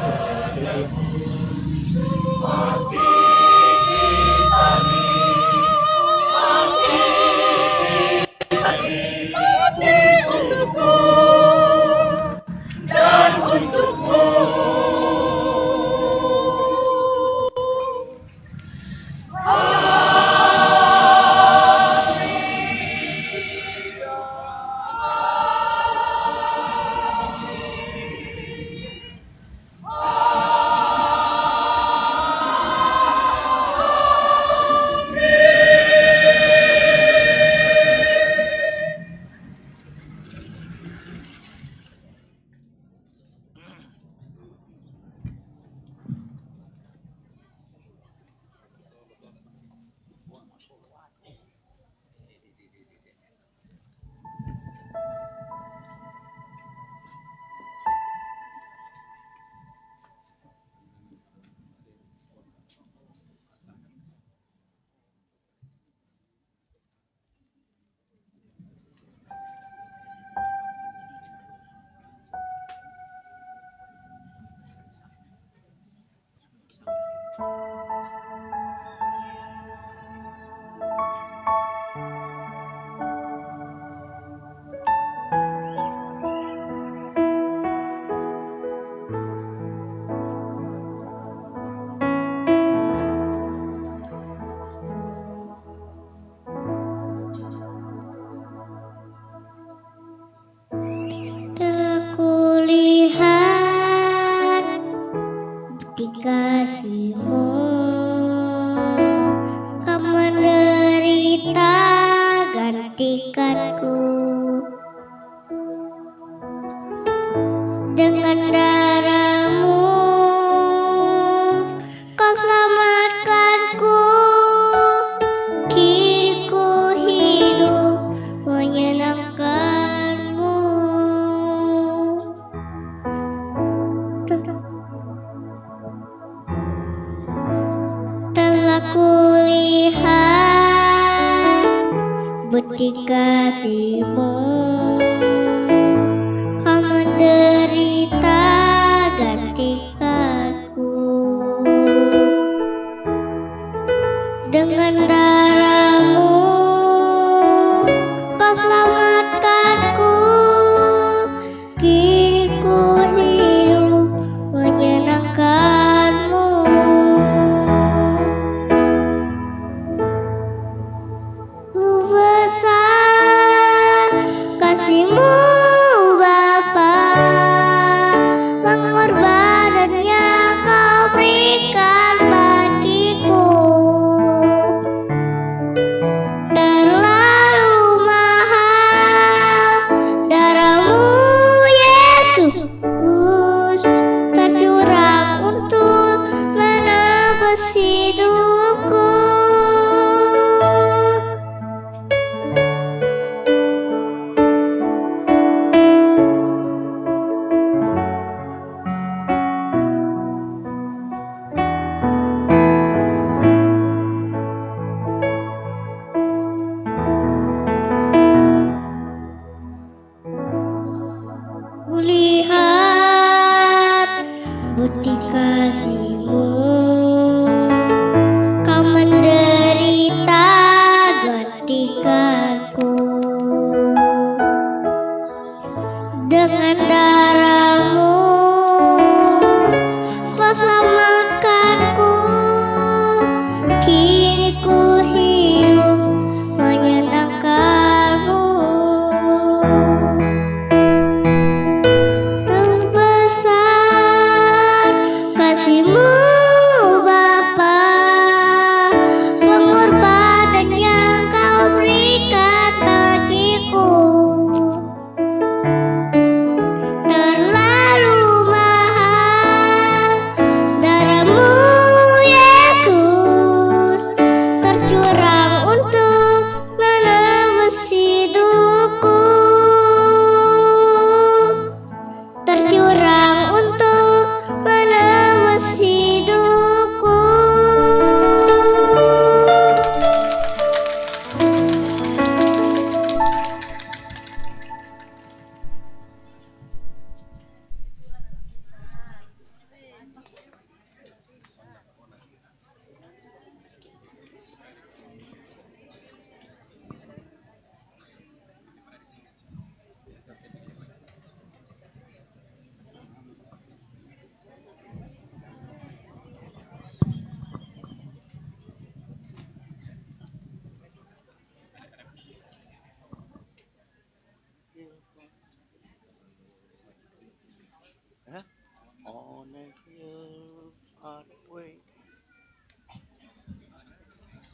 kasih-Mu, Kau menderita gantikanku. Dengan darah-Mu Kau selamatkanku. Kini ku hidup menyenangkan-Mu. Telah kulihat bukti kasih-Mu, Kau menderita gantikanku. Dengan darah-Mu Kau selamatkanku. Kini ku hidup menyenangkan-Mu. Besar kasih-Mu Bapa, pengorbanannya Kau berikan bagiku.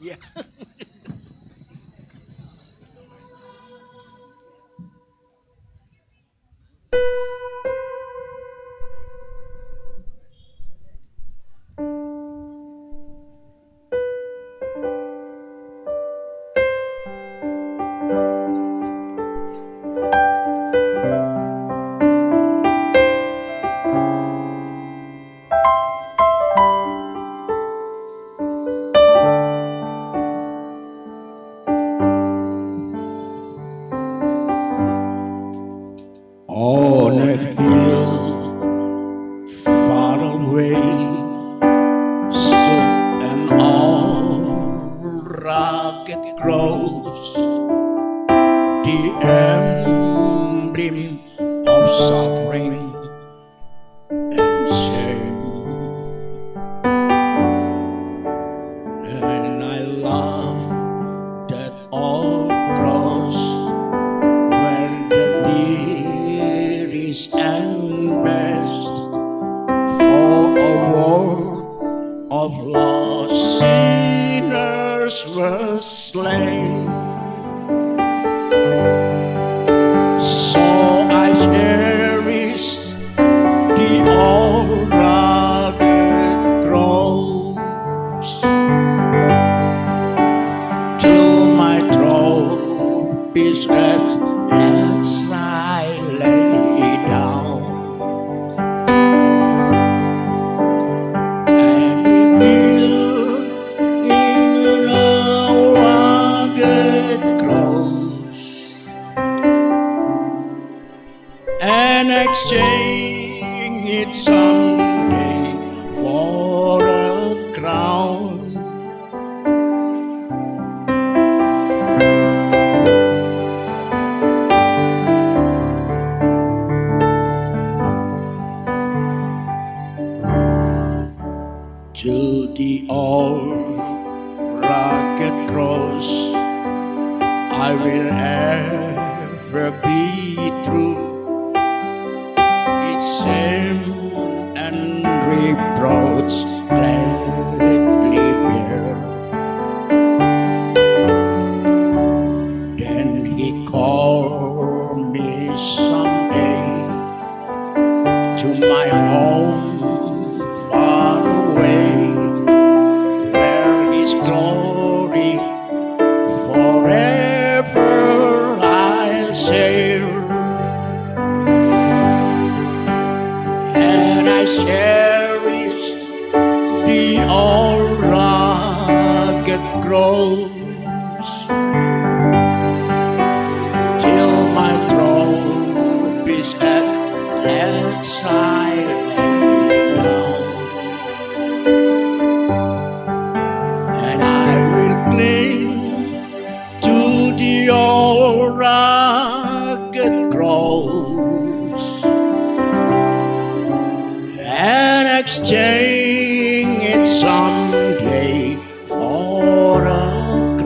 Ya. On a hill far away stood an old rugged cross, the emblem of suffering and shame. And I love that old cross where the dearest and best for a world of lost sinners were slain. So I cherish the old rugged cross till my throat is red as I lay down. And it will in a rugged cross and exchange it someday for a crown. To the old rugged cross I will ever be true. Its shame and reproach gladly bear. Then he called me someday to my home far away, where his glory forever I'll share. And I cherish the old rugged cross till my throat is at last I lay down. And I will cling to the old rugged cross and exchange it someday for a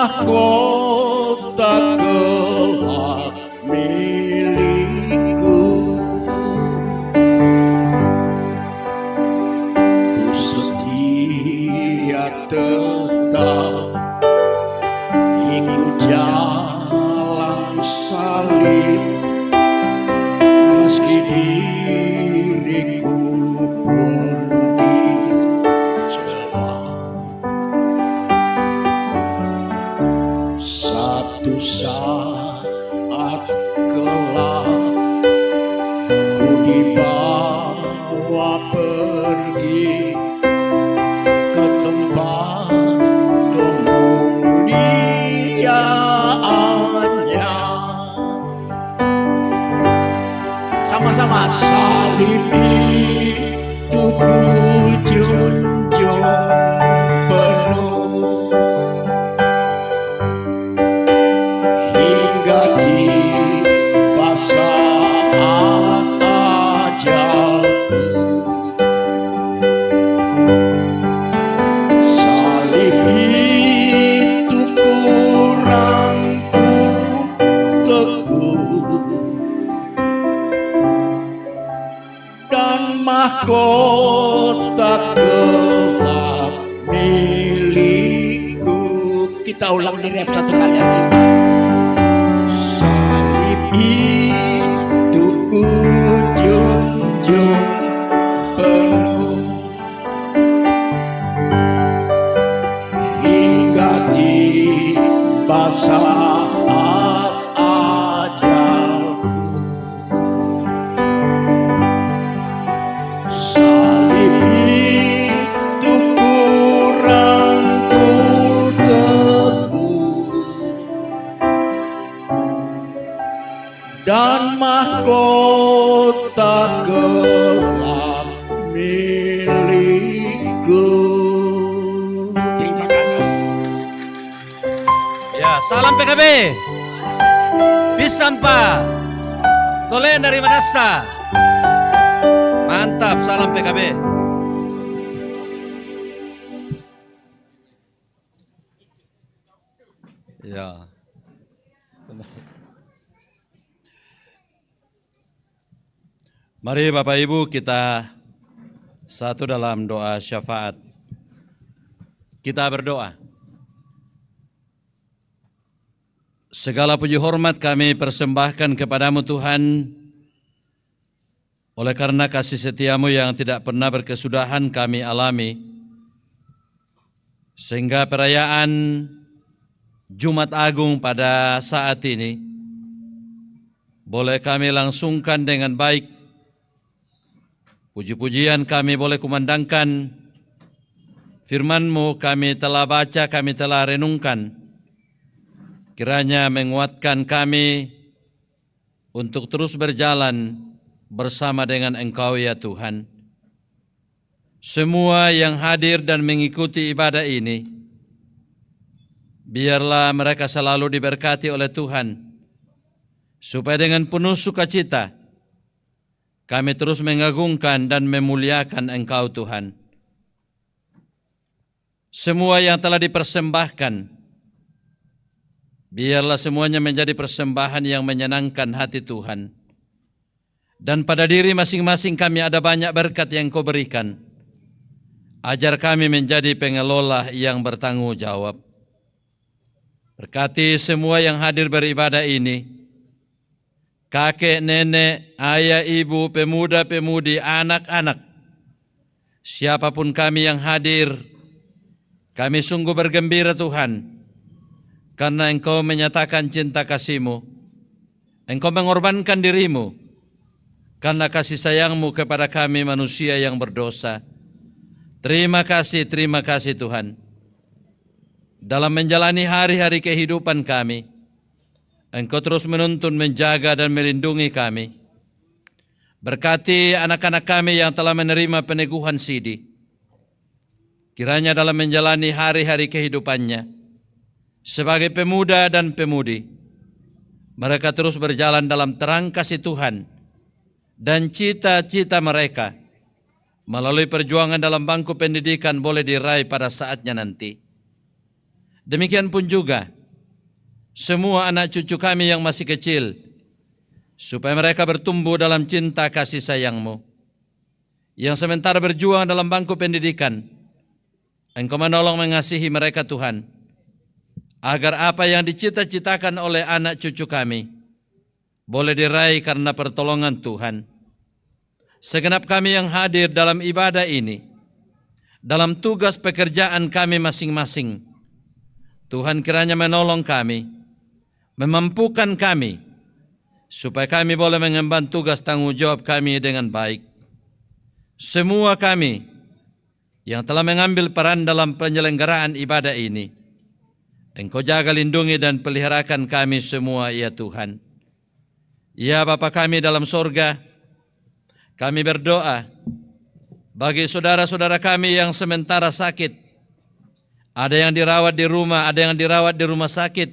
mahkota kelak milikku. Ku setia tetap ikut jalan salib, meski diriku pun dicela. Satu saat kelak ku dibawa pergi ke tempat kemuliaannya. Sama-sama. Salib itu ku junjung penuh hingga tiba saat ajalku. Salib itu ku rangkul teguh dan mahkota kelak milikku. Kita ulang di ref satu kali lagi. Salib itu ku junjung penuh hingga tiba saat ajalku. Salib itu ku rangkul teguh dan mahkota kelak milikku. Terima kasih. Ya, salam PKB. Bisampa. Tolen dari Manasa. Mantap, salam PKB. Ya. Mari Bapak Ibu kita satu dalam doa syafaat. Kita berdoa. Segala puji hormat kami persembahkan kepadamu Tuhan, oleh karena kasih setiamu yang tidak pernah berkesudahan kami alami, sehingga perayaan Jumat Agung pada saat ini boleh kami langsungkan dengan baik. Puji-pujian kami boleh kumandangkan, firman-Mu kami telah baca, kami telah renungkan. Kiranya menguatkan kami untuk terus berjalan bersama dengan Engkau ya Tuhan. Semua yang hadir dan mengikuti ibadah ini, biarlah mereka selalu diberkati oleh Tuhan, supaya dengan penuh sukacita kami terus mengagungkan dan memuliakan Engkau Tuhan. Semua yang telah dipersembahkan, biarlah semuanya menjadi persembahan yang menyenangkan hati Tuhan. Dan pada diri masing-masing kami ada banyak berkat yang Kau berikan. Ajar kami menjadi pengelola yang bertanggung jawab. Berkati semua yang hadir beribadah ini, kakek, nenek, ayah, ibu, pemuda, pemudi, anak-anak, siapapun kami yang hadir, kami sungguh bergembira Tuhan, karena Engkau menyatakan cinta kasih-Mu, Engkau mengorbankan diri-Mu, karena kasih sayang-Mu kepada kami manusia yang berdosa. Terima kasih Tuhan. Dalam menjalani hari-hari kehidupan kami, Engkau terus menuntun, menjaga dan melindungi kami. Berkati anak-anak kami yang telah menerima peneguhan sidi. Kiranya dalam menjalani hari-hari kehidupannya, sebagai pemuda dan pemudi, mereka terus berjalan dalam terang kasih Tuhan dan cita-cita mereka melalui perjuangan dalam bangku pendidikan boleh diraih pada saatnya nanti. Demikian pun juga semua anak cucu kami yang masih kecil, supaya mereka bertumbuh dalam cinta kasih sayang-Mu. Yang sementara berjuang dalam bangku pendidikan, Engkau menolong mengasihi mereka Tuhan, agar apa yang dicita-citakan oleh anak cucu kami boleh diraih karena pertolongan Tuhan. Segenap kami yang hadir dalam ibadah ini, dalam tugas pekerjaan kami masing-masing, Tuhan kiranya menolong kami, memampukan kami, supaya kami boleh mengemban tugas tanggung jawab kami dengan baik. Semua kami yang telah mengambil peran dalam penyelenggaraan ibadah ini, Engkau jaga, lindungi, dan peliharakan kami semua, ya Tuhan. Ya Bapa kami dalam sorga, kami berdoa bagi saudara-saudara kami yang sementara sakit. Ada yang dirawat di rumah, ada yang dirawat di rumah sakit.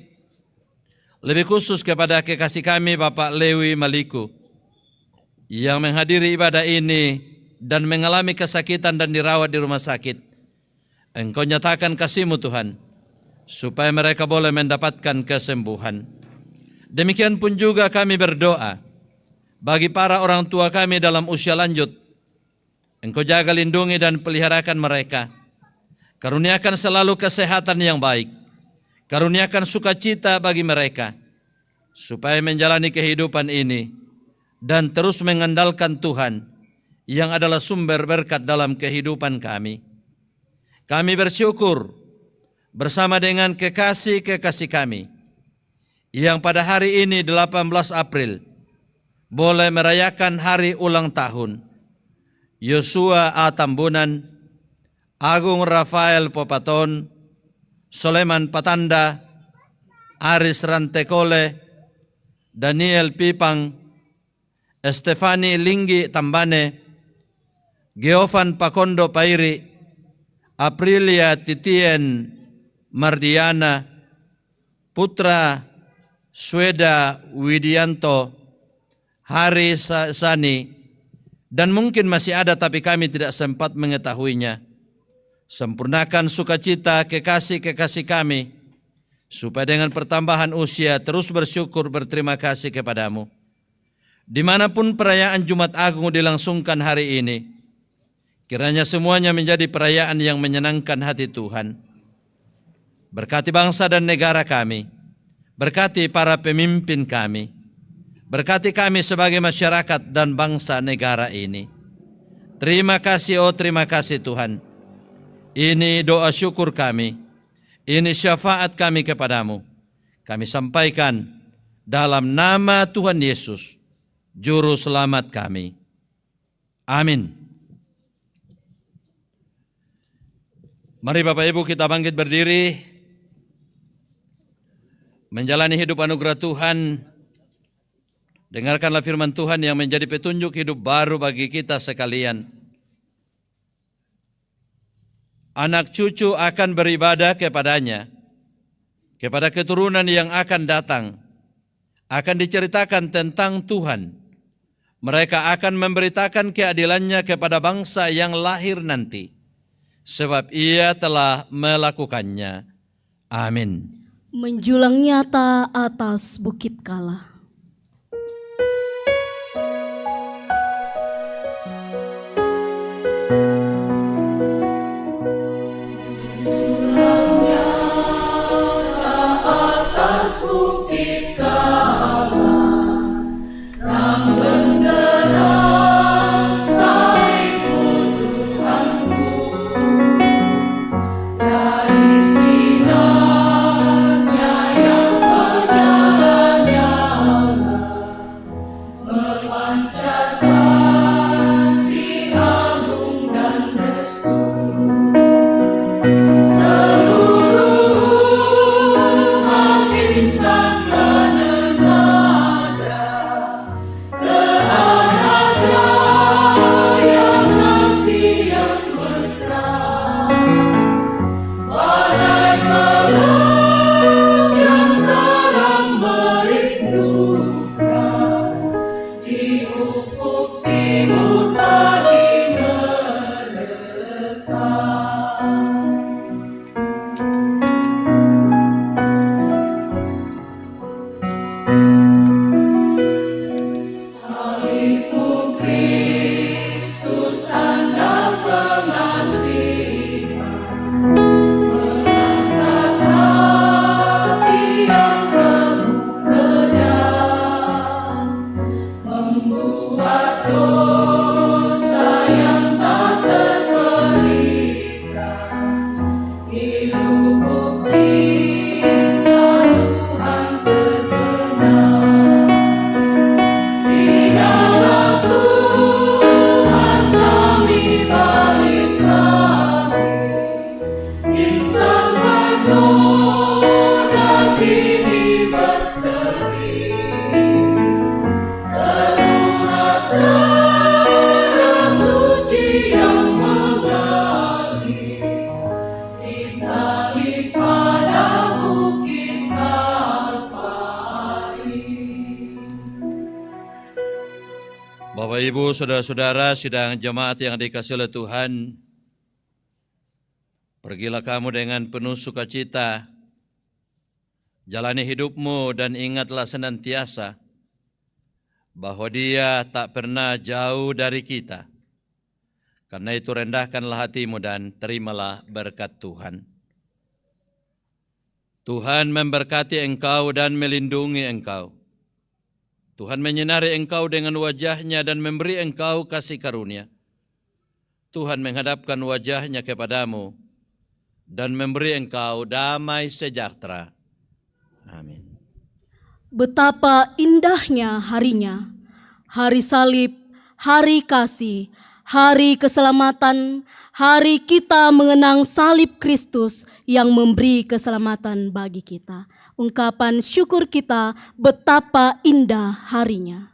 Lebih khusus kepada kekasih kami Bapak Lewi Maliku, yang menghadiri ibadah ini dan mengalami kesakitan dan dirawat di rumah sakit. Engkau nyatakan kasih-Mu Tuhan, supaya mereka boleh mendapatkan kesembuhan. Demikian pun juga kami berdoa bagi para orang tua kami dalam usia lanjut. Engkau jaga, lindungi, dan peliharakan mereka. Karuniakan selalu kesehatan yang baik. Karuniakan sukacita bagi mereka, supaya menjalani kehidupan ini dan terus mengandalkan Tuhan yang adalah sumber berkat dalam kehidupan kami. Kami bersyukur bersama dengan kekasih-kekasih kami yang pada hari ini 18 April boleh merayakan hari ulang tahun Yosua A. Tambunan, Agung Rafael Popaton, Soleman Patanda, Aris Rantekole, Daniel Pipang, Estefani Linggi Tambane, Geovan Pakondo Pairi, Aprilia Titien Mardiana, Putra Sweda Widianto, Hari Sani, dan mungkin masih ada tapi kami tidak sempat mengetahuinya. Sempurnakan sukacita kekasih-kekasih kami, supaya dengan pertambahan usia terus bersyukur berterima kasih kepadamu. Dimanapun perayaan Jumat Agung dilangsungkan hari ini, kiranya semuanya menjadi perayaan yang menyenangkan hati Tuhan. Berkati bangsa dan negara kami, berkati para pemimpin kami, berkati kami sebagai masyarakat dan bangsa negara ini. Terima kasih, oh terima kasih Tuhan. Ini doa syukur kami, ini syafaat kami kepadamu. Kami sampaikan dalam nama Tuhan Yesus, Juru Selamat kami. Amin. Mari Bapak Ibu kita bangkit berdiri, menjalani hidup anugerah Tuhan. Dengarkanlah firman Tuhan yang menjadi petunjuk hidup baru bagi kita sekalian. Anak cucu akan beribadah kepadanya, kepada keturunan yang akan datang, akan diceritakan tentang Tuhan. Mereka akan memberitakan keadilannya kepada bangsa yang lahir nanti, sebab ia telah melakukannya. Amin. Menjulang nyata atas Bukit Kala. Dari sinarnya yang berjalannya ini berseri, terlunas darah suci yang mengalir, disalib pada bukit Kalvari. Bapak Ibu, saudara-saudara, sidang jemaat yang dikasihi oleh Tuhan, pergilah kamu dengan penuh sukacita, jalani hidupmu dan ingatlah senantiasa bahwa Dia tak pernah jauh dari kita. Karena itu rendahkanlah hatimu dan terimalah berkat Tuhan. Tuhan memberkati engkau dan melindungi engkau. Tuhan menyinari engkau dengan wajah-Nya dan memberi engkau kasih karunia. Tuhan menghadapkan wajah-Nya kepadamu dan memberi engkau damai sejahtera. Amin. Betapa indahnya harinya, hari salib, hari kasih, hari keselamatan, hari kita mengenang salib Kristus yang memberi keselamatan bagi kita. Ungkapan syukur kita, betapa indah harinya.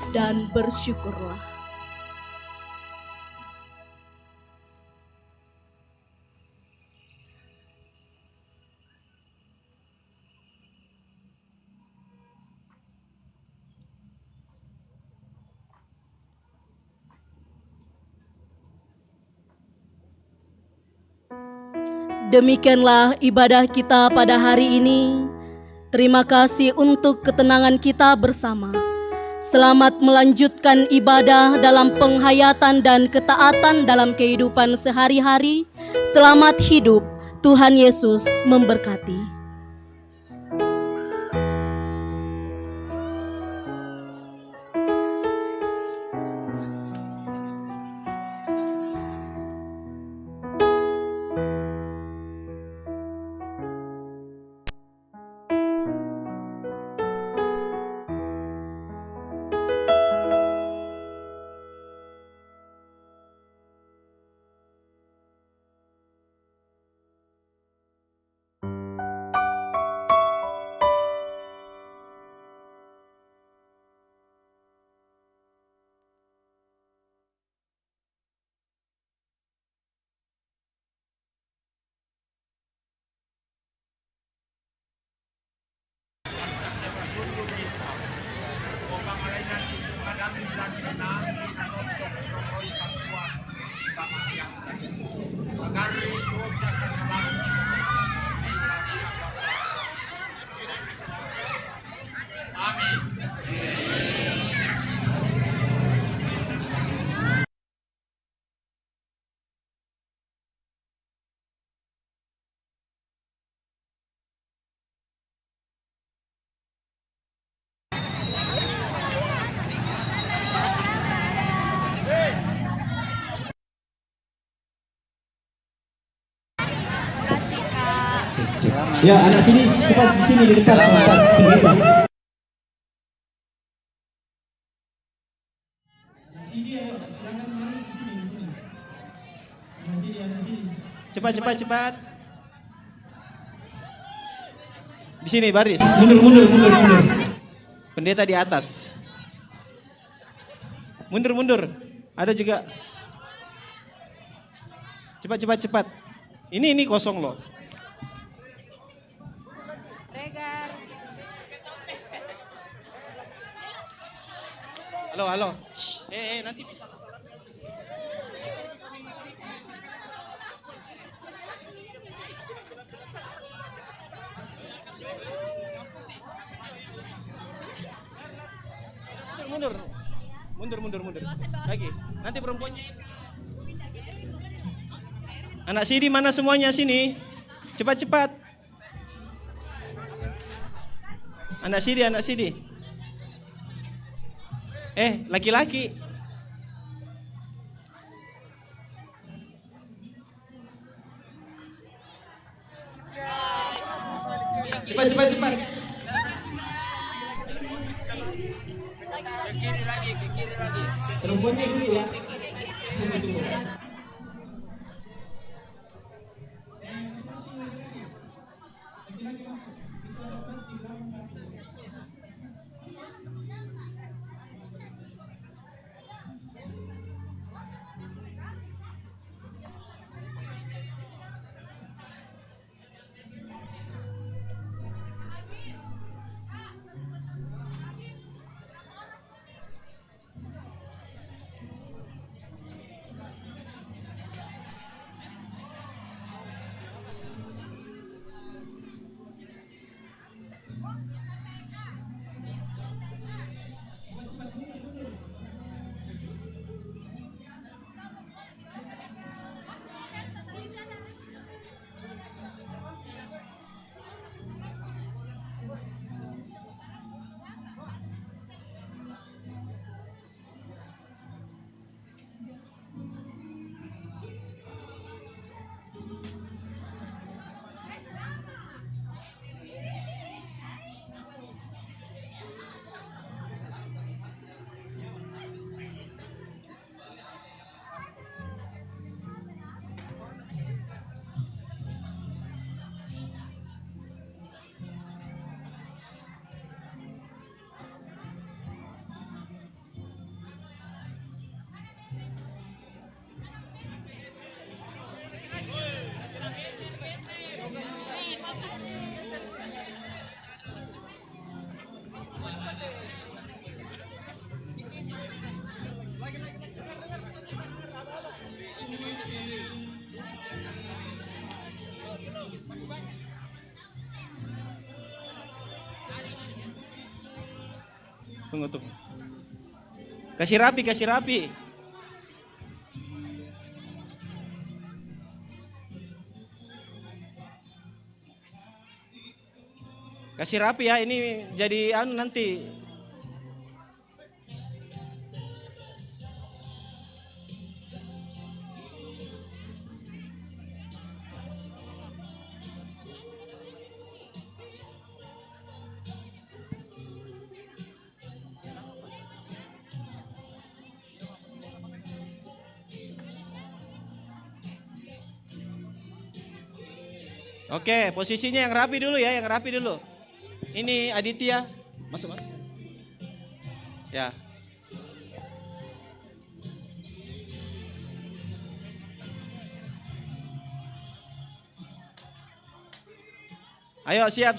Dan bersyukurlah. Demikianlah ibadah kita pada hari ini. Terima kasih untuk ketenangan kita bersama. Selamat melanjutkan ibadah dalam penghayatan dan ketaatan dalam kehidupan sehari-hari. Selamat hidup. Tuhan Yesus memberkati. Ya, anak sini, cepat di sini di depan. Pendeta. Cepat, cepat, cepat. Di sini baris. Mundur, mundur, mundur, mundur. Pendeta di atas. Mundur, mundur. Ada juga. Cepat, cepat, cepat. Ini kosong loh. Halo, halo. Nanti bisa. Mundur, mundur, mundur, mundur. Lagi. Nanti perempuannya. Anak Sidi mana semuanya sini? Cepat, cepat. Anak Sidi, anak Sidi. Laki-laki. Cepat, cepat, cepat. Ke kiri lagi. Perempuannya dulu ya. Tunggu. Tunggu. Kasih rapi, kasih rapi. Kasih rapi ya, ini jadi nanti. Oke, posisinya yang rapi dulu ya, yang rapi dulu. Ini Aditya, masuk. Ya. Ayo siap.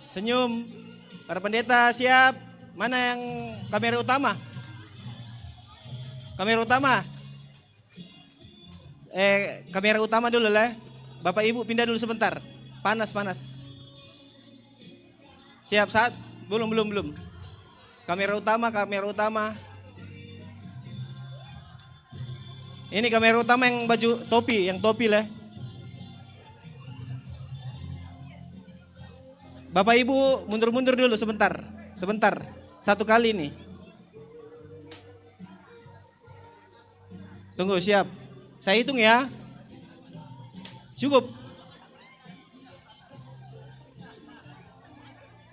Senyum. Para pendeta siap. Mana yang kamera utama? Kamera utama. Kamera utama dulu lah. Bapak Ibu pindah dulu sebentar. Panas. Siap saat? Belum. Kamera utama. Ini kamera utama yang baju topi, yang topi lah. Bapak Ibu mundur dulu sebentar. Satu kali nih. Tunggu, siap. Saya hitung ya. Cukup.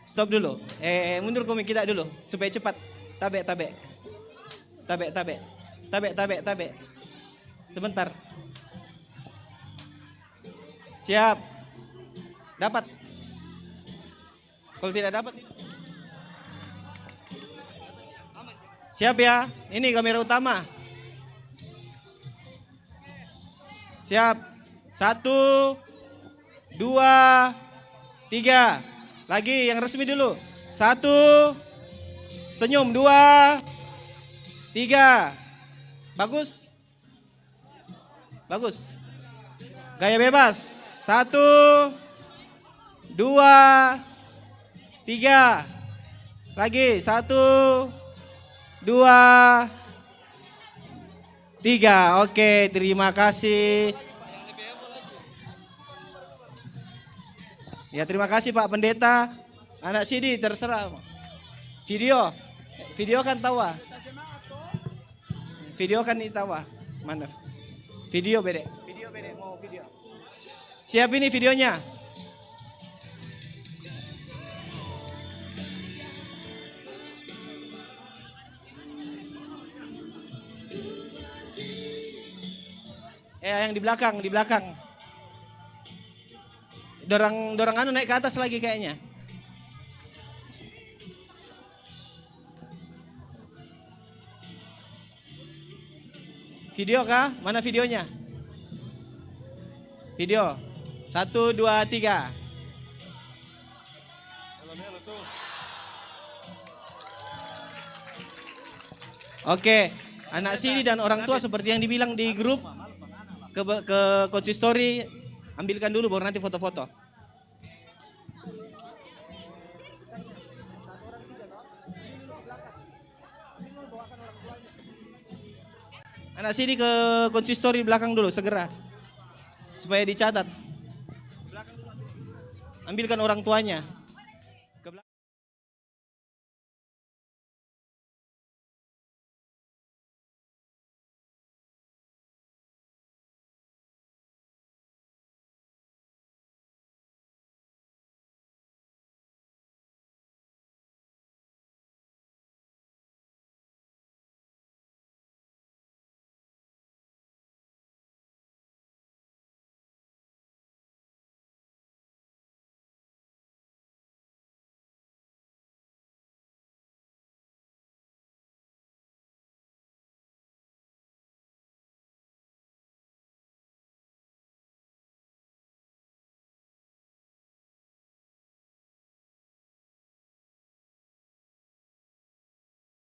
Stop dulu. Mundur komik kita dulu supaya cepat. Tabe. Sebentar. Siap. Dapat. Kalau tidak dapat. Siap ya. Ini kamera utama. Siap. 1, 2, 3. Lagi yang resmi dulu. 1, senyum. 2, 3. Bagus. Gaya bebas. 1, 2, 3. Lagi. 1, 2, 3. Oke, terima kasih. Ya, terima kasih Pak Pendeta. Anak CD terserah. Video kan tawa. Video kan tawa. Mana? Video bede mau video. Siap ini videonya. Yang di belakang. Dorang anu naik ke atas lagi kayaknya. Video kah? Mana videonya? Video. 1, 2, 3. Oke, anak sini dan orang tua seperti yang dibilang di grup ke konsistori, ambilkan dulu baru nanti foto-foto. Anak sini ke konsistori belakang dulu segera supaya dicatat. Ambilkan orang tuanya.